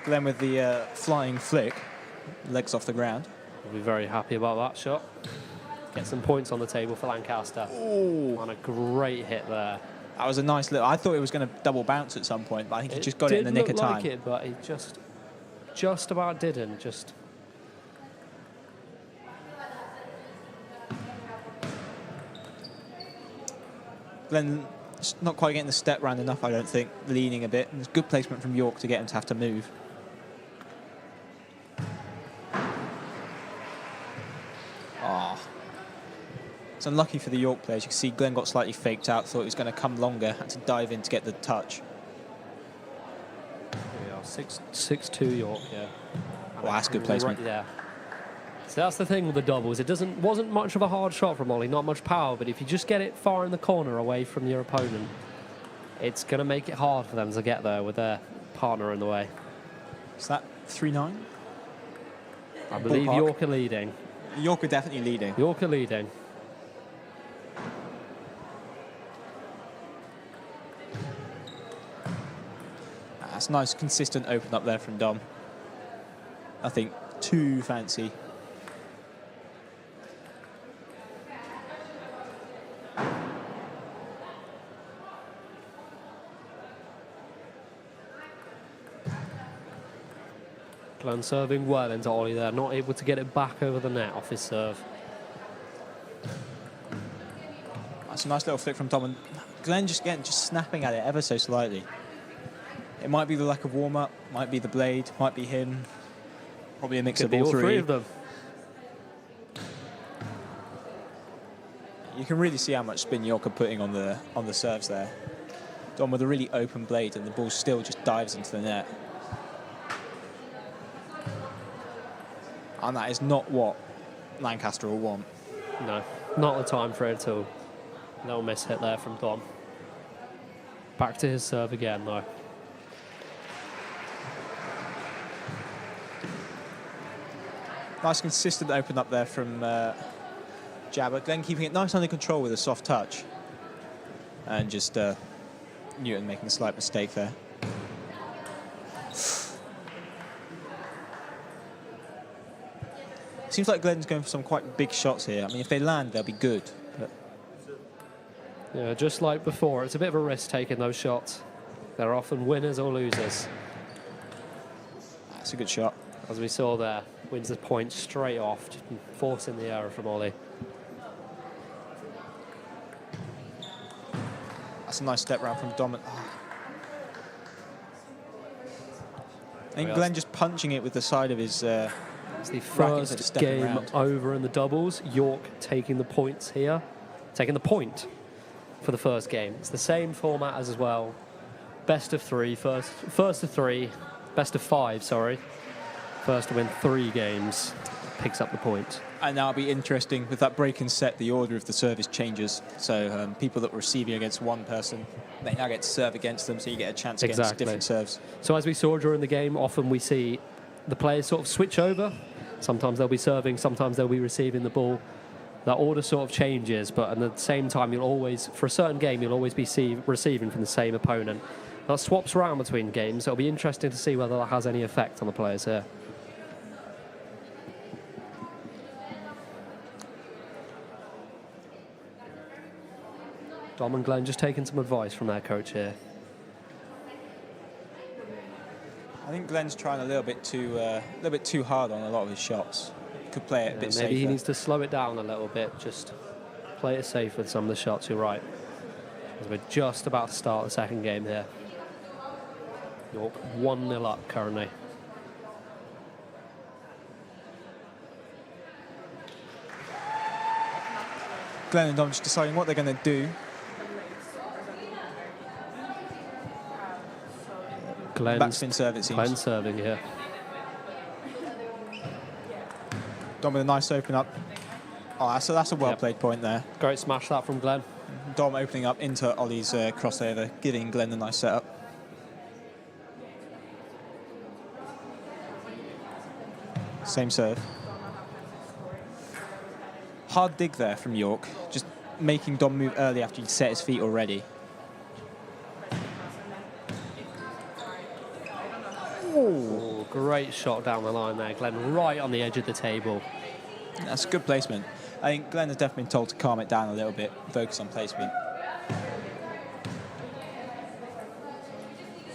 Glenn with the flying flick, legs off the ground. We'll be very happy about that shot. Get some points on the table for Lancaster. Oh, And a great hit there. that was a nice little. I thought it was going to double bounce at some point, but I think he just got it in the nick of time. It did look like it, but he just about didn't. Glenn not quite getting the step round enough, I don't think. Leaning a bit. And it's good placement from York to get him to have to move. Ah. It's unlucky for the York players. You can see Glenn got slightly faked out, thought he was going to come longer, had to dive in to get the touch. Here we are, 6-2 York, yeah. Well, that's good placement. Yeah. So that's the thing with the doubles. It wasn't much of a hard shot from Ollie, not much power, but if you just get it far in the corner away from your opponent, it's going to make it hard for them to get there with their partner in the way. Is that 3-9? I believe Ballpark. York are leading. York are definitely leading. York are leading. That's a nice, consistent open up there from Dom. Nothing too fancy. Glenn serving well into Ollie there, not able to get it back over the net off his serve. That's a nice little flick from Dom, and Glenn just snapping at it ever so slightly. It might be the lack of warm-up, might be the blade, might be him. Probably a mix Could of be all three of them. You can really see how much spin York are putting on the serves there. Dom with a really open blade, and the ball still just dives into the net. And that is not what Lancaster will want. No, not the time for it at all. No miss hit there from Dom. Back to his serve again, though. Nice consistent open up there from Jabber. Glenn keeping it nice under control with a soft touch. And just Newton making a slight mistake there. Seems like Glenn's going for some quite big shots here. I mean, if they land, they'll be good. But yeah, just like before, it's a bit of a risk taking those shots. They're often winners or losers. that's a good shot. As we saw there, wins the point straight off, just forcing the error from Ollie. That's a nice step round from Dom. I think Glenn just punching it with the side of his It's the first game over in the doubles. York taking the points here, taking the point for the first game. It's the same format as well. Best of three, first of three, best of five, sorry. First to win 3 games picks up the point. And now it'll be interesting with that break and set, the order of the service changes. So people that were receiving against one person, they now get to serve against them, so you get a chance against different serves. So as we saw during the game, often we see the players sort of switch over. Sometimes they'll be serving, sometimes they'll be receiving the ball. That order sort of changes, but at the same time, you'll always, for a certain game, you'll always be receiving from the same opponent. That swaps around between games, so it'll be interesting to see whether that has any effect on the players here. Dom and Glenn just taking some advice from their coach here. I think Glenn's trying a little bit too hard on a lot of his shots. Could play it a bit safer. Maybe he needs to slow it down a little bit, just play it safe with some of the shots, you're right. As we're just about to start the second game here. York 1-0 up currently. Glenn and Dom just deciding what they're going to do. Backspin serve, it seems. Glenn serving here. Dom with a nice open up. Oh, that's a well-played point there. Great smash that from Glenn. Dom opening up into Ollie's crossover, giving Glenn a nice setup. Same serve. Hard dig there from York. Just making Dom move early after he'd set his feet already. Oh, great shot down the line there, Glenn, right on the edge of the table. That's a good placement. I think Glenn has definitely been told to calm it down a little bit, focus on placement.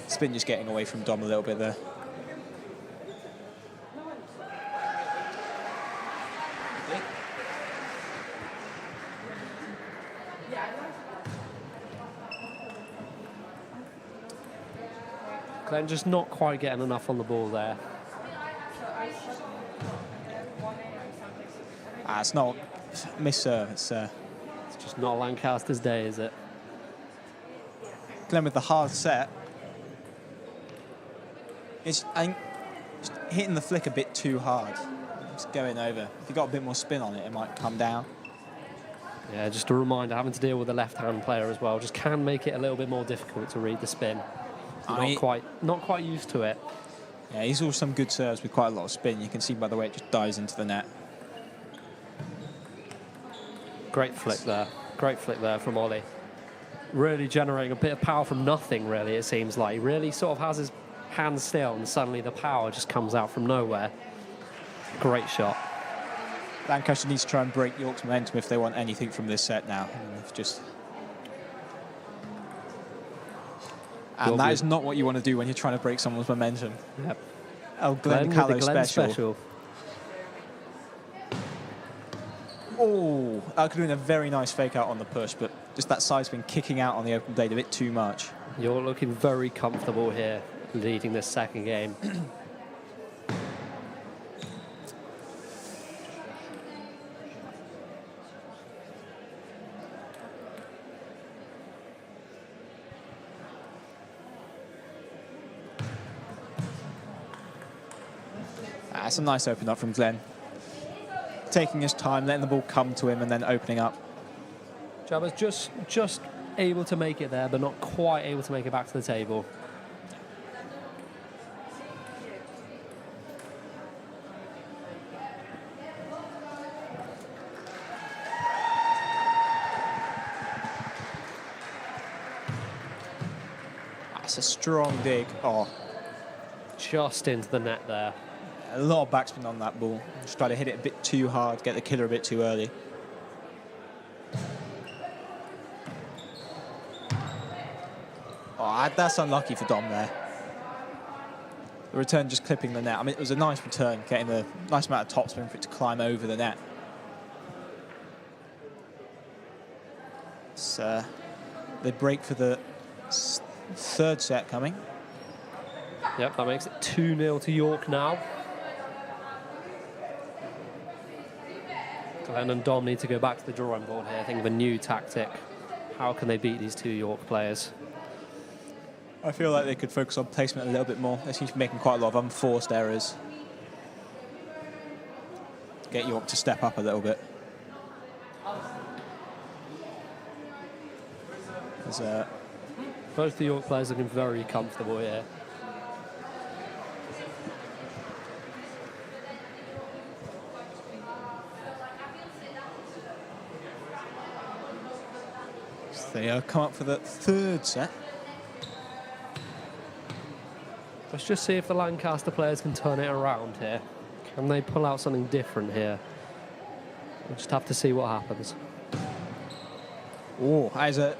Spin just getting away from Dom a little bit there. Glenn just not quite getting enough on the ball there. It's not miss-serve. It's just not Lancaster's day, is it? Glenn with the hard set. I think just hitting the flick a bit too hard. It's going over. If you got a bit more spin on it, it might come down. Yeah, just a reminder, having to deal with a left-hand player as well just can make it a little bit more difficult to read the spin. Not quite used to it. Yeah, he's all some good serves with quite a lot of spin. You can see by the way it just dives into the net. Great flick there. Great flick there from Ollie. Really generating a bit of power from nothing, really, it seems like. He really sort of has his hands still and suddenly the power just comes out from nowhere. Great shot. Lancaster needs to try and break York's momentum if they want anything from this set now. And that is not what you want to do when you're trying to break someone's momentum. Yep. Oh, Glenn Callow special. Oh, that could have been a very nice fake out on the push, but just that side spin kicking out on the open blade a bit too much. You're looking very comfortable here, leading this second game. That's a nice open up from Glenn. Taking his time, letting the ball come to him and then opening up. Jabba's just able to make it there, but not quite able to make it back to the table. That's a strong dig. Oh, just into the net there. A lot of backspin on that ball. Just try to hit it a bit too hard, get the killer a bit too early. Oh, that's unlucky for Dom there. The return just clipping the net. I mean, it was a nice return, getting a nice amount of topspin for it to climb over the net. So, they break for the third set coming. Yep, that makes it 2-0 to York now. Glenn and Dom need to go back to the drawing board here, think of a new tactic. How can they beat these two York players? I feel like they could focus on placement a little bit more. They seem to be making quite a lot of unforced errors. Get York to step up a little bit. Both the York players looking very comfortable here. They come up for the third set. Let's just see if the Lancaster players can turn it around here. Can they pull out something different here? We'll just have to see what happens. Oh, that is a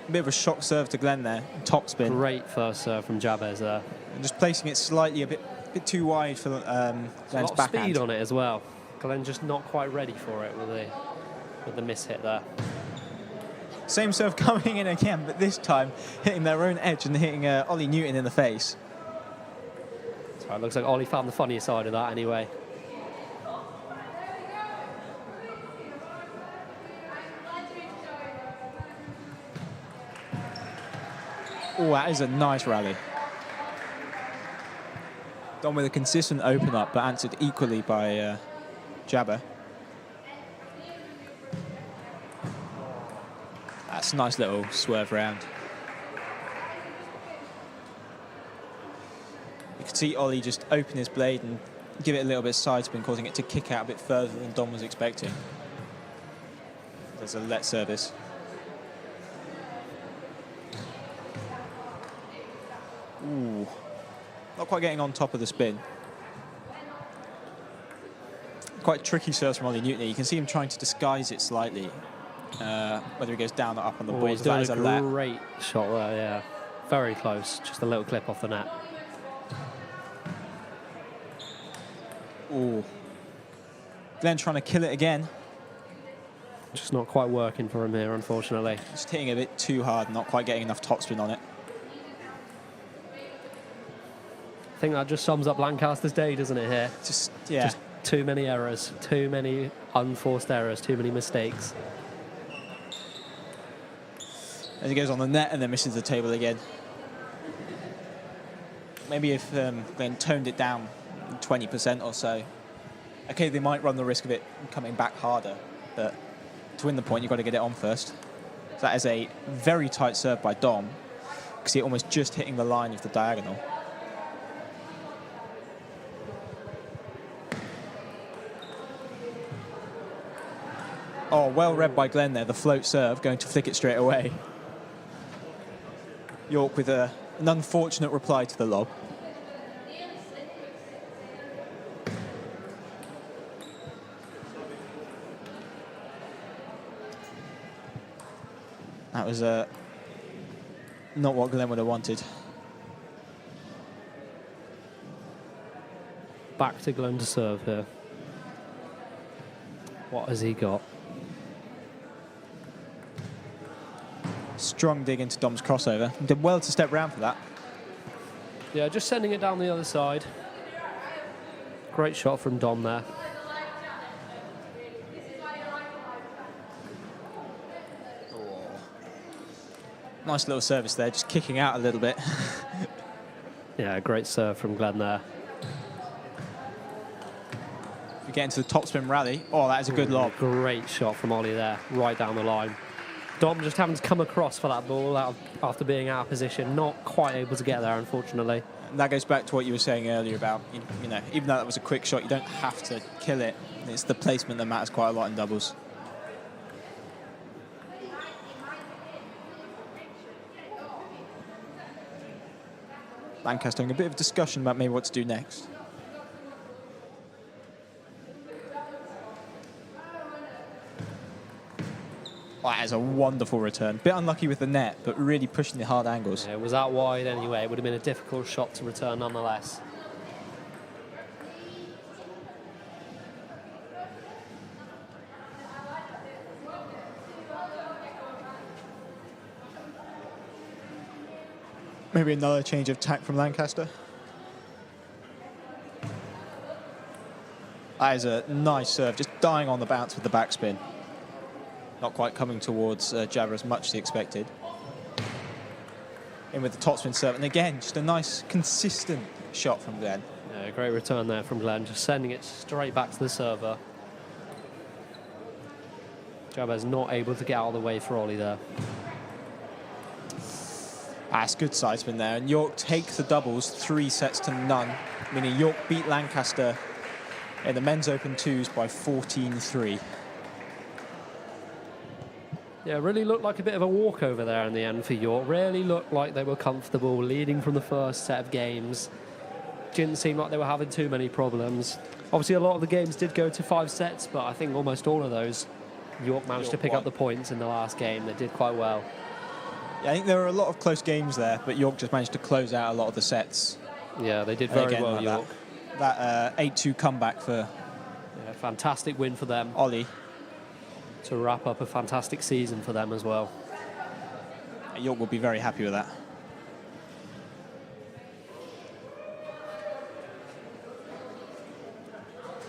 bit of a shock serve to Glenn there. Top spin. Great first serve from Jabez there. And just placing it slightly a bit too wide for Glenn's backhand. A lot of speed on it as well. Glenn just not quite ready for it with the miss hit there. Same serve coming in again, but this time hitting their own edge and hitting Ollie Newton in the face. So it looks like Ollie found the funnier side of that anyway. Oh, that is a nice rally. Done with a consistent open up, but answered equally by Jabba. That's a nice little swerve round. You could see Ollie just open his blade and give it a little bit of side spin, causing it to kick out a bit further than Dom was expecting. There's a let service. Ooh. Not quite getting on top of the spin. Quite tricky serves from Ollie Newton. You can see him trying to disguise it slightly. Whether he goes down or up on the board. He's doing a great shot there, yeah. Very close. Just a little clip off the net. Ooh. Glenn trying to kill it again. Just not quite working for him here, unfortunately. Just hitting a bit too hard, not quite getting enough topspin on it. I think that just sums up Lancaster's day, doesn't it, here? Just too many errors, too many unforced errors, too many mistakes. As he goes on the net and then misses the table again. Maybe if Glenn toned it down 20% or so. Okay, they might run the risk of it coming back harder, but to win the point, you've got to get it on first. So that is a very tight serve by Dom. You can see it almost just hitting the line of the diagonal. Oh, well read by Glenn there, the float serve, going to flick it straight away. York with an unfortunate reply to the lob. That was not what Glenn would have wanted. Back to Glenn to serve here. What has he got? Strong dig into Dom's crossover. He did well to step round for that. Yeah, just sending it down the other side. Great shot from Dom there. Nice little service there, just kicking out a little bit. Yeah, great serve from Glenn there. We get into the topspin rally. Oh, that is a good lob. Great shot from Ollie there, right down the line. Dom just having to come across for that ball after being out of position. Not quite able to get there, unfortunately. And that goes back to what you were saying earlier about, you know, even though that was a quick shot, you don't have to kill it. It's the placement that matters quite a lot in doubles. Lancaster having a bit of a discussion about maybe what to do next. Oh, that is a wonderful return. Bit unlucky with the net, but really pushing the hard angles. Yeah, it was out wide anyway. It would have been a difficult shot to return nonetheless. Maybe another change of tack from Lancaster. That is a nice serve, just dying on the bounce with the backspin. Not quite coming towards Jabber as much as he expected. In with the topspin serve, and again, just a nice, consistent shot from Glenn. Yeah, great return there from Glenn, just sending it straight back to the server. Jabber's not able to get out of the way for Ollie there. That's good side spin there, and York take the doubles 3-0, meaning York beat Lancaster in the men's Open 2s by 14-3. Yeah, really looked like a bit of a walkover there in the end for York. Really looked like they were comfortable, leading from the first set of games. Didn't seem like they were having too many problems. Obviously, a lot of the games did go to 5 sets, but I think almost all of those, York managed to pick up the points in the last game. They did quite well. Yeah, I think there were a lot of close games there, but York just managed to close out a lot of the sets. Yeah, they did very well, like York. That 8-2 comeback for fantastic win for them. Ollie. To wrap up a fantastic season for them as well. York will be very happy with that.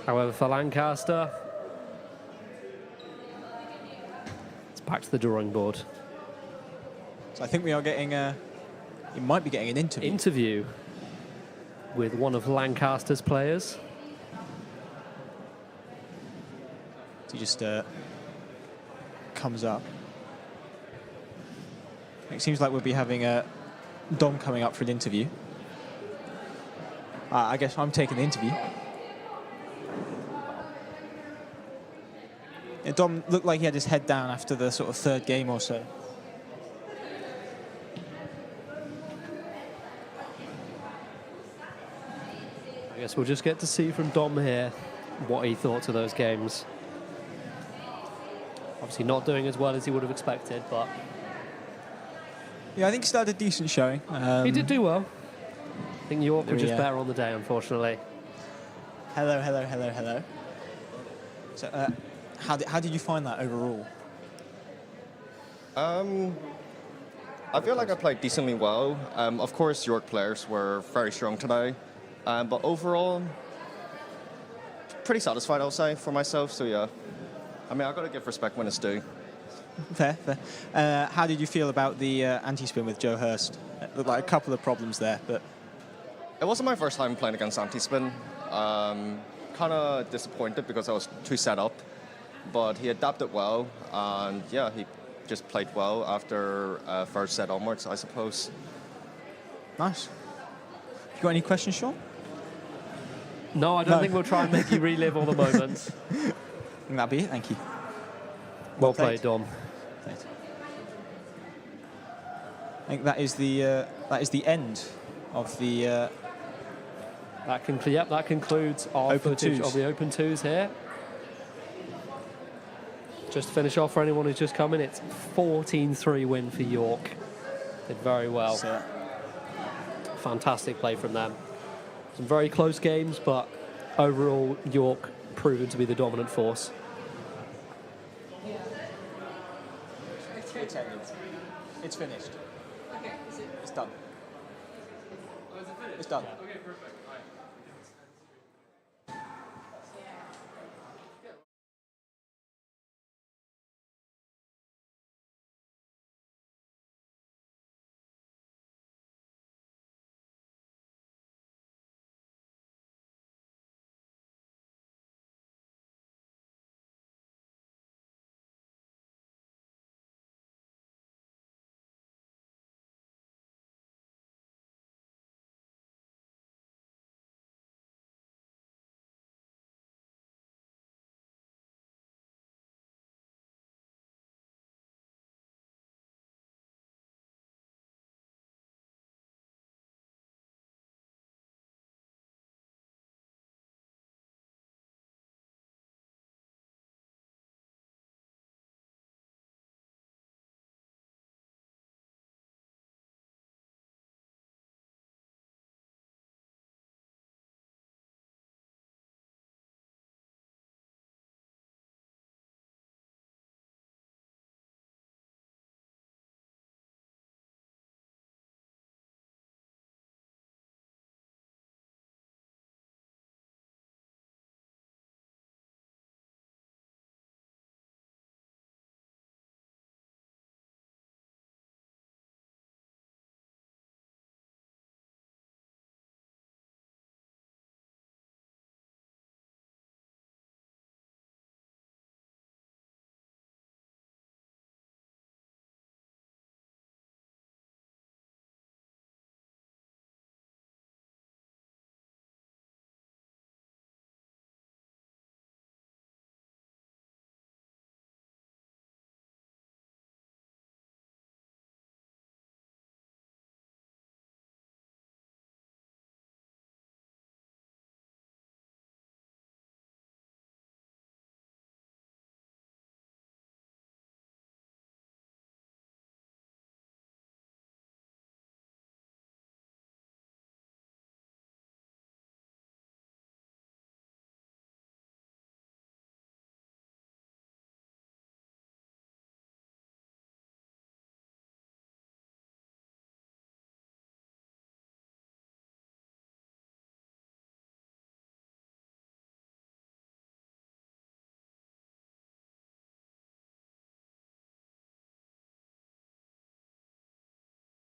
However, for Lancaster, it's back to the drawing board. So I think we are getting you might be getting an interview. Interview with one of Lancaster's players. He just comes up. It seems like we'll be having Dom coming up for an interview. I guess I'm taking the interview. Dom looked like he had his head down after the sort of third game or so. I guess we'll just get to see from Dom here what he thought of those games. Obviously not doing as well as he would have expected, but... Yeah, I think he started a decent showing. He did do well. I think York were just better on the day, unfortunately. Hello, hello, hello, hello. So, how did you find that overall? I feel like I played decently well. Of course, York players were very strong today. But overall, pretty satisfied, I'll say, for myself. So, yeah. I mean, I've got to give respect when it's due. Fair, fair. How did you feel about the anti-spin with Joe Hurst? It looked like a couple of problems there, but... It wasn't my first time playing against anti-spin. Kind of disappointed because I was too set up. But he adapted well, and yeah, he just played well after first set onwards, I suppose. Nice. You got any questions, Sean? No, I don't think we'll try and make you relive all the moments. That'll be it, thank you. Well played, Dom. I think that is the end of the... That concludes our Open footage twos. of the Open 2s here. Just to finish off for anyone who's just come in, it's 14-3 win for York. Did very well. Fantastic play from them. Some very close games, but overall, York proven to be the dominant force. It's finished. It's done. It's done. Okay, perfect. All right.